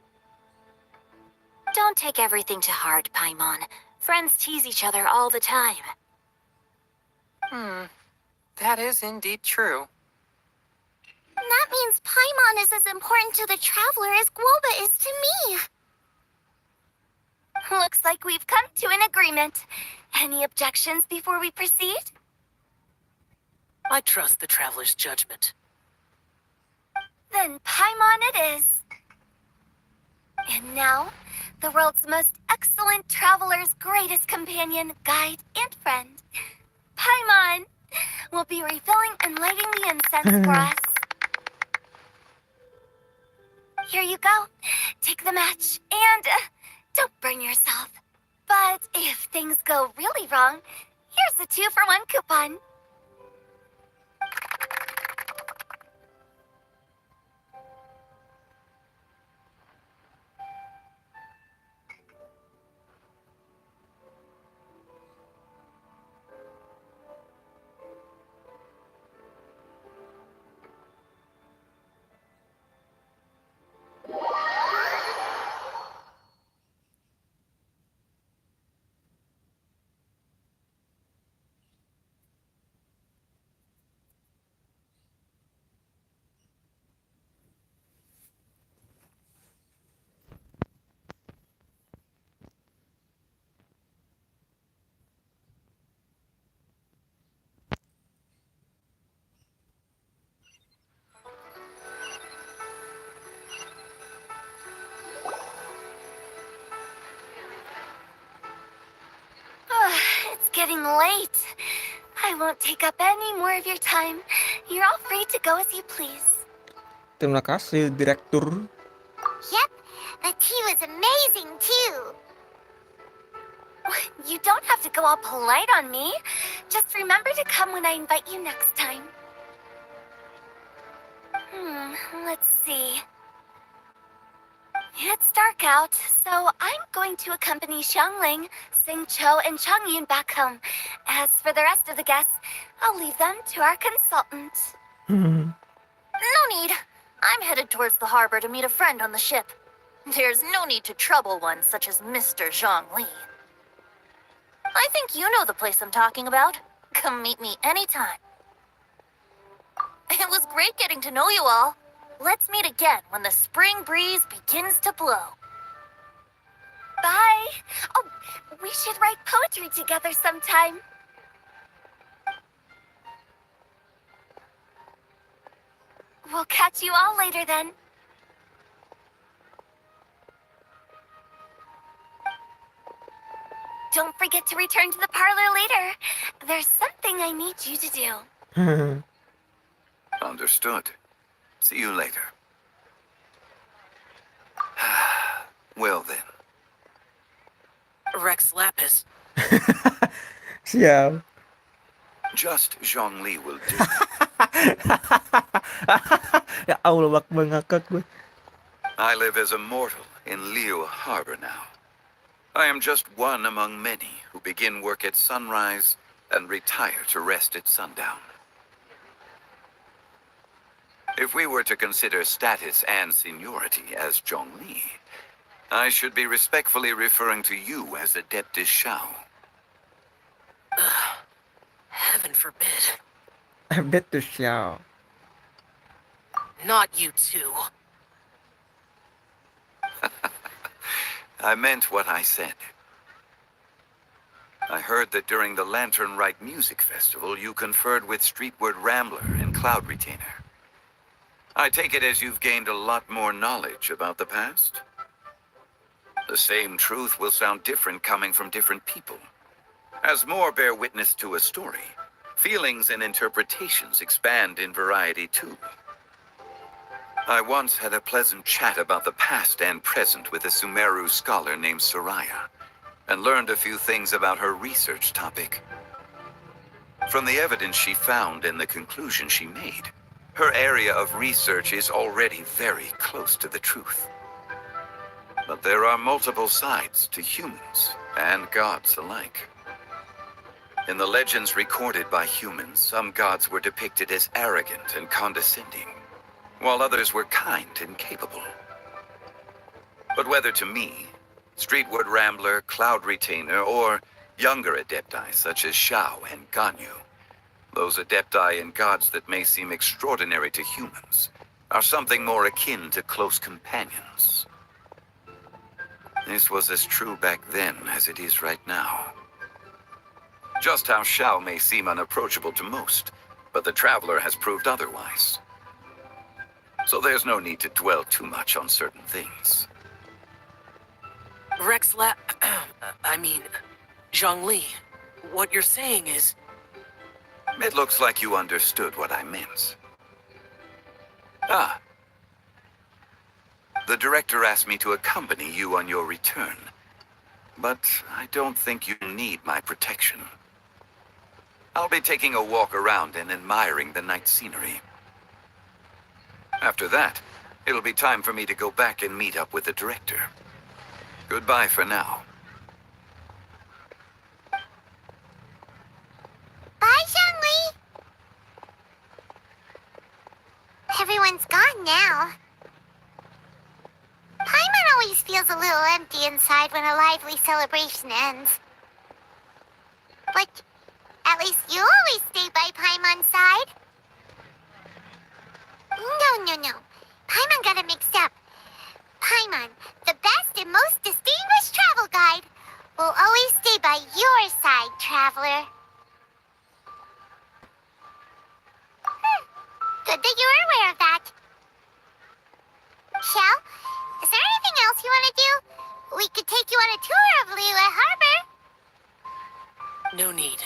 B: Don't take everything to heart, Paimon. Friends tease each other all the time.
M: That is indeed true.
N: That means Paimon is as important to the Traveler as Guoba is to me.
B: Looks like we've come to an agreement. Any objections before we proceed?
O: I trust the Traveler's judgment.
B: Then Paimon it is. And now, the world's most excellent traveler's greatest companion, guide, and friend, Paimon, will be refilling and lighting the incense for us. Here you go. Take the match, and don't burn yourself. But if things go really wrong, here's a 2-for-1 coupon. It's getting late. I won't take up any more of your time. You're all free to go as you please.
A: Terima kasih, Direktur.
N: Yep, the tea was amazing too.
B: You don't have to go all polite on me. Just remember to come when I invite you next time. Let's see. It's dark out, so I'm going to accompany Xiangling, Xingqiu, and Changyun back home. As for the rest of the guests, I'll leave them to our consultant. No need. I'm headed towards the harbor to meet a friend on the ship. There's no need to trouble one such as Mr. Zhongli. I think you know the place I'm talking about. Come meet me anytime. It was great getting to know you all. Let's meet again when the spring breeze begins to blow. Bye. Oh, we should write poetry together sometime. We'll catch you all later then. Don't forget to return to the parlor later. There's something I need you to do.
J: Understood. See you later. Well then.
O: Rex Lapis.
A: Siap.
J: Just Zhongli will do.
A: Ya Allah, bakal ngakak gue.
J: I live as a mortal in Liu Harbor now. I am just one among many who begin work at sunrise and retire to rest at sundown. If we were to consider status and seniority as Zhongli, I should be respectfully referring to you as Adeptus Xiao.
O: Heaven forbid.
A: Adeptus Xiao.
O: Not you two.
J: I meant what I said. I heard that during the Lantern Rite Music Festival, you conferred with Streetward Rambler and Cloud Retainer. I take it as you've gained a lot more knowledge about the past? The same truth will sound different coming from different people. As more bear witness to a story, feelings and interpretations expand in variety too. I once had a pleasant chat about the past and present with a Sumeru scholar named Soraya, and learned a few things about her research topic. From the evidence she found and the conclusion she made, her area of research is already very close to the truth. But there are multiple sides to humans and gods alike. In the legends recorded by humans, some gods were depicted as arrogant and condescending, while others were kind and capable. But whether to me, Streetward Rambler, Cloud Retainer, or younger Adepti such as Shao and Ganyu, those Adepti and gods that may seem extraordinary to humans are something more akin to close companions. This was as true back then as it is right now. Just how Shao may seem unapproachable to most, but the Traveler has proved otherwise. So there's no need to dwell too much on certain things.
O: Zhongli, what you're saying is...
J: It looks like you understood what I meant. Ah. The director asked me to accompany you on your return, but I don't think you need my protection. I'll be taking a walk around and admiring the night scenery. After that, it'll be time for me to go back and meet up with the director. Goodbye for now.
N: Bye, Zhongli! Everyone's gone now. Paimon always feels a little empty inside when a lively celebration ends. But at least you always stay by Paimon's side. No. Paimon got it mixed up. Paimon, the best and most distinguished travel guide, will always stay by your side, traveler. Good that you were aware of that. Shell, is there anything else you want to do? We could take you on a tour of Liyue Harbor.
O: No need.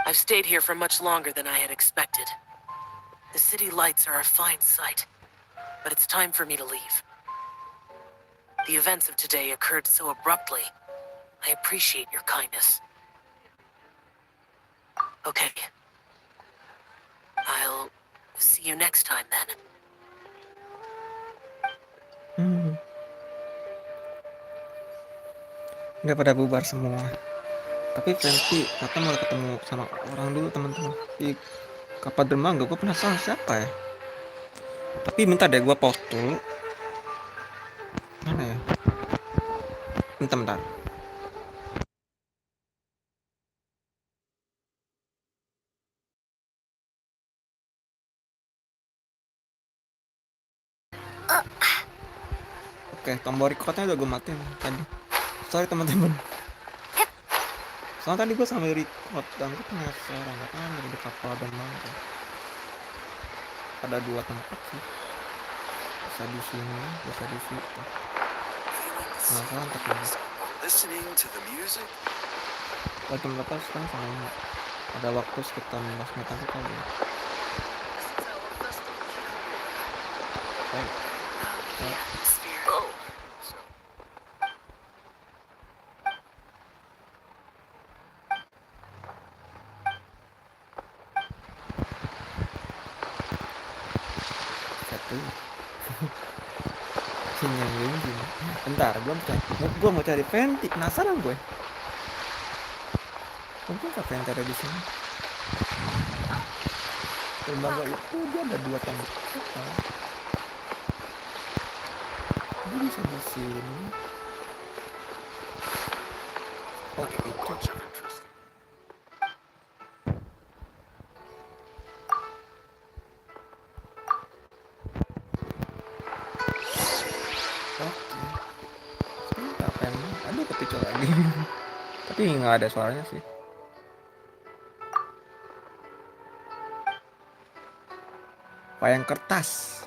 O: I've stayed here for much longer than I had expected. The city lights are a fine sight, but it's time for me to leave. The events of today occurred so abruptly. I appreciate your kindness. Okay. I'll see you next time then.
A: Udah pada bubar semua. Tapi Fenty kata malah ketemu sama orang dulu teman-teman di kapal dermaga. Gue penasaran siapa ya. Tapi minta deh gue pause dulu. Mana ya? Bentar. Oke, tombol recordnya udah gue matiin tadi. Sorry teman-teman. Soalnya tadi gue sambil record dan gue penasaran katanya dari kapal dermaga. Ada 2 tempat sih. Bisa di sini, bisa di situ. Penasaran tapi jam berapa sekarang sama ada waktu sekitar 15 menit kali ya. Bentar, gue mau cari Fenty, penasaran gue. Mungkin kak Fenty ada di sini. Lembaga itu dia ada 2 tempat. Dia bisa di sini. Oke, itu. Tapi nggak ada suaranya sih. Wayang kertas.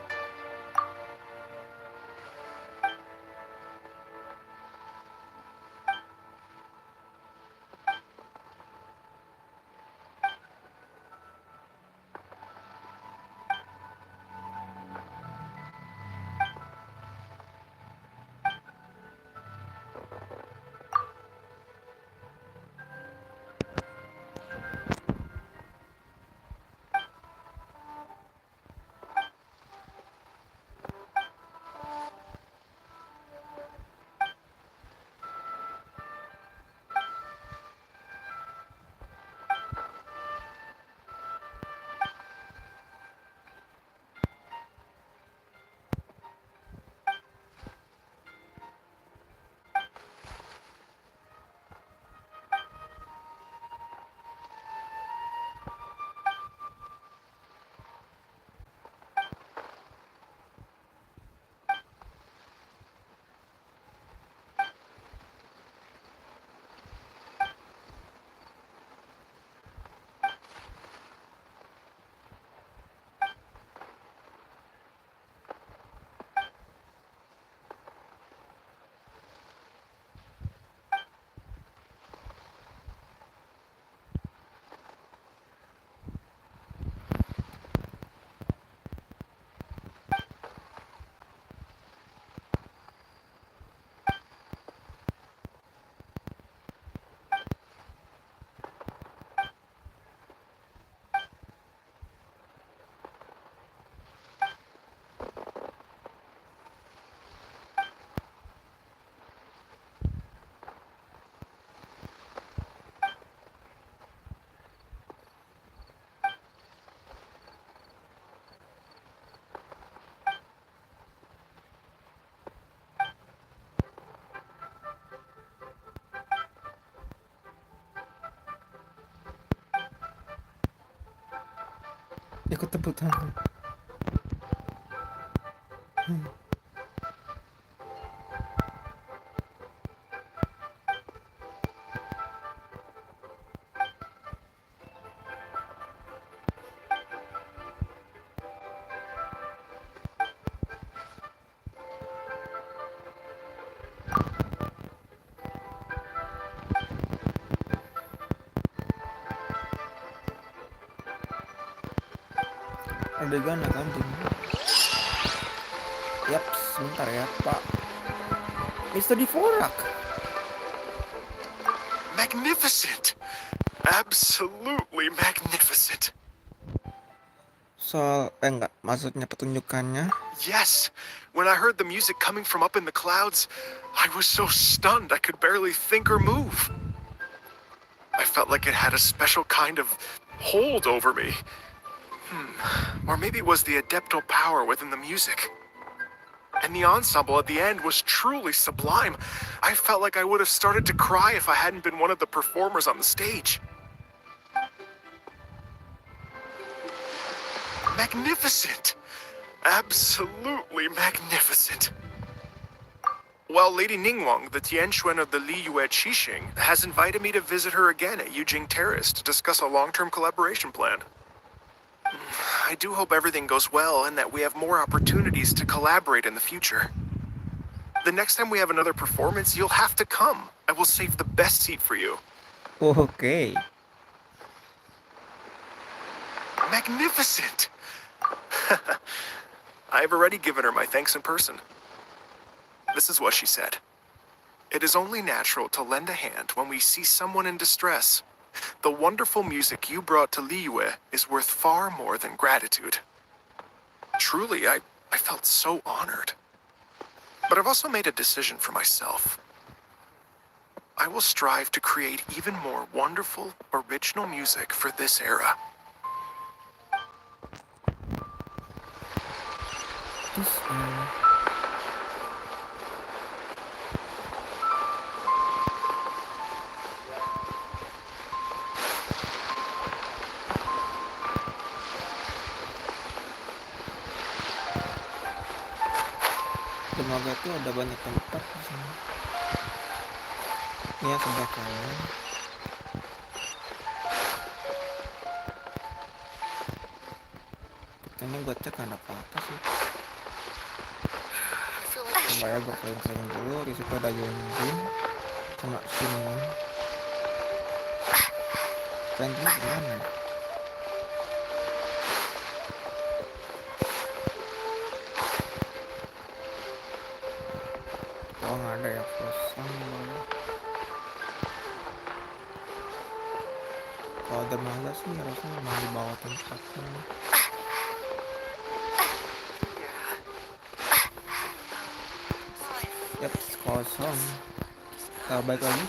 A: Ikut tepuk tangan. Adegan akan Yap, sebentar ya, Pak. Mr. Dvorak.
F: Magnificent! Absolutely magnificent.
A: Enggak, maksudnya pertunjukannya.
F: Yes, when I heard the music coming from up in the clouds, I was so stunned I could barely think or move. I felt like it had a special kind of hold over me. Or maybe it was the adeptal power within the music. And the ensemble at the end was truly sublime. I felt like I would have started to cry if I hadn't been one of the performers on the stage. Magnificent! Absolutely magnificent. Well, Lady Ningguang, the Tianquan of the Liyue Qixing, has invited me to visit her again at Yujing Terrace to discuss a long-term collaboration plan. I do hope everything goes well and that we have more opportunities to collaborate in the future. The next time we have another performance, you'll have to come. I will save the best seat for you.
A: Okay.
F: Magnificent! I've already given her my thanks in person. This is what she said. It is only natural to lend a hand when we see someone in distress. The wonderful music you brought to Liyue is worth far more than gratitude. Truly, I felt so honored. But I've also made a decision for myself. I will strive to create even more wonderful, original music for this era.
A: Semoga tuh ada banyak tempat di sini. Ya, sebelah kanan. Kayaknya gue cek ada apa sih. Coba ya gue keliling dulu. Di situ ada Yunjin sama Simon. Ranking gimana? Oh, nggak ada ya, kosong. Kalau ada mangga sih harusnya memang di bawah tempatnya. Yap, kosong. Kita balik lagi.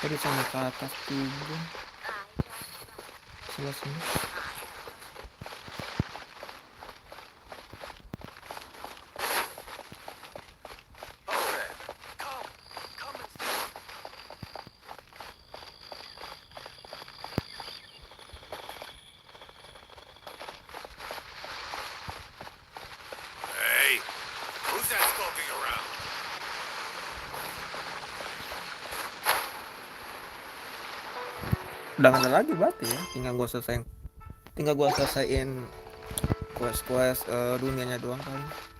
A: Tadi sama ke atas juga. Sebelah sini.
K: Hey, who's that skulking around?
A: Udah nggak ada lagi berarti ya, tinggal gua selesaiin quest dunianya doang kali.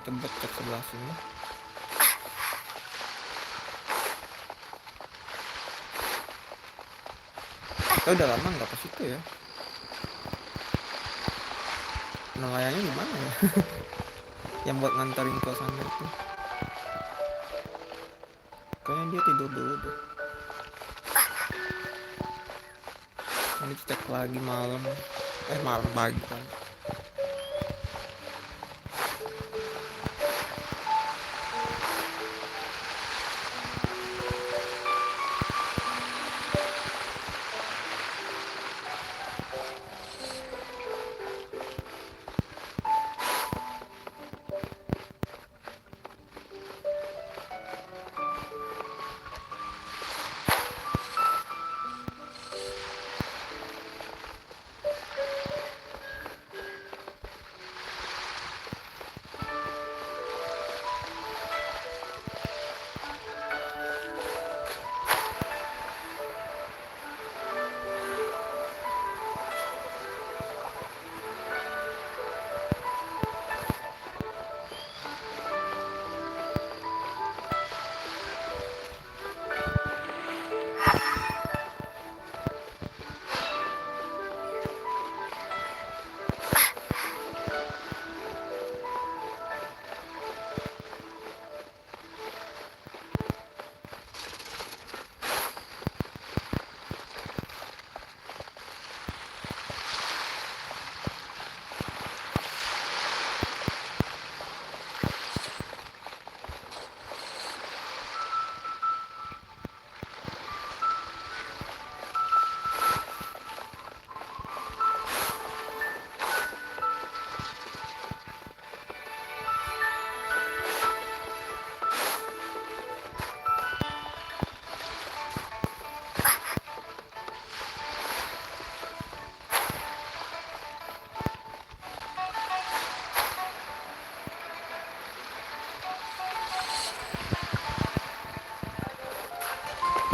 A: Tebet ke sebelah sini. Kita udah lama nggak ke situ ya. Nelayannya di mana ya? Yang buat nganterin ke sana itu. Kayaknya dia tidur dulu deh. Ini cek lagi malam. Malam pagi kan.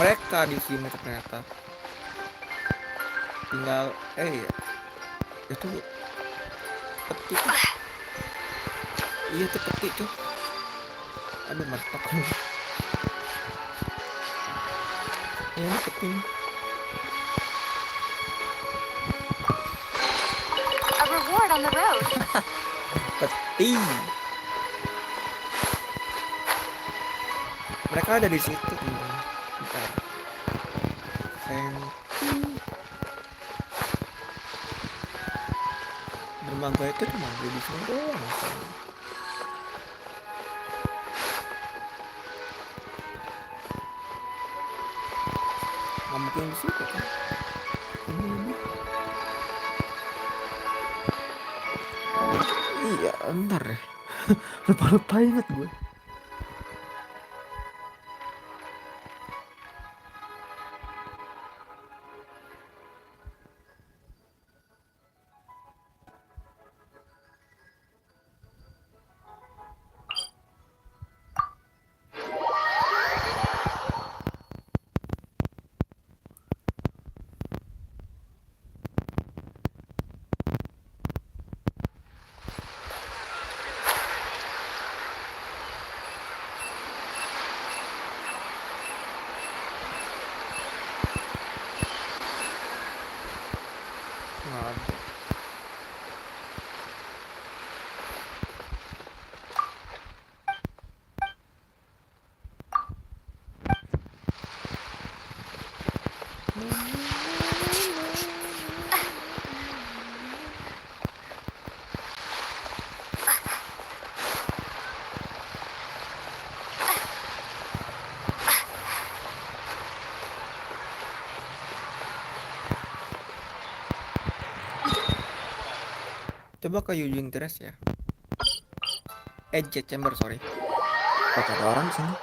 A: Mereka di sini ternyata tinggal itu peti tuh. Iya tuh peti tuh. Aduh mantap kan. Ya ini peti.
B: A reward on the road.
A: Peti. Mereka ada di situ. Bentar. Dermaga itu cuma di sini doang. Nggak mungkin di situ kan? Iya, bentar ya. Lupa inget gue. Coba ke Eugene Terrace ya. Jet Chamber, sorry. Kok ada orang di sini?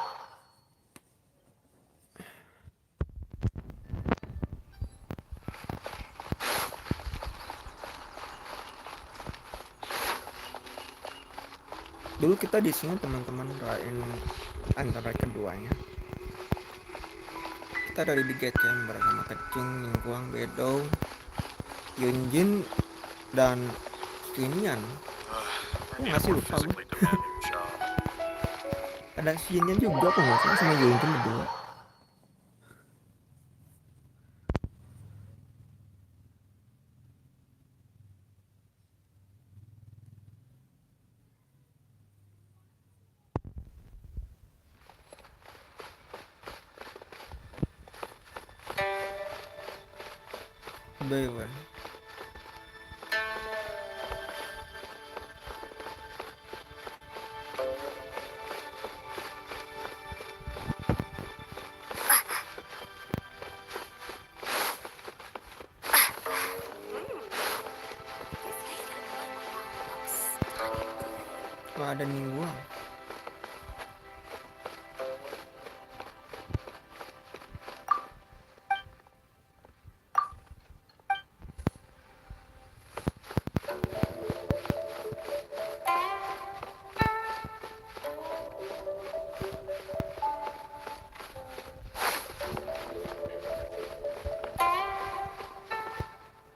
A: Dulu kita di sini teman-teman rain antara keduanya. Kita dari di Gate Chamber sama Kecing, Ningkuang, Bedow, Yunjin dan Sinian. Nggak sih lupa gue. Ada Sinian juga kok nggak salah sama Yunjin berdua. Bewan. Wah, ada mingguan.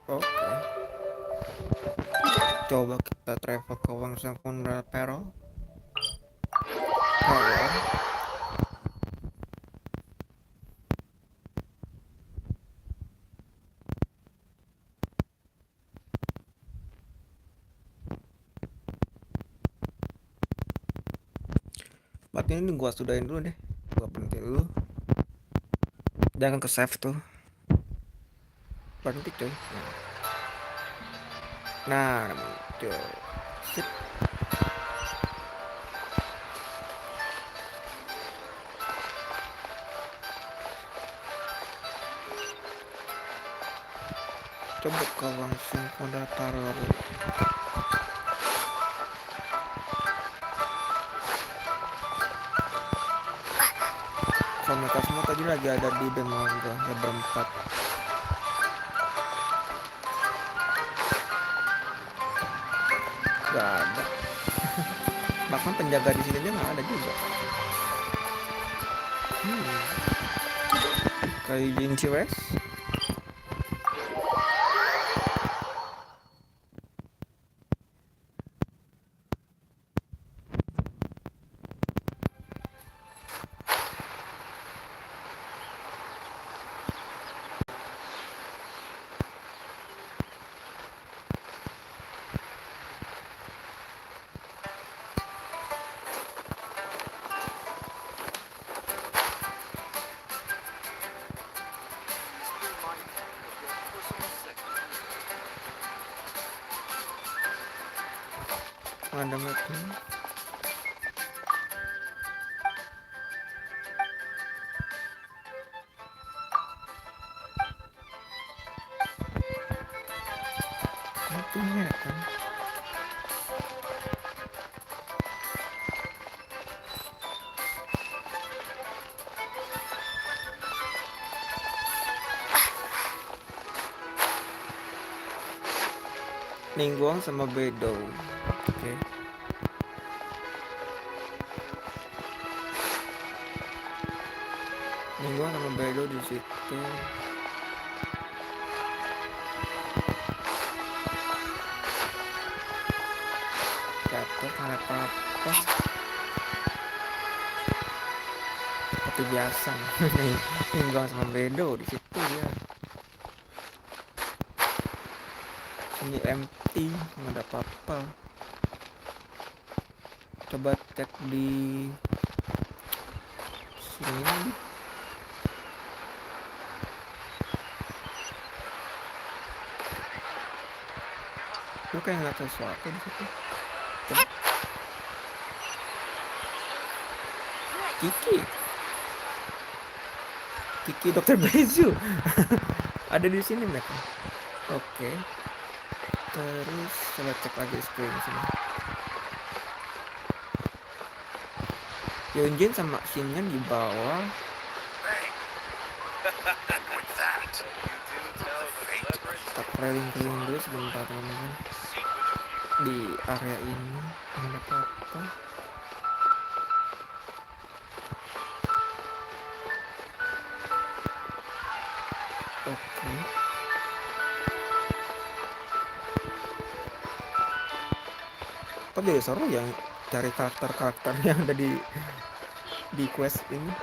A: Oke. Coba kita travel ke Wangsa Perol. Berarti ini gua sudahin dulu deh. Gua berhenti dulu. Jangan ke save tuh. Berhenti coy. Nah, muncul. Sip. Coba kau langsung pada taruh. Mereka semua tadi lagi ada di demo gua, ya berempat. Gak ada. Bahkan penjaga di sini aja nggak ada juga. Kayak Genshin Impact. Ada mapnya. Mapnya kan. Ningguang sama Bedo. Oke. Ningguang sama Bedo di situ. Jatuh karena apa? Seperti biasa. Ningguang sama Bedo di situ dia. Ini empty, nggak ada apa-apa. Coba cek di sini. Lu kayak ngeliat sesuatu di situ. Coba. Kiki Dokter Beju. Ada di sini mereka. Oke. Terus coba cek lagi screen sini. Yunjin sama Shinyan di bawah. Kita keliling-keliling dulu sebentar teman-teman. Di area ini ada apa-apa. Oke. Kok jadi seru ya cari karakter-karakter yang ada di quest ini.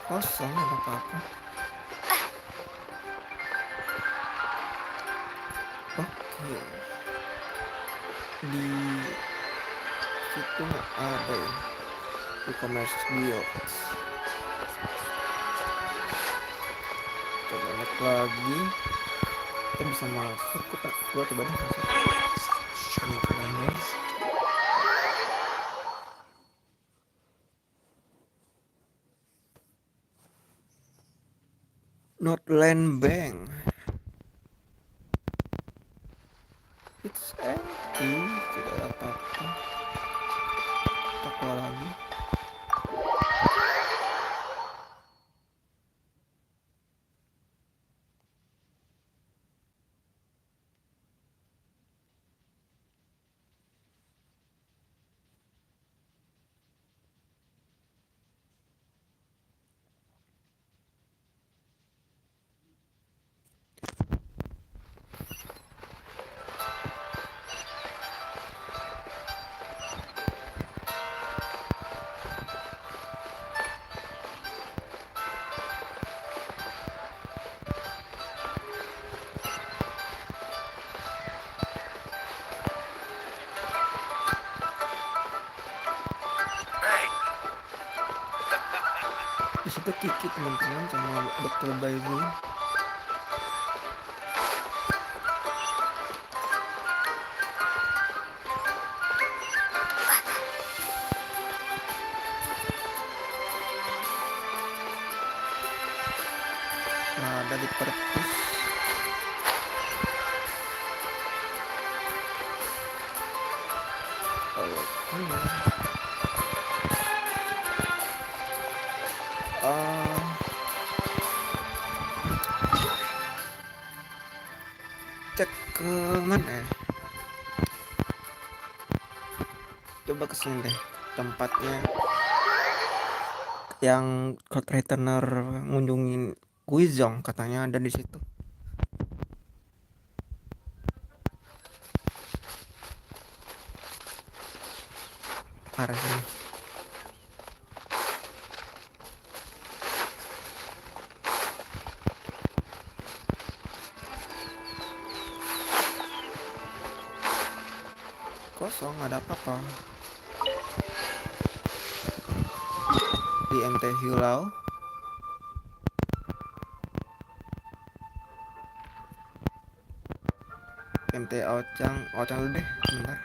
A: Kosong, ada apa-apa. Oke. Di situ nggak ada ya, e-commerce bio. Coba lihat lagi, kita bisa masuk kok. Gua coba deh masuk ini kalian. Northland Bank, it's empty, tidak ada apa-apa. Kita keluar lagi. Di situ Kiki teman-teman sama Dr. Baby. Nah, ada di perpus. Cek ke mana ya? Coba kesini deh, tempatnya yang code returner ngunjungin Guizong, katanya ada di situ. Arah sini. Kosong, nggak ada apa-apa. Di MT Hilau. MT Ocang dulu deh, bentar.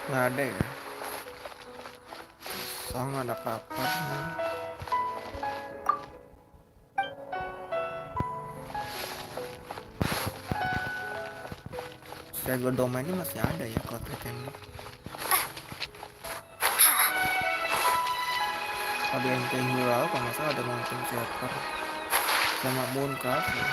A: Nggak ada ya, kosong, nggak ada apa-apa. Server domainnya masih ada ya kalau ini. Kalau di MT Hilau kalau nggak salah ada mountain server sama Mooncraft ya.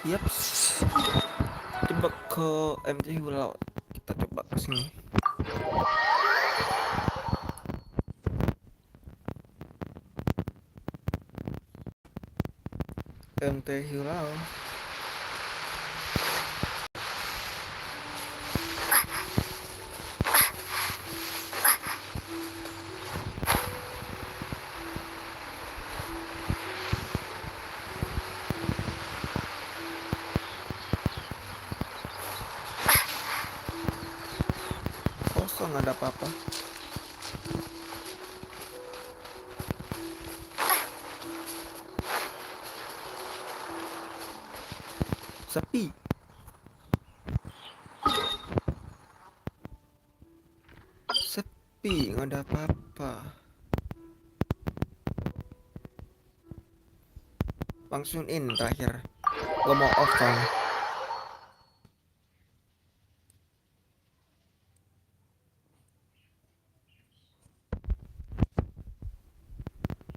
A: Yaps, coba ke MT Hilau, kita coba ke sini. MT Hilau. Kosong, nggak ada apa-apa. Sepi. Sepi, nggak ada apa-apa. langsung in terakhir. Gua mau off soalnya.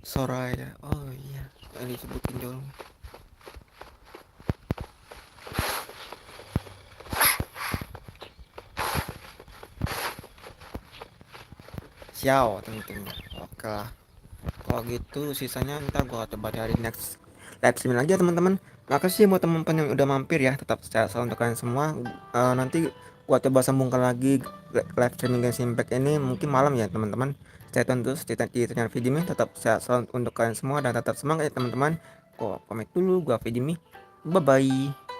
A: Soraya, oh iya, yang disebutin dulu. Xiao tentunya. Oke lah. Kalau gitu sisanya ntar gua coba cari next live streaming aja teman-teman. Makasih buat teman-teman yang udah mampir ya. Tetap sehat selalu untuk kalian semua. Nanti gua coba sambungkan lagi live streaming Genshin Impact ini mungkin malam ya teman-teman. Stay tune terus di channel Vidimi. Tetap sehat selalu untuk kalian semua dan tetap semangat ya teman-teman. Gua pamit dulu, gua Vidimi. Bye bye.